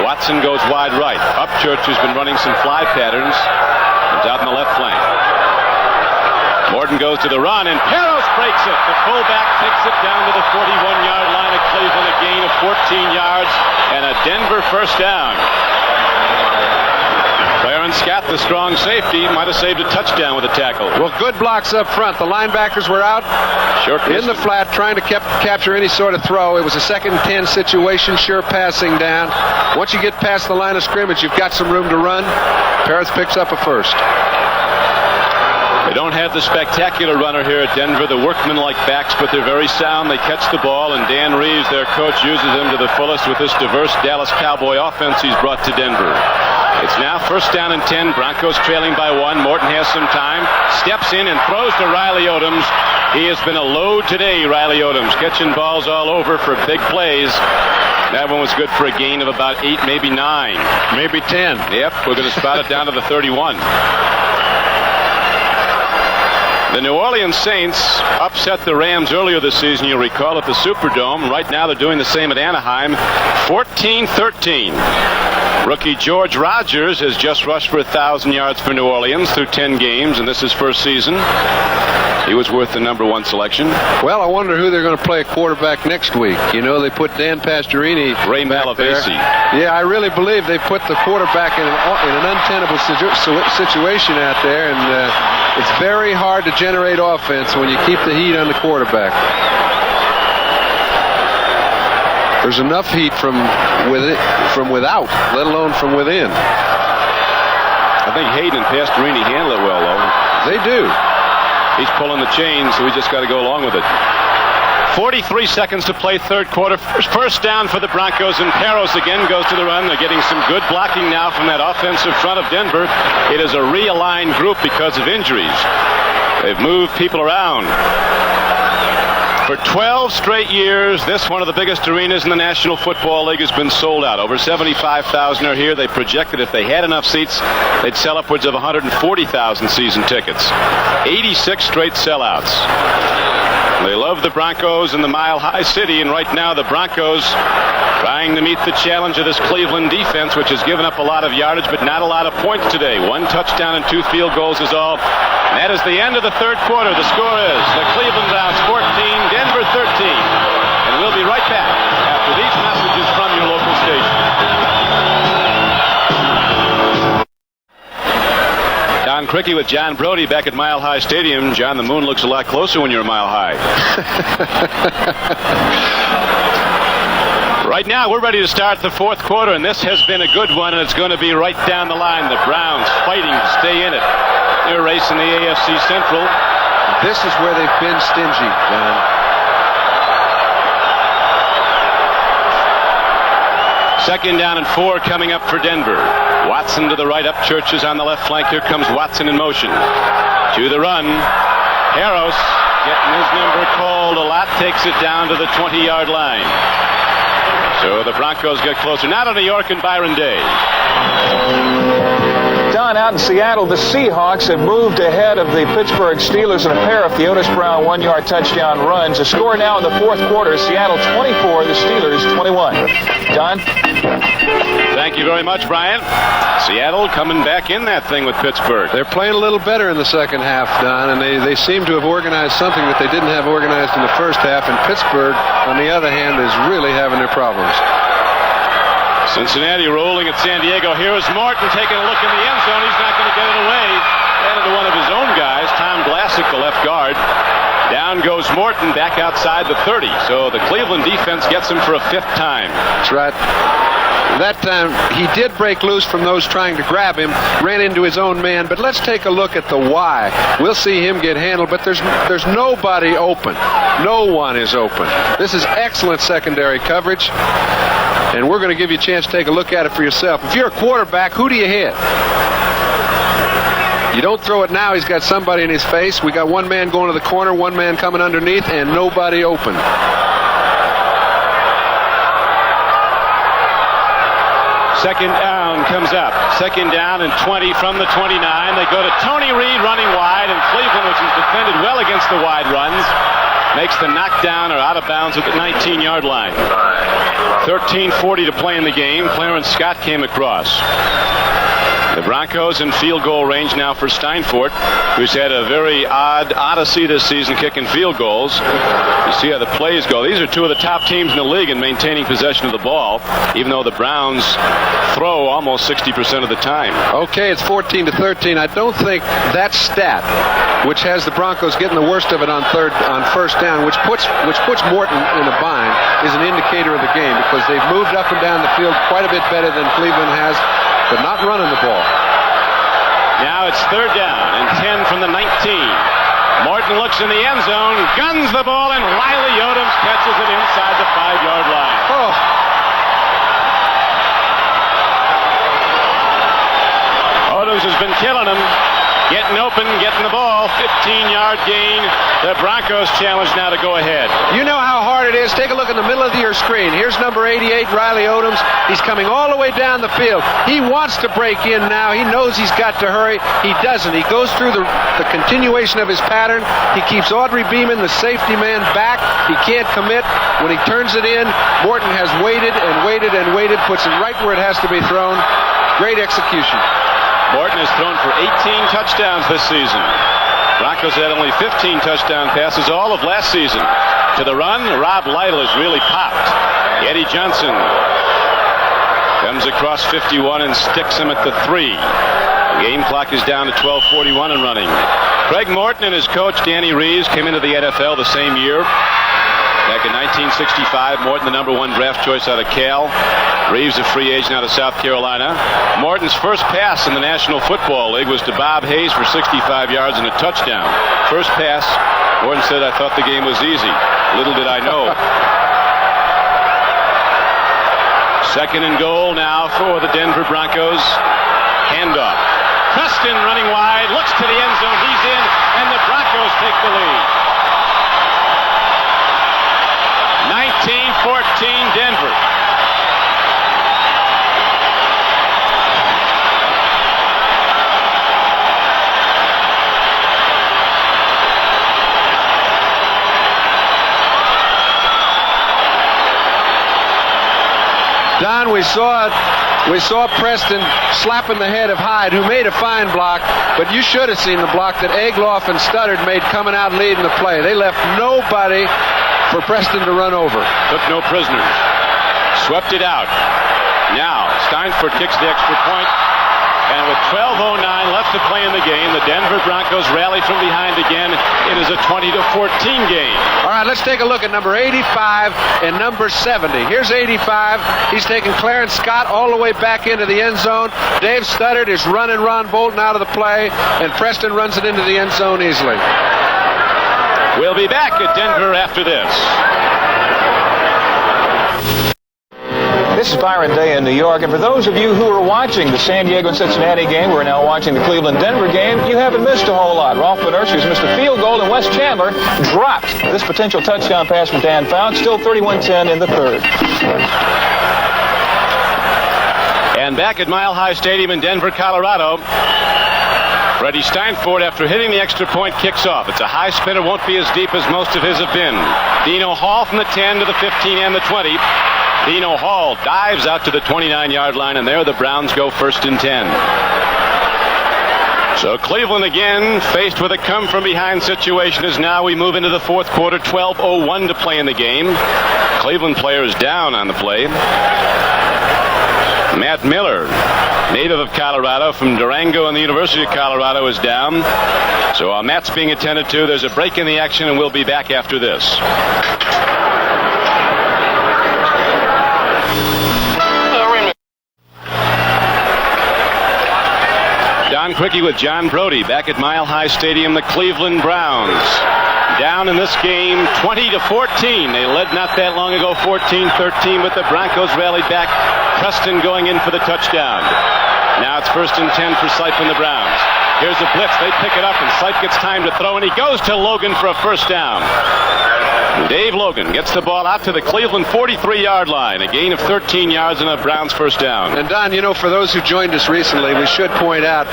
Watson goes wide right. Upchurch has been running some fly patterns. He's out in the left flank. Morton goes to the run, and Peros breaks it. The fullback takes it down to the 41-yard line of Cleveland, a gain of 14 yards, and a Denver first down. Clarence Scott, the strong safety, might have saved a touchdown with a tackle. Well, good blocks up front. The linebackers were out in the flat trying to capture any sort of throw. It was a 2nd and 10 situation, sure passing down. Once you get past the line of scrimmage, you've got some room to run. Paris picks up a first. They don't have the spectacular runner here at Denver, the workman-like backs, but they're very sound. They catch the ball, and Dan Reeves, their coach, uses them to the fullest with this diverse Dallas Cowboy offense he's brought to Denver. It's now first down and 10. Broncos trailing by 1. Morton has some time, steps in and throws to Riley Odoms. He has been a load today, Riley Odoms, catching balls all over for big plays. That one was good for a gain of about 8, maybe 9. Maybe 10. Yep, we're going to spot it down to the 31. The New Orleans Saints upset the Rams earlier this season, you'll recall, at the Superdome. Right now they're doing the same at Anaheim, 14-13. Rookie George Rogers has just rushed for 1,000 yards for New Orleans through 10 games, and this is his first season. He was worth the #1 selection. Well, I wonder who they're going to play a quarterback next week. You know, they put Dan Pastorini, Ray Malavasi. Yeah, I really believe they put the quarterback in an untenable situation out there, and it's very hard to generate offense when you keep the heat on the quarterback. There's enough heat from without, let alone from within. I think Hayden and Pastorini handle it well, though. They do. He's pulling the chain, so we just got to go along with it. 43 seconds to play, third quarter. First down for the Broncos, and Peros again goes to the run. They're getting some good blocking now from that offensive front of Denver. It is a realigned group because of injuries. They've moved people around. For 12 straight years, this one of the biggest arenas in the National Football League has been sold out. Over 75,000 are here. They projected if they had enough seats, they'd sell upwards of 140,000 season tickets. 86 straight sellouts. They love the Broncos in the Mile High City, and right now the Broncos trying to meet the challenge of this Cleveland defense, which has given up a lot of yardage but not a lot of points today. 1 touchdown and 2 field goals is all. And that is the end of the third quarter. The score is the Cleveland Browns 14, Denver 13. And we'll be right back after these messages from your local station. Don Cricky with John Brody back at Mile High Stadium. John, the moon looks a lot closer when you're a mile high. Right now, we're ready to start the fourth quarter, and this has been a good one, and it's going to be right down the line. The Browns fighting to stay in it. They're racing the AFC Central. This is where they've been stingy, John. Second down and 4 coming up for Denver. Watson to the right, up Churches on the left flank. Here comes Watson in motion. To the run. Harros getting his number called a lot, takes it down to the 20-yard line. So the Broncos get closer. Now to New York and Byron Day. Don, out in Seattle, the Seahawks have moved ahead of the Pittsburgh Steelers in a pair of the Otis Brown 1-yard touchdown runs. The score now in the fourth quarter, Seattle 24, the Steelers 21. Don? Thank you very much, Brian. Seattle coming back in that thing with Pittsburgh. They're playing a little better in the second half, Don, and they seem to have organized something that they didn't have organized in the first half, and Pittsburgh, on the other hand, is really having their problems. Cincinnati rolling at San Diego. Here is Morton taking a look in the end zone. He's not going to get it away. Ran into one of his own guys, Tom Glassick, the left guard. Down goes Morton back outside the 30. So the Cleveland defense gets him for a 5th time. That's right. That time he did break loose from those trying to grab him, ran into his own man. But let's take a look at the why. We'll see him get handled, but there's nobody open. No one is open. This is excellent secondary coverage, and we're going to give you a chance to take a look at it for yourself. If you're a quarterback, who do you hit? You don't throw it now. He's got somebody in his face. We got one man going to the corner, one man coming underneath, and nobody open. Second down comes up. Second down and 20 from the 29. They go to Tony Reed running wide, and Cleveland, which has defended well against the wide runs, makes the knockdown or out of bounds at the 19-yard line. 13:40 to play in the game. Clarence Scott came across. The Broncos in field goal range now for Steinfort, who's had a very odd odyssey this season kicking field goals. You see how the plays go. These are two of the top teams in the league in maintaining possession of the ball, even though the Browns throw almost 60% of the time. Okay, it's 14-13. I don't think that stat, which has the Broncos getting the worst of it on first down, which puts Morton in a bind, is an indicator of the game, because they've moved up and down the field quite a bit better than Cleveland has, but not running the ball. Now it's third down and 10 from the 19. Morton looks in the end zone, guns the ball, and Riley Odoms catches it inside the 5-yard line. Oh. Odoms has been killing him. Getting open, getting the ball, 15-yard gain. The Broncos challenge now to go ahead. You know how hard it is. Take a look in the middle of your screen. Here's number 88, Riley Odoms. He's coming all the way down the field. He wants to break in now. He knows he's got to hurry. He doesn't. He goes through the continuation of his pattern. He keeps Audrey Beeman, the safety man, back. He can't commit. When he turns it in, Morton has waited and waited and waited, puts it right where it has to be thrown. Great execution. Morton has thrown for 18 touchdowns this season. Broncos had only 15 touchdown passes all of last season. To the run, Rob Lytle has really popped. Eddie Johnson comes across 51 and sticks him at the 3. The game clock is down to 12:41 and running. Craig Morton and his coach Danny Reeves came into the NFL the same year. Back in 1965, Morton the number 1 draft choice out of Cal. Reeves a free agent out of South Carolina. Morton's first pass in the National Football League was to Bob Hayes for 65 yards and a touchdown. First pass, Morton said, "I thought the game was easy. Little did I know." Second and goal now for the Denver Broncos. Handoff. Preston running wide, looks to the end zone. He's in, and the Broncos take the lead. 19-14 Denver. Don, we saw Preston slapping the head of Hyde, who made a fine block, but you should have seen the block that Egloff and Studdard made coming out leading the play. They left nobody for Preston to run over. Took no prisoners. Swept it out. Now, Steinfort kicks the extra point. And with 12:09 left to play in the game, the Denver Broncos rally from behind again. It is a 20-14 game. All right, let's take a look at number 85 and number 70. Here's 85. He's taking Clarence Scott all the way back into the end zone. Dave Studdard is running Ron Bolton out of the play, and Preston runs it into the end zone easily. We'll be back at Denver after this. This is Byron Day in New York, and for those of you who are watching the San Diego and Cincinnati game, we're now watching the Cleveland-Denver game, you haven't missed a whole lot. Rolf Van Urschu's missed a field goal, and Wes Chandler dropped this potential touchdown pass from Dan Fouts. Still 31-10 in the third. And back at Mile High Stadium in Denver, Colorado, Freddie Steinfort, after hitting the extra point, kicks off. It's a high spinner, won't be as deep as most of his have been. Dino Hall from the 10 to the 15 and the 20. Dino Hall dives out to the 29-yard line, and there the Browns go 1st and 10. So Cleveland again faced with a come-from-behind situation as now we move into the fourth quarter, 12:01 to play in the game. Cleveland players down on the play. Matt Miller, native of Colorado from Durango and the University of Colorado, is down. So while Matt's being attended to, there's a break in the action, and we'll be back after this. Don Quickie with John Brody back at Mile High Stadium. The Cleveland Browns down in this game 20-14. They led not that long ago 14-13, but the Broncos rallied back. Preston going in for the touchdown. Now it's 1st and 10 for Sipe and the Browns. Here's a blitz. They pick it up, and Sipe gets time to throw, and he goes to Logan for a first down. Dave Logan gets the ball out to the Cleveland 43-yard line. A gain of 13 yards and a Browns first down. And Don, you know, for those who joined us recently, we should point out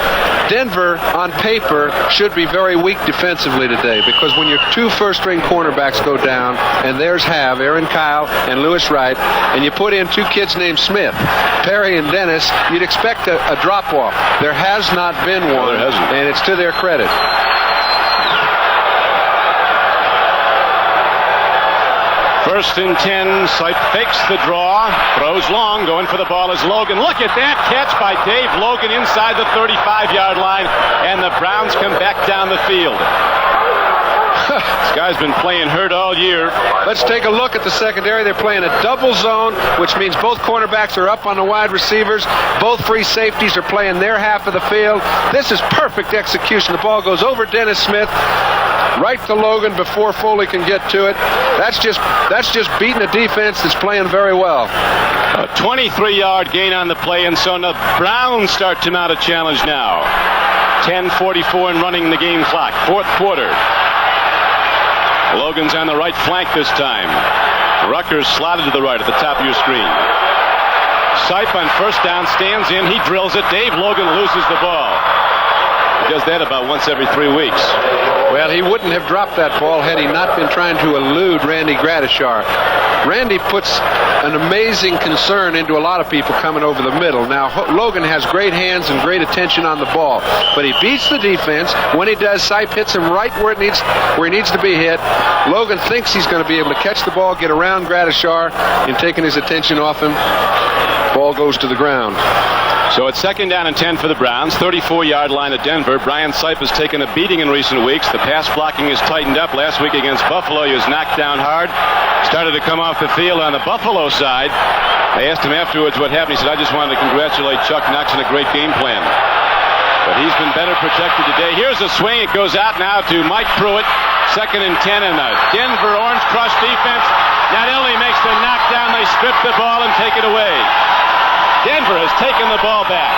Denver, on paper, should be very weak defensively today, because when your two first-string cornerbacks go down, and theirs have, Aaron Kyle and Lewis Wright, and you put in two kids named Smith, Perry and Dennis, you'd expect a drop-off. There has not been one, and it's to their credit. First and 10, Sipe fakes the draw, throws long, going for the ball is Logan. Look at that catch by Dave Logan inside the 35-yard line, and the Browns come back down the field. This guy's been playing hurt all year. Let's take a look at the secondary. They're playing a double zone, which means both cornerbacks are up on the wide receivers. Both free safeties are playing their half of the field. This is perfect execution. The ball goes over Dennis Smith, right to Logan before Foley can get to it. That's just beating a defense that's playing very well. A 23-yard gain on the play, and so the Browns start to mount a challenge now. 10:44 and running the game clock. Fourth quarter. Logan's on the right flank this time. Rutgers slotted to the right at the top of your screen. Sipe on first down stands in. He drills it. Dave Logan loses the ball. He does that about once every 3 weeks. Well, he wouldn't have dropped that ball had he not been trying to elude Randy Gradishar. Randy puts an amazing concern into a lot of people coming over the middle. Now, Logan has great hands and great attention on the ball, but he beats the defense. When he does, Sipe hits him right where he needs to be hit. Logan thinks he's going to be able to catch the ball, get around Gradishar, and taking his attention off him. Ball goes to the ground. So it's second down and 10 for the Browns. 34-yard line at Denver. Brian Sipe has taken a beating in recent weeks. The pass blocking has tightened up. Last week against Buffalo, he was knocked down hard. Started to come off the field on the Buffalo side. I asked him afterwards what happened. He said, I just wanted to congratulate Chuck Knox on a great game plan. But he's been better protected today. Here's a swing. It goes out now to Mike Pruitt. Second and 10, and the Denver Orange Crush defense not only makes the knockdown, they strip the ball and take it away. Denver has taken the ball back.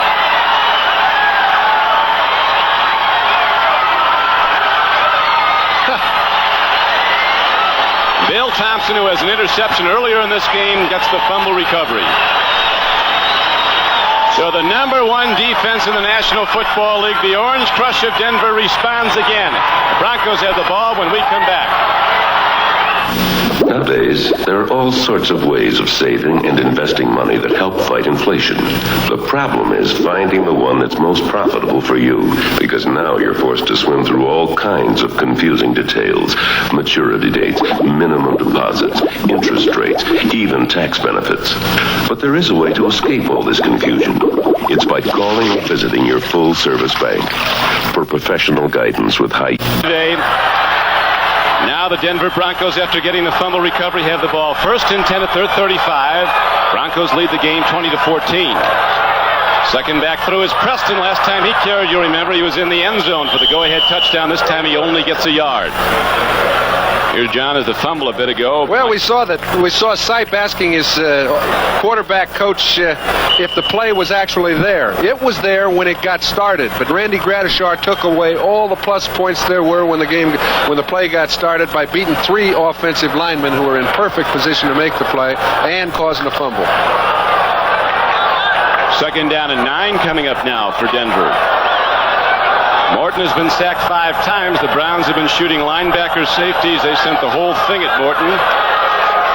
Bill Thompson, who has an interception earlier in this game, gets the fumble recovery. So the number one defense in the National Football League, the Orange Crush of Denver, responds again. The Broncos have the ball when we come back. Nowadays, there are all sorts of ways of saving and investing money that help fight inflation. The problem is finding the one that's most profitable for you, because now you're forced to swim through all kinds of confusing details: maturity dates, minimum deposits, interest rates, even tax benefits. But there is a way to escape all this confusion. It's by calling or visiting your full-service bank for professional guidance with high... Today, now the Denver Broncos, after getting the fumble recovery, have the ball first and 10 at their 35. Broncos lead the game 20-14. Second back through is Preston. Last time he carried, you remember, he was in the end zone for the go-ahead touchdown. This time he only gets a yard. Here's John as the fumble a bit ago. Well, we saw Sipe asking his quarterback coach if the play was actually there. It was there when it got started, but Randy Gradishar took away all the plus points there were when the play got started by beating three offensive linemen who were in perfect position to make the play and causing a fumble. Second down and 9 coming up now for Denver. Morton has been sacked 5 times. The Browns have been shooting linebackers, safeties. They sent the whole thing at Morton.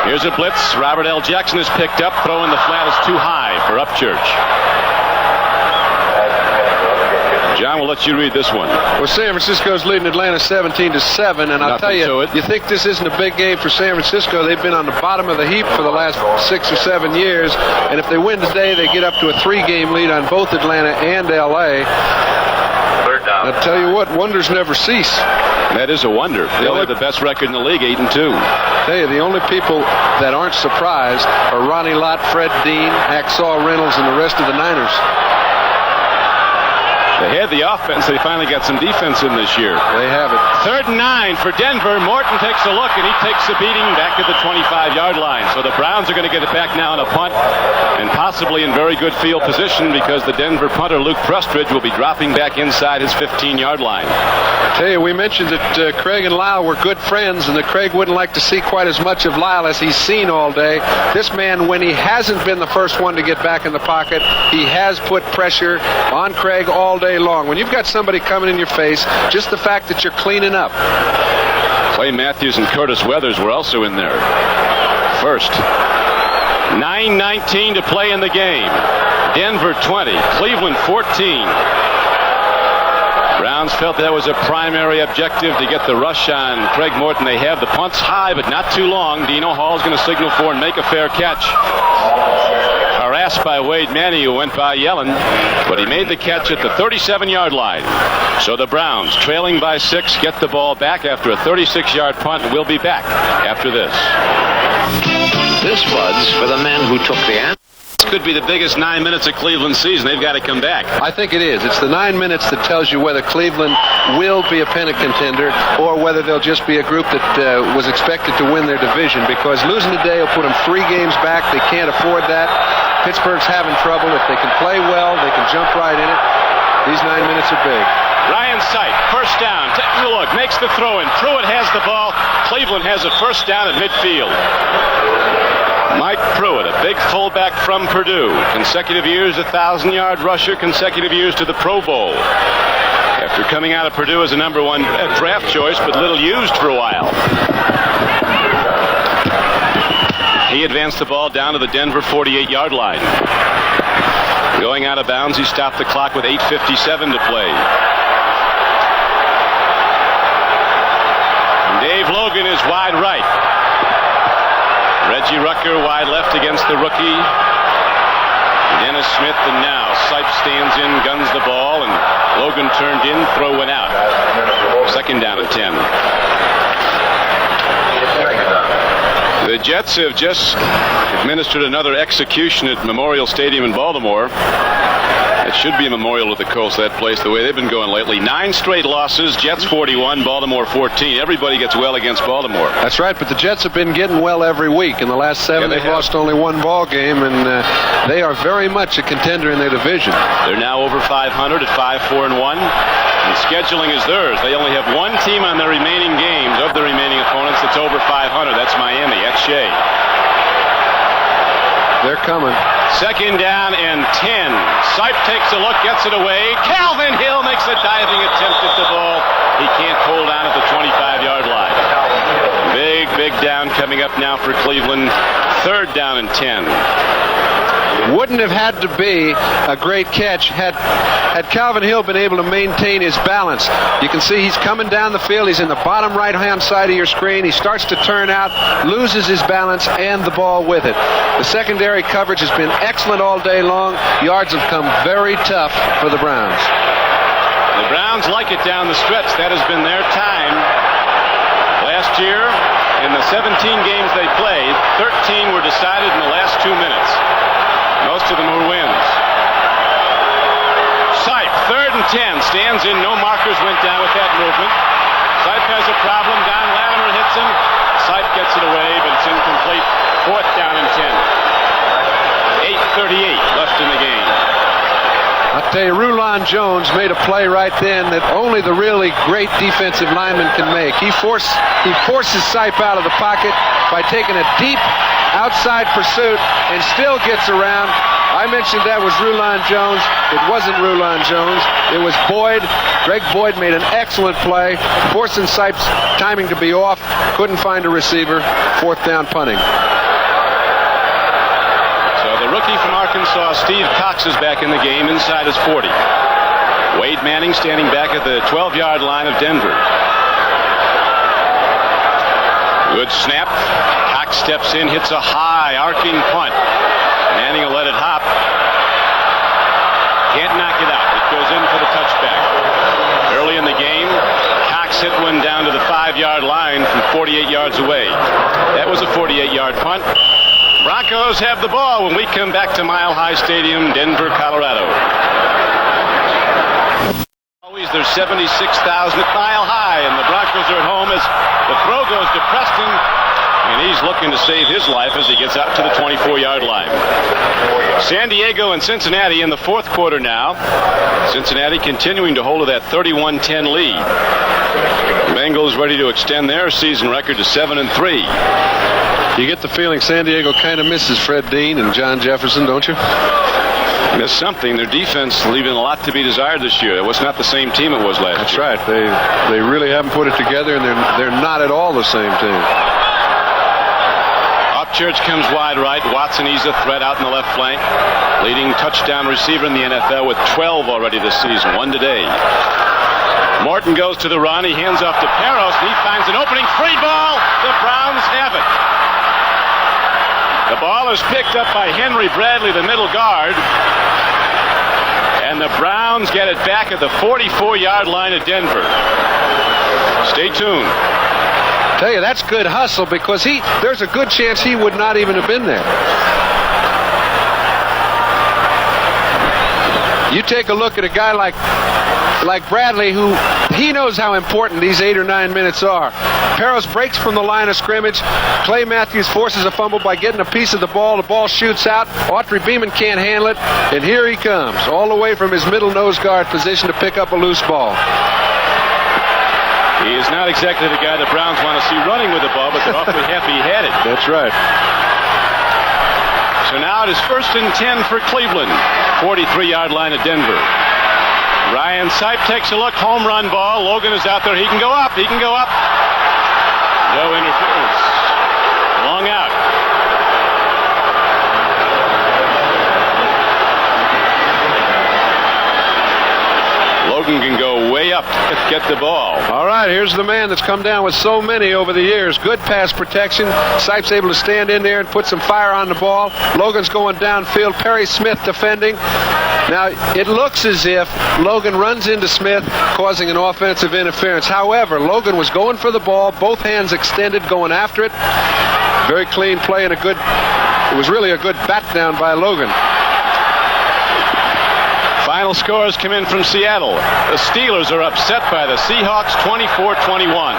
Here's a blitz. Robert L. Jackson is picked up. Throwing the flat is too high for Upchurch. John, we'll let you read this one. Well, San Francisco's leading Atlanta 17-7, and I'll tell you, you think this isn't a big game for San Francisco. They've been on the bottom of the heap for the last 6 or 7 years, and if they win today, they get up to a 3-game lead on both Atlanta and L.A. I'll tell you what, wonders never cease. That is a wonder. They have the best record in the league, 8-2. Tell you, the only people that aren't surprised are Ronnie Lott, Fred Dean, Hacksaw Reynolds, and the rest of the Niners. They had the offense. They finally got some defense in this year. They have it. 3rd and 9 for Denver. Morton takes a look, and he takes a beating back at the 25-yard line. So the Browns are going to get it back now on a punt, and possibly in very good field position because the Denver punter, Luke Prestridge, will be dropping back inside his 15-yard line. I tell you, we mentioned that Craig and Lyle were good friends, and that Craig wouldn't like to see quite as much of Lyle as he's seen all day. This man, when he hasn't been the first one to get back in the pocket, he has put pressure on Craig all day long. When you've got somebody coming in your face, just the fact that you're cleaning up. Clay Matthews and Curtis Weathers were also in there. First. 9:19 to play in the game. Denver 20, Cleveland 14. Browns felt that was a primary objective to get the rush on Craig Morton. They have the punts high, but not too long. Dino Hall's going to signal for and make a fair catch. Harassed by Wade Manning, who went by yelling, but he made the catch at the 37-yard line. So the Browns, trailing by 6, get the ball back after a 36-yard punt, and we'll be back after this. This was for the men who took the answer. Could be the biggest 9 minutes of Cleveland's season. They've got to come back. I think it is. It's the 9 minutes that tells you whether Cleveland will be a pennant contender or whether they'll just be a group that was expected to win their division, because losing today will put them 3 games back. They can't afford that. Pittsburgh's having trouble. If they can play well, they can jump right in it. These 9 minutes are big. Ryan Sipe, first down, takes a look, makes the throw in. Pruitt has the ball. Cleveland has a first down at midfield. Mike Pruitt, a big fullback from Purdue. Consecutive years, 1,000-yard rusher, consecutive years to the Pro Bowl. After coming out of Purdue as a number 1 draft choice, but little used for a while. He advanced the ball down to the Denver 48-yard line. Going out of bounds, he stopped the clock with 8:57 to play. And Dave Logan is wide right. Reggie Rucker wide left against the rookie. Dennis Smith, and now Sipe stands in, guns the ball, and Logan turned in, throw went out. 2nd down and 10. The Jets have just administered another execution at Memorial Stadium in Baltimore. It should be a memorial to the Colts, that place, the way they've been going lately. 9 straight losses, Jets 41, Baltimore 14. Everybody gets well against Baltimore. That's right, but the Jets have been getting well every week. In the last 7, they've lost only 1 ball game, and they are very much a contender in their division. They're now over 500 at 5-4-1, and scheduling is theirs. They only have 1 team on their remaining games of the remaining opponents that's over 500. That's Miami. That's Shea. They're coming. 2nd down and 10. Sipe takes a look, gets it away. Calvin Hill makes a diving attempt at the ball. He can't hold on at the 25-yard line. Big down coming up now for Cleveland. 3rd down and 10. Wouldn't have had to be a great catch had Calvin Hill been able to maintain his balance. You can see he's coming down the field. He's in the bottom right-hand side of your screen. He starts to turn out, loses his balance, and the ball with it. The secondary coverage has been excellent all day long. Yards have come very tough for the Browns. The Browns like it down the stretch. That has been their time. Last year, in the 17 games they played, 13 were decided in the last 2 minutes. Most of them were wins. Sipe, 3rd and 10, stands in. No markers went down with that movement. Sipe has a problem. Don Latimer hits him. Sipe gets it away, but it's incomplete. 4th down and 10. 8:38 left in the game. I'll tell you, Rulon Jones made a play right then that only the really great defensive lineman can make. He forces Sipe out of the pocket by taking a deep outside pursuit and still gets around. I mentioned that was Rulon Jones. It wasn't Rulon Jones. It was Boyd. Greg Boyd made an excellent play, forcing Sipe's timing to be off. Couldn't find a receiver. 4th down punting. So the rookie from Arkansas, Steve Cox, is back in the game inside his 40. Wade Manning standing back at the 12-yard line of Denver. Good snap. Cox steps in, hits a high arcing punt. Manning will let it hop. Can't knock it out. It goes in for the touchback. Early in the game, Cox hit one down to the 5-yard line from 48 yards away. That was a 48-yard punt. Broncos have the ball when we come back to Mile High Stadium, Denver, Colorado. raise their 76,000th Mile High, and the Broncos are at home as the throw goes to Preston, and he's looking to save his life as he gets out to the 24-yard line. San Diego and Cincinnati in the fourth quarter now. Cincinnati continuing to hold to that 31-10 lead. Bengals ready to extend their season record to 7-3. You get the feeling San Diego kind of misses Fred Dean and John Jefferson, don't you? Missed something. Their defense leaving a lot to be desired this year. It was not the same team it was last year. That's right. They really haven't put it together, and they're not at all the same team. Church comes wide right. Watson, he's a threat out in the left flank. Leading touchdown receiver in the NFL with 12 already this season, 1 today. Morton goes to the run. He hands off to Peros. He finds an opening. Free ball. The Browns have it. The ball is picked up by Henry Bradley, the middle guard. And the Browns get it back at the 44-yard line of Denver. Stay tuned. Tell you, that's good hustle, because there's a good chance he would not even have been there. You take a look at a guy like Bradley, who he knows how important these 8 or 9 minutes are. Peros breaks from the line of scrimmage. Clay Matthews forces a fumble by getting a piece of the ball. The ball shoots out. Autry Beeman can't handle it, and here he comes, all the way from his middle nose guard position to pick up a loose ball. He is not exactly the guy the Browns want to see running with the ball, but they're awfully heavy-headed. That's right. So now it is 1st and 10 for Cleveland. 43-yard line of Denver. Ryan Sipe takes a look. Home run ball. Logan is out there. He can go up. He can go up. No interference. Long out. Logan can go way up to get the ball. All right, here's the man that's come down with so many over the years. Good pass protection. Sipe's able to stand in there and put some fire on the ball. Logan's going downfield. Perry Smith defending. Now, it looks as if Logan runs into Smith, causing an offensive interference. However, Logan was going for the ball, both hands extended, going after it. Very clean play and it was really a good bat down by Logan. Final scores come in from Seattle. The Steelers are upset by the Seahawks 24-21.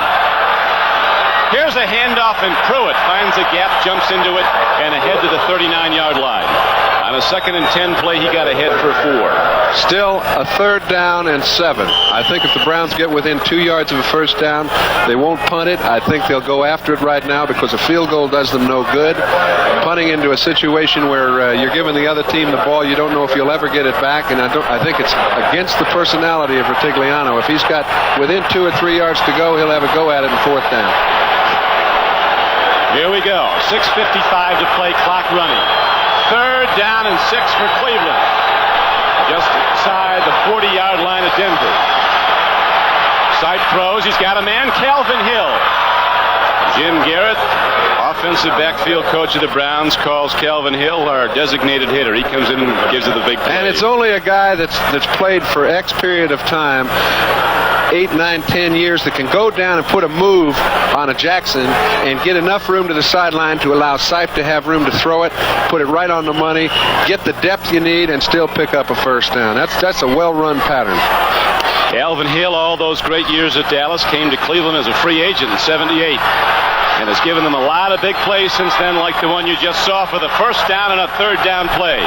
Here's a handoff, and Pruitt finds a gap, jumps into it, and ahead to the 39-yard line. On a 2nd and 10 play, he got ahead for 4. Still a 3rd down and 7. I think if the Browns get within 2 yards of a first down, they won't punt it. I think they'll go after it right now, because a field goal does them no good. Punting into a situation where you're giving the other team the ball, you don't know if you'll ever get it back, and I think it's against the personality of Retigliano. If he's got within 2 or 3 yards to go, he'll have a go at it in 4th down. Here we go. 6:55 to play, clock running. 3rd down and 6 for Cleveland. Just inside the 40-yard line of Denver. Sipe throws. He's got a man, Calvin Hill. Jim Garrett, offensive backfield coach of the Browns, calls Calvin Hill our designated hitter. He comes in and gives it the big play. And it's only a guy that's played for X period of time, 8, 9, 10 years, that can go down and put a move on a Jackson and get enough room to the sideline to allow Sipe to have room to throw it, put it right on the money, get the depth you need, and still pick up a first down. That's a well-run pattern. Calvin Hill, all those great years at Dallas, came to Cleveland as a free agent in '78 and has given them a lot of big plays since then, like the one you just saw for the 1st down and a 3rd down play.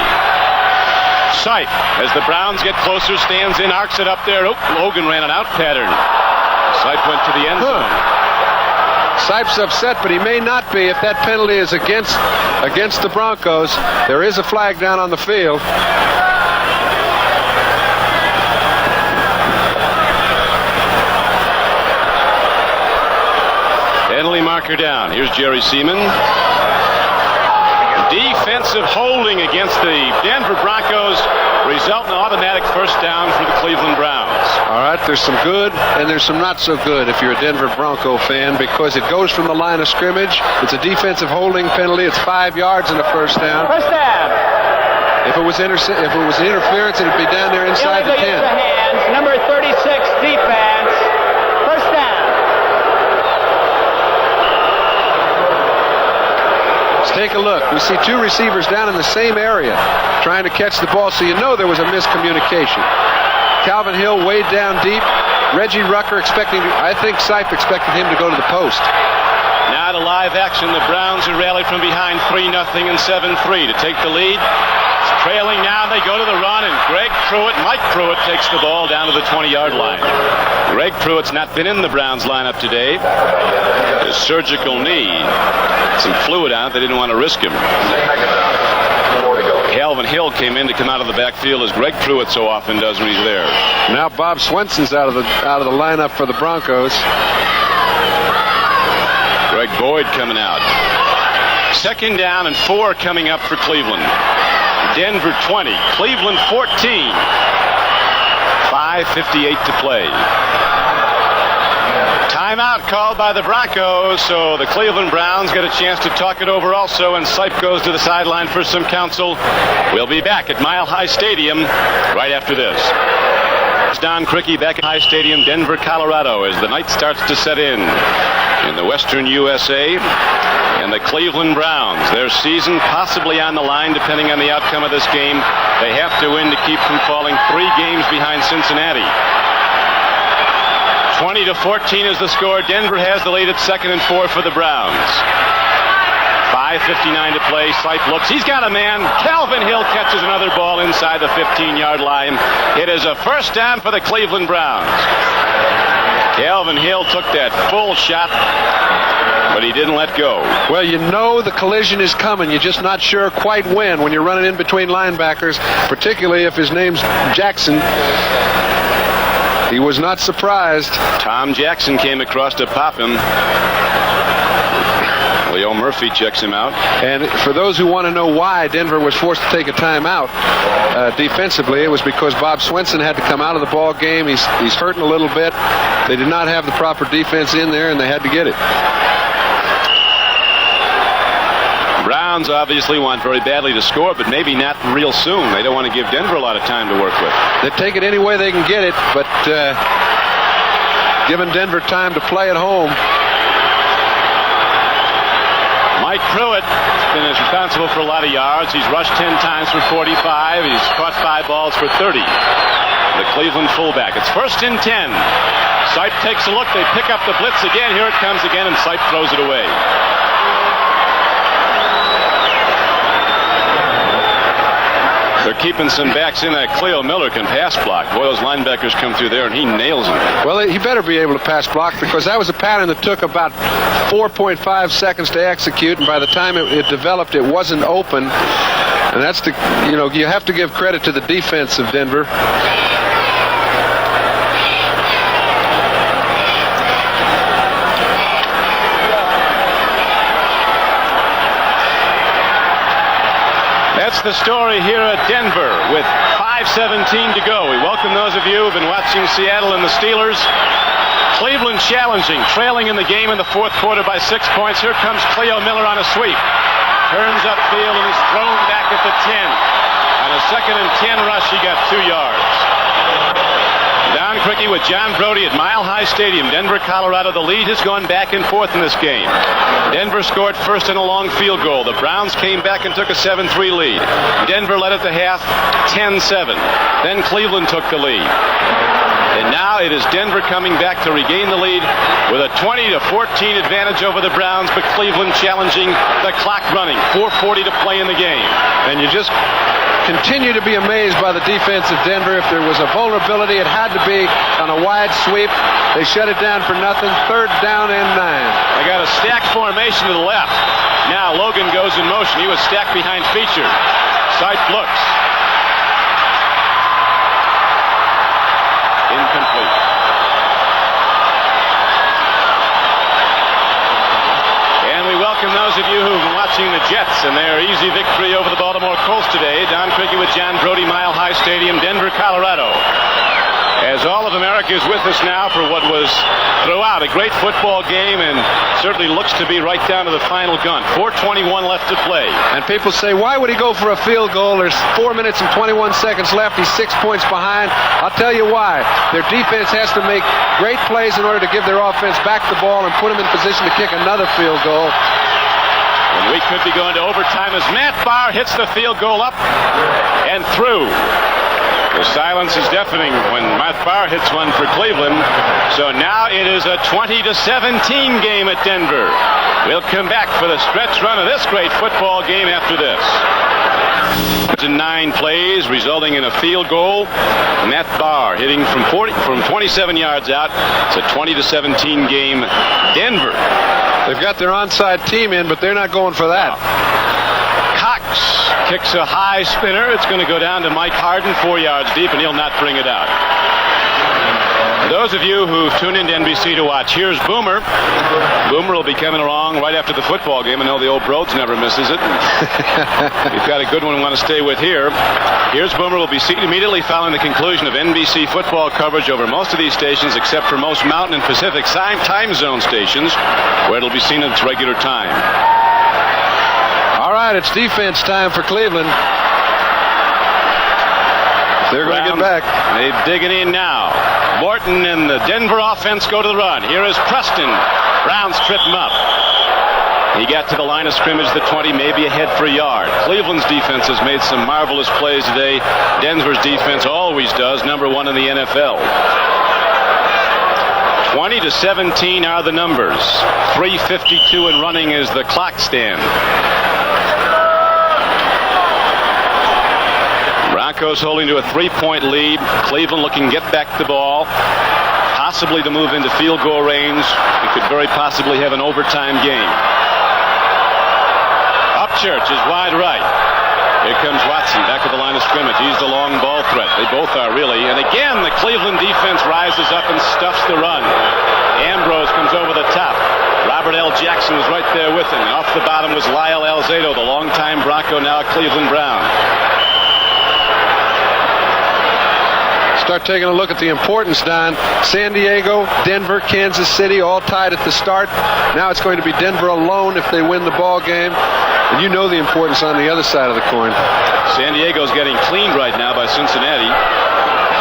Sipe, as the Browns get closer, stands in, arcs it up there. Oh, Logan ran an out pattern. Sipe went to the end zone. Sipe's upset, but he may not be if that penalty is against the Broncos. There is a flag down on the field. Penalty marker down. Here's Jerry Seaman. Defensive holding against the Denver Broncos, result in automatic first down for the Cleveland Browns. All right, there's some good and there's some not so good if you're a Denver Bronco fan, because it goes from the line of scrimmage. It's a defensive holding penalty. It's 5 yards and a first down. First down. If it was interference, it'd be down there inside the 10. Illegal use of hands. Number 36 defense. First down. Let's take a look. We see 2 receivers down in the same area trying to catch the ball, so you know there was a miscommunication. Calvin Hill way down deep. Reggie Rucker I think Sipe expected him to go to the post. Now to live action. The Browns are rallied from behind 3-0 and 7-3 to take the lead. It's trailing now. They go to the run, and Mike Pruitt takes the ball down to the 20-yard line. Greg Pruitt's not been in the Browns lineup today. His surgical knee, some fluid on it. They didn't want to risk him. Calvin Hill came in to come out of the backfield as Greg Pruitt so often does when he's there. Now Bob Swenson's out of the lineup for the Broncos. Greg Boyd coming out. 2nd down and 4 coming up for Cleveland. Denver 20, Cleveland 14. 5:58 to play. Timeout called by the Broncos, so the Cleveland Browns get a chance to talk it over also, and Sipe goes to the sideline for some counsel. We'll be back at Mile High Stadium right after this. It's Don Criqui back at High Stadium, Denver, Colorado, as the night starts to set in the western USA. And the Cleveland Browns, their season possibly on the line depending on the outcome of this game. They have to win to keep from falling 3 games behind Cincinnati. 20-14 is the score. Denver has the lead at 2nd and 4 for the Browns. 5:59 to play. Sipe looks. He's got a man. Calvin Hill catches another ball inside the 15-yard line. It is a 1st down for the Cleveland Browns. Calvin Hill took that full shot, but he didn't let go. Well, you know the collision is coming. You're just not sure quite when you're running in between linebackers, particularly if his name's Jackson. He was not surprised. Tom Jackson came across to pop him. Leo Murphy checks him out. And for those who want to know why Denver was forced to take a timeout defensively, it was because Bob Swenson had to come out of the ball game. He's hurting a little bit. They did not have the proper defense in there, and they had to get it. Browns obviously want very badly to score, but maybe not real soon. They don't want to give Denver a lot of time to work with. They take it any way they can get it, but giving Denver time to play at home. Mike Pruitt is responsible for a lot of yards. He's rushed 10 times for 45. He's caught 5 balls for 30. The Cleveland fullback. It's 1st and 10. Sipe takes a look. They pick up the blitz again. Here it comes again, and Sipe throws it away. They're keeping some backs in that. Cleo Miller can pass block. Boy, those linebackers come through there, and he nails them. Well, he better be able to pass block, because that was a pattern that took about 4.5 seconds to execute, and by the time it developed, it wasn't open. And that's you have to give credit to the defense of Denver. That's the story here at Denver with 5:17 to go. We welcome those of you who have been watching Seattle and the Steelers. Cleveland challenging, trailing in the game in the 4th quarter by 6 points. Here comes Cleo Miller on a sweep. Turns upfield and is thrown back at the 10. On a 2nd and 10 rush, he got 2 yards. Don Criqui with John Brody at Mile High Stadium, Denver, Colorado. The lead has gone back and forth in this game. Denver scored first in a long field goal. The Browns came back and took a 7-3 lead. Denver led at the half 10-7. Then Cleveland took the lead. And now it is Denver coming back to regain the lead with a 20-14 advantage over the Browns, but Cleveland challenging, the clock running. 4:40 to play in the game. And you just continue to be amazed by the defense of Denver. If there was a vulnerability, it had to be on a wide sweep. They shut it down for nothing. 3rd down and 9. They got a stack formation to the left. Now Logan goes in motion. He was stacked behind Feature. Sipe looks. Incomplete. And we welcome those of you who've been watching the Jets and their easy victory over the Baltimore Colts today. Don Criqui with John Brody, Mile High Stadium, Denver, Colorado. As all of America is with us now for what was throughout a great football game, and certainly looks to be right down to the final gun. 4:21 left to play. And people say, why would he go for a field goal? There's 4 minutes and 21 seconds left. He's 6 points behind. I'll tell you why. Their defense has to make great plays in order to give their offense back the ball and put them in position to kick another field goal. And we could be going to overtime as Matt Barr hits the field goal up and through. The silence is deafening when Matt Barr hits one for Cleveland. So now it is a 20-17 game at Denver. We'll come back for the stretch run of this great football game after this. 9 plays, resulting in a field goal. Matt Barr hitting from 27 yards out. It's a 20-17 game. Denver. They've got their onside team in, but they're not going for that. Cox kicks a high spinner. It's going to go down to Mike Harden 4 yards deep, and he'll not bring it out. Those of you who tune into NBC to watch, here's Boomer. Boomer will be coming along right after the football game. I know the old Broads never misses it. We've got a good one we want to stay with here. Here's Boomer. Will be seated immediately following the conclusion of NBC football coverage over most of these stations, except for most Mountain and Pacific time zone stations, where it'll be seen at its regular time. All right, it's defense time for Cleveland. They're going to get back. They're digging in now. Morton and the Denver offense go to the run. Here is Preston. Browns trip him up. He got to the line of scrimmage, the 20, maybe ahead for a yard. Cleveland's defense has made some marvelous plays today. Denver's defense always does, number 1 in the NFL. 20-17 are the numbers. 3:52 and running is the clock stand. Broncos holding to a 3-point lead. Cleveland looking to get back the ball, possibly to move into field goal range. We could very possibly have an overtime game. Upchurch is wide right. Here comes Watson back at the line of scrimmage. He's the long ball threat. They both are really. And again, the Cleveland defense rises up and stuffs the run. Ambrose comes over the top. Robert L. Jackson was right there with him. And off the bottom was Lyle Alzado, the longtime Bronco, now a Cleveland Brown. Start taking a look at the importance, Don. San Diego, Denver, Kansas City, all tied at the start. Now it's going to be Denver alone if they win the ball game. And you know the importance on the other side of the coin. San Diego's getting cleaned right now by Cincinnati.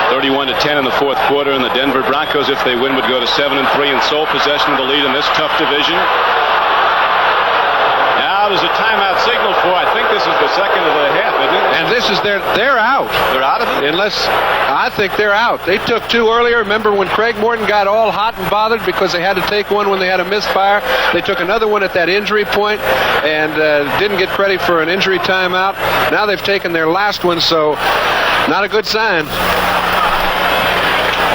31-10 in the fourth quarter, and the Denver Broncos, if they win, would go to 7-3 in sole possession of the lead in this tough division. Now there's a timeout signal for, I think this is the second of the half, isn't it? And this is they're out. They're out of it? I think they're out. They took 2 earlier. Remember when Craig Morton got all hot and bothered because they had to take one when they had a misfire? They took another one at that injury point and didn't get credit for an injury timeout. Now they've taken their last one, so not a good sign.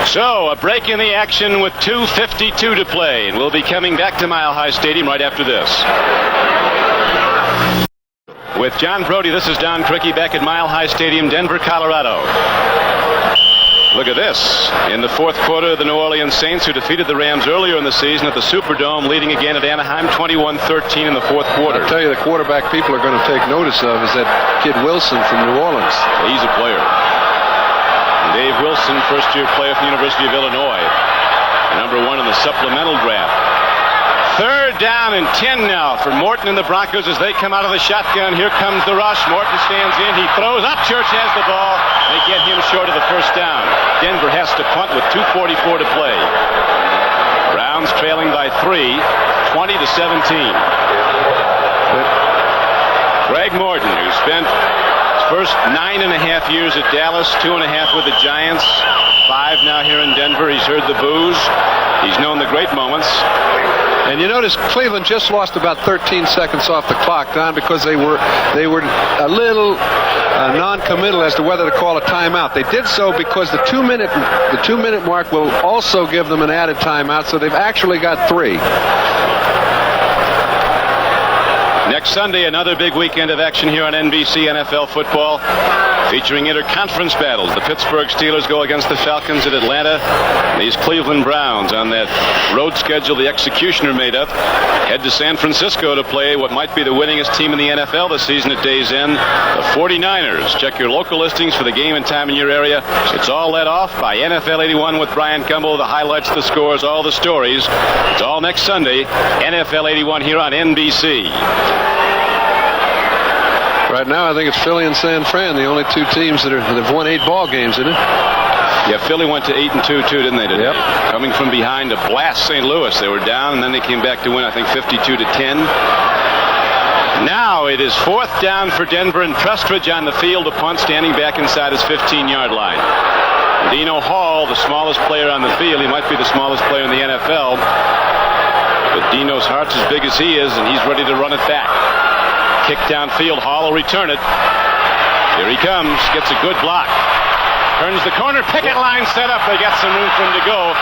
So, a break in the action with 2:52 to play, and we'll be coming back to Mile High Stadium right after this. With John Brody, this is Don Crickey back at Mile High Stadium, Denver, Colorado. Look at this. In the fourth quarter, the New Orleans Saints, who defeated the Rams earlier in the season at the Superdome, leading again at Anaheim, 21-13 in the fourth quarter. I'll tell you, the quarterback people are going to take notice of is that kid Wilson from New Orleans. He's a player. Dave Wilson, first-year player from the University of Illinois. Number 1 in the supplemental draft. 3rd down and 10 now for Morton and the Broncos as they come out of the shotgun. Here comes the rush. Morton stands in. He throws up. Church has the ball. They get him short of the first down. Denver has to punt with 2:44 to play. Browns trailing by 3, 20-17. Greg Morton, who spent his first 9.5 years at Dallas, 2.5 with the Giants, 5 now here in Denver. He's heard the boos. He's known the great moments. And you notice Cleveland just lost about 13 seconds off the clock, Don, because they were a little non-committal as to whether to call a timeout. They did so because the 2-minute mark will also give them an added timeout, so they've actually got 3. Next Sunday, another big weekend of action here on NBC NFL football, featuring interconference battles. The Pittsburgh Steelers go against the Falcons at Atlanta. These Cleveland Browns on that road schedule the executioner made up head to San Francisco to play what might be the winningest team in the NFL this season at day's end, the 49ers. Check your local listings for the game and time in your area. It's all led off by NFL 81 with Brian Gumbel. The highlights, the scores, all the stories. It's all next Sunday, NFL 81 here on NBC. Right now, I think it's Philly and San Fran, the only 2 teams that have won 8 ball games, isn't it? Yeah, Philly went to 8-2 too, didn't they? Today? Yep. Coming from behind to blast St. Louis. They were down, and then they came back to win, I think, 52-10. Now it is 4th down for Denver, and Prestridge on the field, a punt, standing back inside his 15-yard line. Dino Hall, the smallest player on the field. He might be the smallest player in the NFL. But Dino's heart's as big as he is, and he's ready to run it back. Kick downfield. Hall will return it. Here he comes. Gets a good block. Turns the corner. Picket line set up. They got some room for him to go.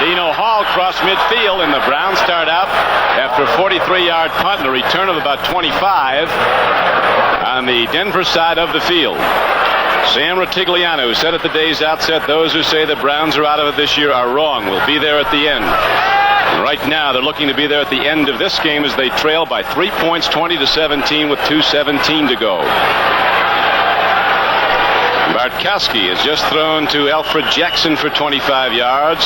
Dino Hall crossed midfield, and the Browns start out after a 43-yard punt and a return of about 25 on the Denver side of the field. Sam Ratigliano said at the day's outset, those who say the Browns are out of it this year are wrong. We'll be there at the end. And right now, they're looking to be there at the end of this game as they trail by 3 points, 20-17, with 2:17 to go. Bartkowski has just thrown to Alfred Jackson for 25 yards.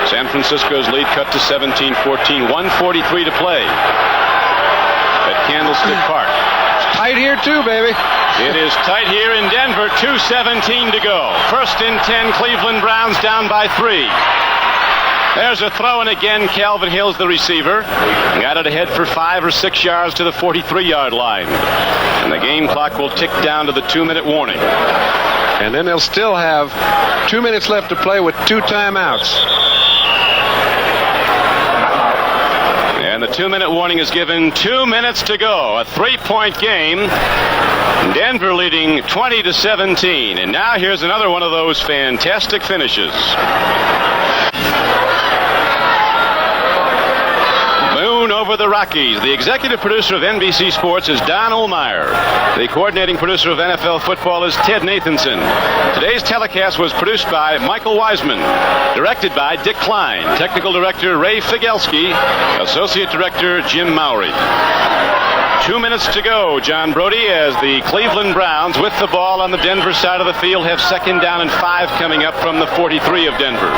San Francisco's lead cut to 17-14. 1:43 to play at Candlestick Park. It's tight here too, baby. It is tight here in Denver. 2:17 to go. 1st and 10. Cleveland Browns down by 3. There's a throw, and again Calvin Hill's the receiver. Got it ahead for 5 or 6 yards to the 43-yard line. And the game clock will tick down to the 2-minute warning. And then they'll still have 2 minutes left to play with 2 timeouts. And the 2-minute warning is given. 2 minutes to go. A 3-point game. Denver leading 20-17. And now here's another one of those fantastic finishes. Moon over the Rockies. The executive producer of NBC Sports is Don Ohlmeyer. The coordinating producer of NFL football is Ted Nathanson. Today's telecast was produced by Michael Wiseman. Directed by Dick Klein. Technical director Ray Figelski. Associate director Jim Mowry. 2 minutes to go, John Brody, as the Cleveland Browns, with the ball on the Denver side of the field, have 2nd down and 5 coming up from the 43 of Denver.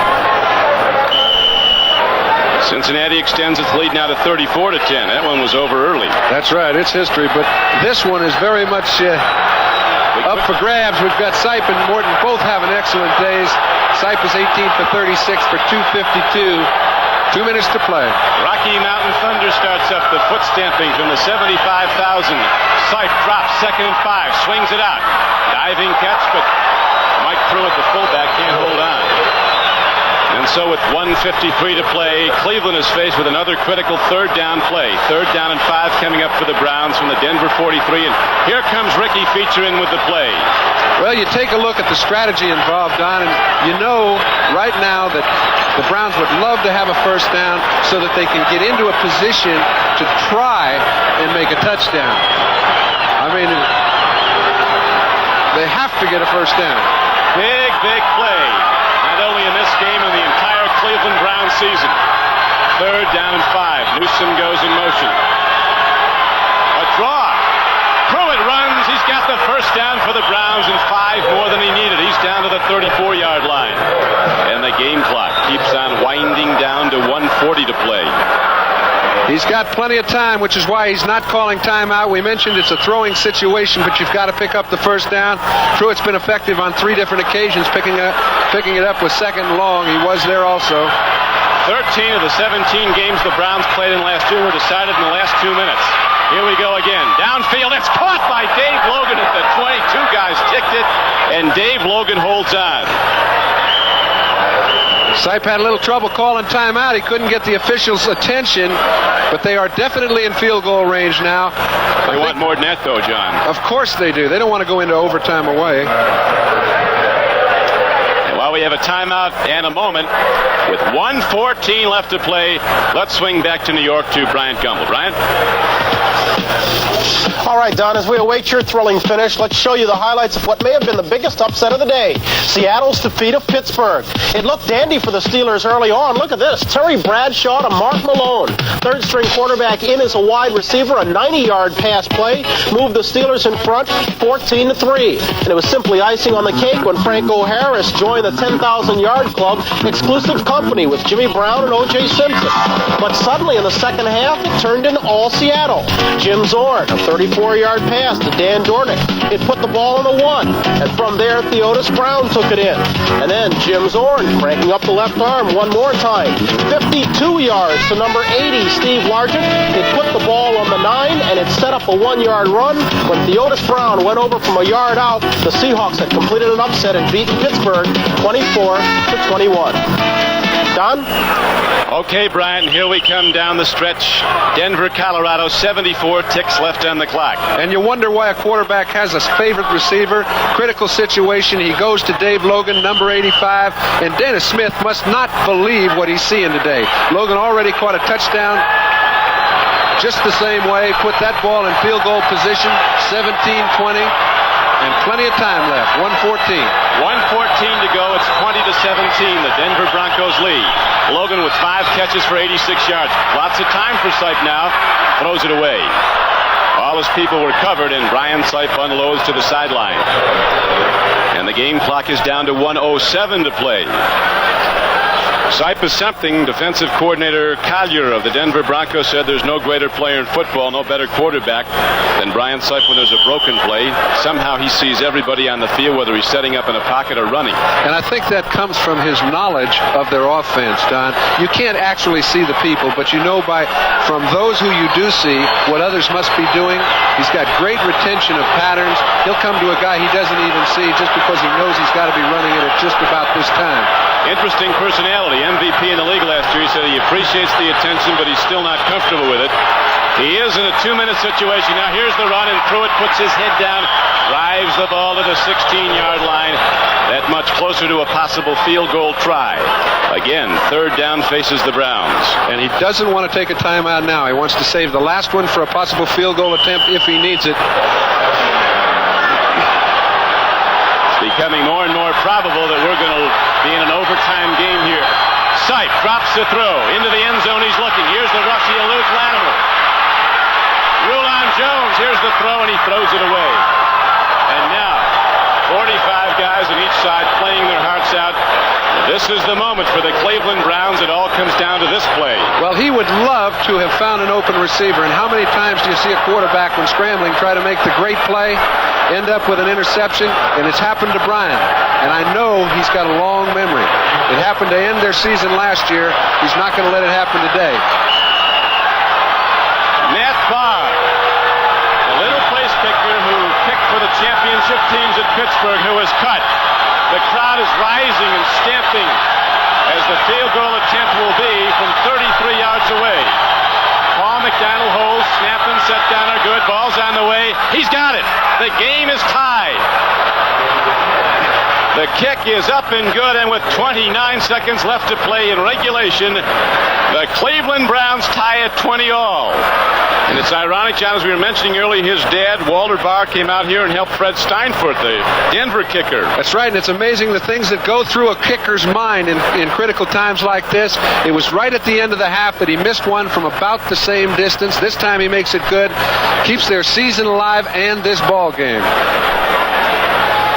Cincinnati extends its lead now to 34-10. That one was over early. That's right. It's history, but this one is very much up for grabs. We've got Sipe and Morton both having excellent days. Sipe is 18 for 36 for 252. 2 minutes to play. Rocky Mountain Thunder starts up the foot stamping from the 75,000. Sipe drops 2nd and 5. Swings it out. Diving catch, but Mike Pruitt, the fullback, can't hold on. And so with 1:53 to play, Cleveland is faced with another critical 3rd down play. 3rd down and 5 coming up for the Browns from the Denver 43. And here comes Ricky Feature in with the play. Well, you take a look at the strategy involved, Don, and you know right now that the Browns would love to have a 1st down so that they can get into a position to try and make a touchdown. I mean, they have to get a 1st down. Big play. Not only in this game, in the entire Cleveland Browns season. 3rd down and 5. Newsom goes in motion. A draw. Pruitt runs. He's got the 1st down for the Browns and 5 more than he needed. He's down to the 34-yard line. And the game clock keeps on winding down to 1:40 to play. He's got plenty of time, which is why he's not calling timeout. We mentioned it's a throwing situation, but you've got to pick up the 1st down. Pruitt's been effective on 3 different occasions, picking it up with 2nd and long. He was there also. 13 of the 17 games the Browns played in last year were decided in the last 2 minutes. Here we go again. Downfield, it's caught by Dave Logan at the 22. Guys ticked it, and Dave Logan holds on. Sipe had a little trouble calling timeout. He couldn't get the officials' attention, but they are definitely in field goal range now. They want more than that, though, John. Of course they do. They don't want to go into overtime away. And while we have a timeout and a moment, with 1:14 left to play, let's swing back to New York to Bryant Gumbel. Bryant? All right, Don, as we await your thrilling finish, let's show you the highlights of what may have been the biggest upset of the day. Seattle's defeat of Pittsburgh. It looked dandy for the Steelers early on. Look at this. Terry Bradshaw to Mark Malone. 3rd-string quarterback in as a wide receiver. A 90-yard pass play moved the Steelers in front 14-3. And it was simply icing on the cake when Franco Harris joined the 10,000-yard club, exclusive company with Jimmy Brown and O.J. Simpson. But suddenly in the second half, it turned in all Seattle. Jim Zorn, a 34-yard pass to Dan Dornick. It put the ball on the 1, and from there, Theodis Brown took it in. And then Jim Zorn cranking up the left arm one more time. 52 yards to number 80, Steve Largent. It put the ball on the 9, and it set up a 1-yard run. When Theodis Brown went over from a yard out, the Seahawks had completed an upset and beaten Pittsburgh 24-21. Don? Okay, Brian, here we come down the stretch. Denver, Colorado, 74 ticks left on the clock. And you wonder why a quarterback has a favorite receiver. Critical situation. He goes to Dave Logan, number 85, and Dennis Smith must not believe what he's seeing today. Logan already caught a touchdown just the same way, put that ball in field goal position, 17-20. And plenty of time left, 1:14. 1:14 to go, it's 20-17, the Denver Broncos lead. Logan with 5 catches for 86 yards. Lots of time for Sipe now, throws it away. All his people were covered, and Brian Sipe unloads to the sideline. And the game clock is down to 1:07 to play. Sipe is something. Defensive coordinator Collier of the Denver Broncos said there's no greater player in football, no better quarterback than Brian Sipe when there's a broken play. Somehow he sees everybody on the field, whether he's setting up in a pocket or running. And I think that comes from his knowledge of their offense, Don. You can't actually see the people, but you know from those who you do see what others must be doing. He's got great retention of patterns. He'll come to a guy he doesn't even see just because he knows he's got to be running it at just about this time. Interesting personality. MVP in the league last year. He said he appreciates the attention, but he's still not comfortable with it. He is in a 2-minute situation. Now here's the run, and through it, puts his head down, drives the ball to the 16-yard line. That much closer to a possible field goal try. Again, 3rd down faces the Browns. And he doesn't want to take a timeout now. He wants to save the last one for a possible field goal attempt if he needs it. Becoming more and more probable that we're going to be in an overtime game here. Sipe drops the throw into the end zone. He's looking. Here's the rush. He eludes Latimer. Rulon Jones. Here's the throw, and he throws it away. And now, 45 guys on each side playing their hearts out. This is the moment for the Cleveland Browns. It all comes down to this play. Well, he would love to have found an open receiver. And how many times do you see a quarterback when scrambling try to make the great play, end up with an interception? And it's happened to Brian. And I know he's got a long memory. It happened to end their season last year. He's not going to let it happen today. Matt Barr, the little place kicker who kicked for the championship teams at Pittsburgh, who was cut. The crowd is rising and stamping as the field goal attempt will be from 33 yards away. Paul McDonald holds, snap and set down are good. Ball's on the way. He's got it. The game is tied. The kick is up and good, and with 29 seconds left to play in regulation, the Cleveland Browns tie at 20-all. And it's ironic, John, as we were mentioning earlier, his dad, Walter Barr, came out here and helped Fred Steinfurt, the Denver kicker. That's right, and it's amazing the things that go through a kicker's mind in critical times like this. It was right at the end of the half that he missed one from about the same distance. This time he makes it good, keeps their season alive and this ball game.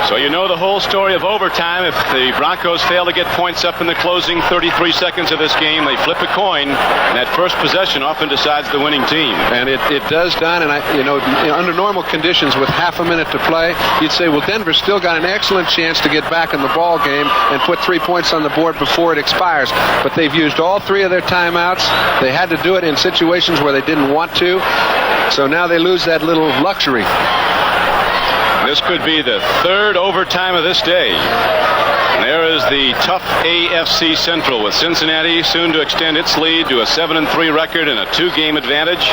So you know the whole story of overtime. If the Broncos fail to get points up in the closing 33 seconds of this game, they flip a coin, and that first possession often decides the winning team. And it does, Don, and under normal conditions with half a minute to play, you'd say, well, Denver's still got an excellent chance to get back in the ball game and put 3 points on the board before it expires. But they've used all 3 of their timeouts. They had to do it in situations where they didn't want to. So now they lose that little luxury. This could be the 3rd overtime of this day. And there is the tough AFC Central with Cincinnati soon to extend its lead to a 7-3 record and a 2-game advantage.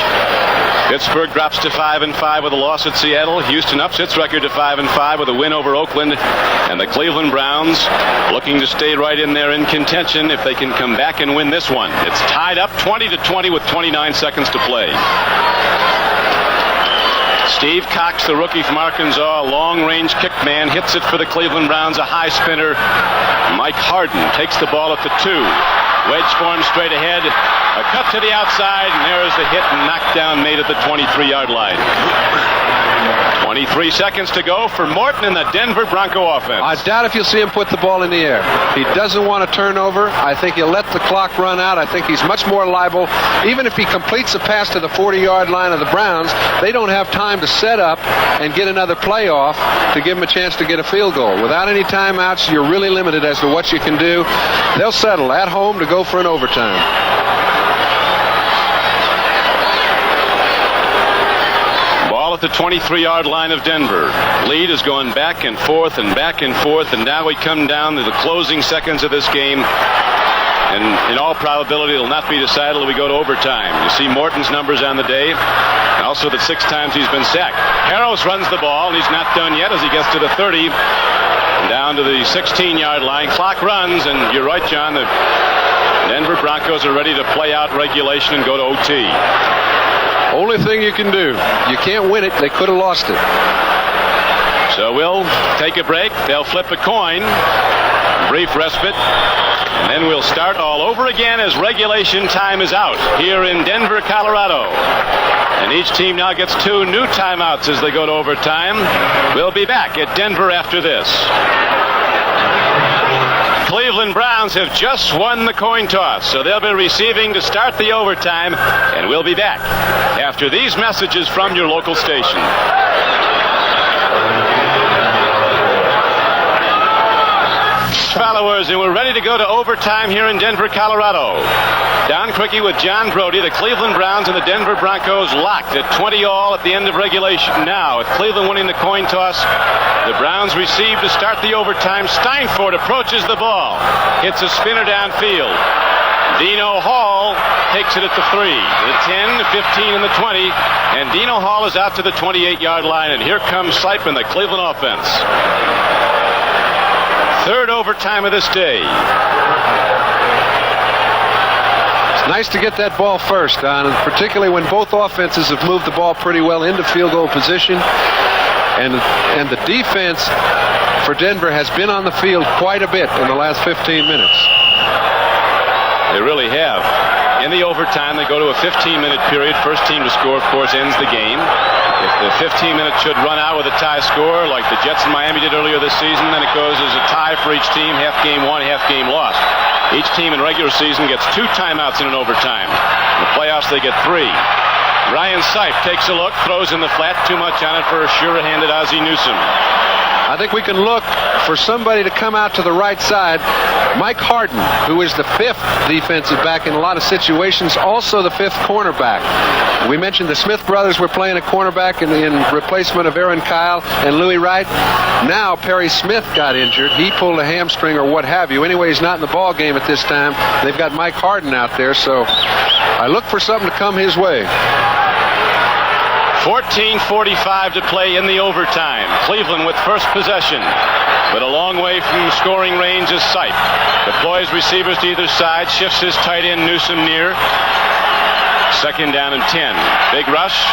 Pittsburgh drops to 5-5 with a loss at Seattle. Houston ups its record to 5-5 with a win over Oakland. And the Cleveland Browns looking to stay right in there in contention if they can come back and win this one. It's tied up 20-20 with 29 seconds to play. Steve Cox, the rookie from Arkansas, a long-range kick man, hits it for the Cleveland Browns, a high spinner. Mike Harden takes the ball at the 2. Wedge form straight ahead. A cut to the outside, and there is the hit and knockdown made at the 23-yard line. 23 seconds to go for Morton in the Denver Bronco offense. I doubt if you'll see him put the ball in the air. He doesn't want to turn over. I think he'll let the clock run out. I think he's much more liable. Even if he completes a pass to the 40-yard line of the Browns, they don't have time to set up and get another play off to give him a chance to get a field goal. Without any timeouts, you're really limited as to what you can do. They'll settle at home to go for an overtime. At the 23-yard line of Denver. Lead is going back and forth, and now we come down to the closing seconds of this game, and in all probability it will not be decided until we go to overtime. You see Morton's numbers on the day, and also that 6 times he's been sacked. Harrows runs the ball, and he's not done yet as he gets to the 30, and down to the 16-yard line. Clock runs, and you're right, John, the Denver Broncos are ready to play out regulation and go to OT. Only thing you can do. You can't win it. They could have lost it. So we'll take a break. They'll flip a coin. Brief respite. And then we'll start all over again as regulation time is out here in Denver, Colorado. And each team now gets 2 new timeouts as they go to overtime. We'll be back at Denver after this. Cleveland Browns have just won the coin toss, so they'll be receiving to start the overtime, and we'll be back after these messages from your local station. Followers, and we're ready to go to overtime here in Denver, Colorado. Don Quickie with John Brody. The Cleveland Browns and the Denver Broncos locked at 20-all at the end of regulation. Now, with Cleveland winning the coin toss, the Browns receive to start the overtime. Steinfort approaches the ball, hits a spinner downfield. Dino Hall takes it at the 3, the 10, the 15, and the 20. And Dino Hall is out to the 28-yard line. And here comes Sipin, the Cleveland offense. Third overtime of this day. It's nice to get that ball first, Don, and particularly when both offenses have moved the ball pretty well into field goal position. And the defense for Denver has been on the field quite a bit in the last 15 minutes. They really have. In the overtime, they go to a 15-minute period. First team to score, of course, ends the game. If the 15 minutes should run out with a tie score, like the Jets in Miami did earlier this season, then it goes as a tie for each team, half game won, half game lost. Each team in regular season gets 2 timeouts in an overtime. In the playoffs, they get 3. Ryan Sipe takes a look, throws in the flat, too much on it for a sure-handed Ozzie Newsome. I think we can look for somebody to come out to the right side. Mike Harden, who is the 5th defensive back in a lot of situations, also the 5th cornerback. We mentioned the Smith brothers were playing a cornerback in replacement of Aaron Kyle and Louis Wright. Now Perry Smith got injured. He pulled a hamstring or what have you. Anyway, he's not in the ball game at this time. They've got Mike Harden out there, so I look for something to come his way. 14:45 to play in the overtime. Cleveland with first possession, but a long way from scoring range is Sipe. Deploys receivers to either side, shifts his tight end Newsome near. Second down and 10. Big rush.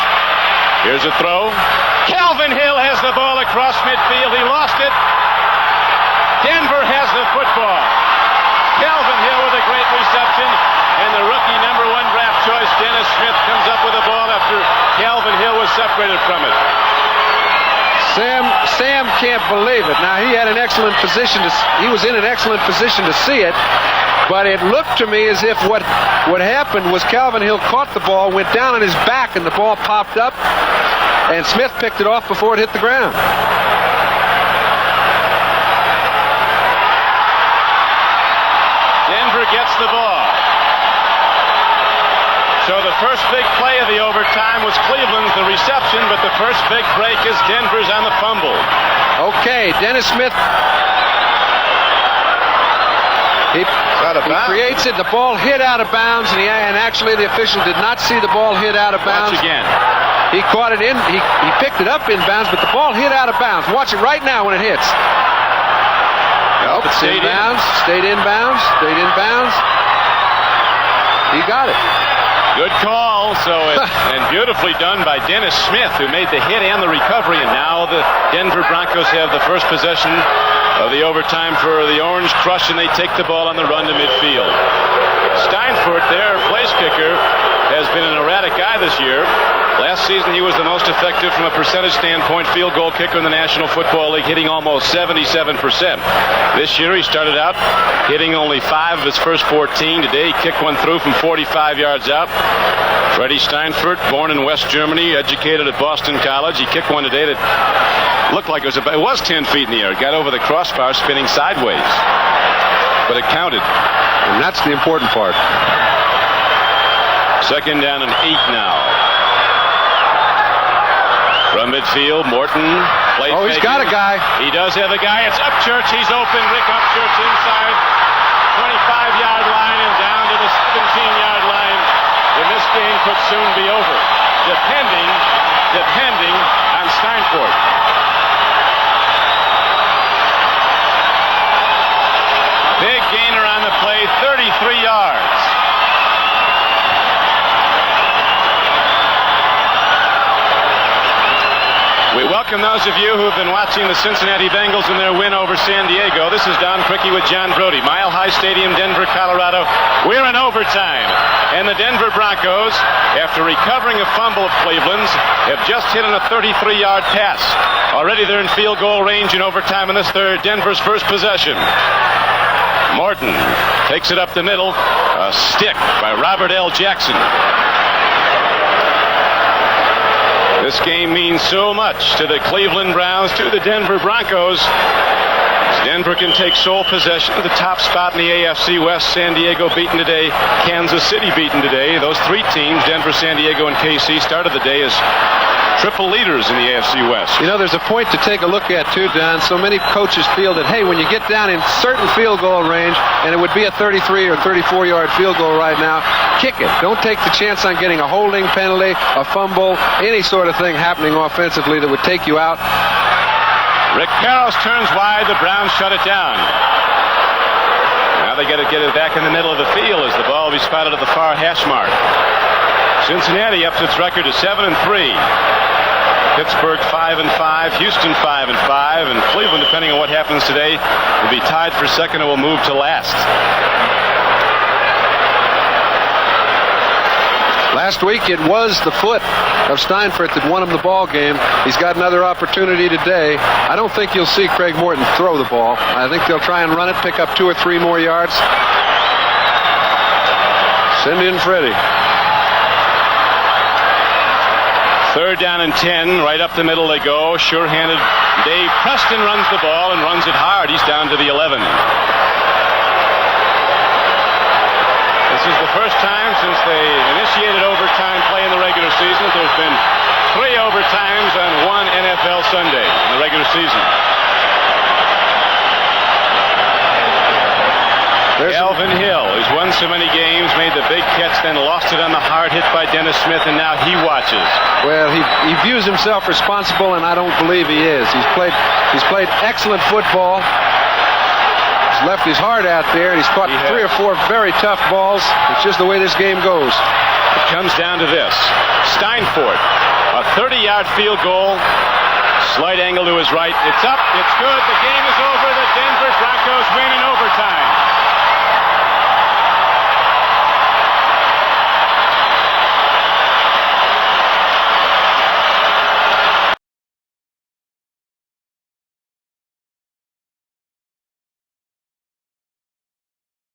Here's a throw. Calvin Hill has the ball across midfield. He lost it. Denver has the football. Calvin Hill with a great reception, and the rookie number 1 draft choice, Dennis Smith, comes up with the ball after Calvin Hill was separated from it. Sam can't believe it. Now, he had an excellent position he was in an excellent position to see it, but it looked to me as if what happened was Calvin Hill caught the ball, went down on his back, and the ball popped up, and Smith picked it off before it hit the ground. Gets the ball. So the first big play of the overtime was Cleveland's, the reception, but the first big break is Denver's on the fumble. Okay, Dennis Smith. He creates it. The ball hit out of bounds, and actually the official did not see the ball hit out of bounds. Watch again. He caught it in. He picked it up in bounds, but the ball hit out of bounds. Watch it right now when it hits. Nope, it's inbounds. Stayed inbounds. Stayed inbounds. He got it. Good call. And beautifully done by Dennis Smith, who made the hit and the recovery. And now the Denver Broncos have the first possession of the overtime for the Orange Crush, and they take the ball on the run to midfield. Steinfort, their place kicker, has been an erratic guy this year. Last season, he was the most effective from a percentage standpoint field goal kicker in the National Football League, hitting almost 77%. This year, he started out hitting only 5 of his first 14. Today, he kicked one through from 45 yards out. Freddie Steinfurt, born in West Germany, educated at Boston College. He kicked one today that looked like it was 10 feet in the air. It got over the crossbar, spinning sideways. But it counted. And that's the important part. Second down and 8 now. From midfield, Morton. He's got a guy. He does have a guy. It's Upchurch. He's open. Rick Upchurch inside 25-yard line and down to the 17-yard line. And this game could soon be over, depending on Steinfurt. Big gainer on the play, 33 yards. We welcome those of you who have been watching the Cincinnati Bengals in their win over San Diego. This is Don Criqui with John Brody. Mile High Stadium, Denver, Colorado. We're in overtime. And the Denver Broncos, after recovering a fumble of Cleveland's, have just hit on a 33-yard pass. Already they're in field goal range in overtime in this third. Denver's first possession. Morton takes it up the middle. A stick by Robert L. Jackson. This game means so much to the Cleveland Browns, to the Denver Broncos. Denver can take sole possession of the top spot in the AFC West. San Diego beaten today. Kansas City beaten today. Those three teams, Denver, San Diego, and KC, started the day as triple leaders in the AFC West. You know, there's a point to take a look at, too, Don. So many coaches feel that, hey, when you get down in certain field goal range, and it would be a 33 or 34-yard field goal right now, kick it. Don't take the chance on getting a holding penalty, a fumble, any sort of thing happening offensively that would take you out. Rick Karros turns wide. The Browns shut it down. Now they got to get it back in the middle of the field as the ball will be spotted at the far hash mark. Cincinnati up to its record of 7-3. Pittsburgh 5-5, Houston 5-5, and Cleveland, depending on what happens today, will be tied for second and will move to last. Last week, it was the foot of Steinfurt that won him the ball game. He's got another opportunity today. I don't think you'll see Craig Morton throw the ball. I think they'll try and run it, pick up 2 or 3 more yards. Send in Freddie. Third down and 10, right up the middle they go. Sure-handed Dave Preston runs the ball and runs it hard. He's down to the 11. This is the first time since they initiated overtime play in the regular season that there's been 3 overtimes on one NFL Sunday in the regular season. Alvin Hill, who's won so many games, made the big catch, then lost it on the hard hit by Dennis Smith, and now he watches. Well, he views himself responsible, and I don't believe he is. He's played excellent football. He's left his heart out there, and he's caught 3 or 4 very tough balls. It's just the way this game goes. It comes down to this. Steinfurt, a 30-yard field goal. Slight angle to his right. It's up. It's good. The game is over. The Denver Broncos win in overtime.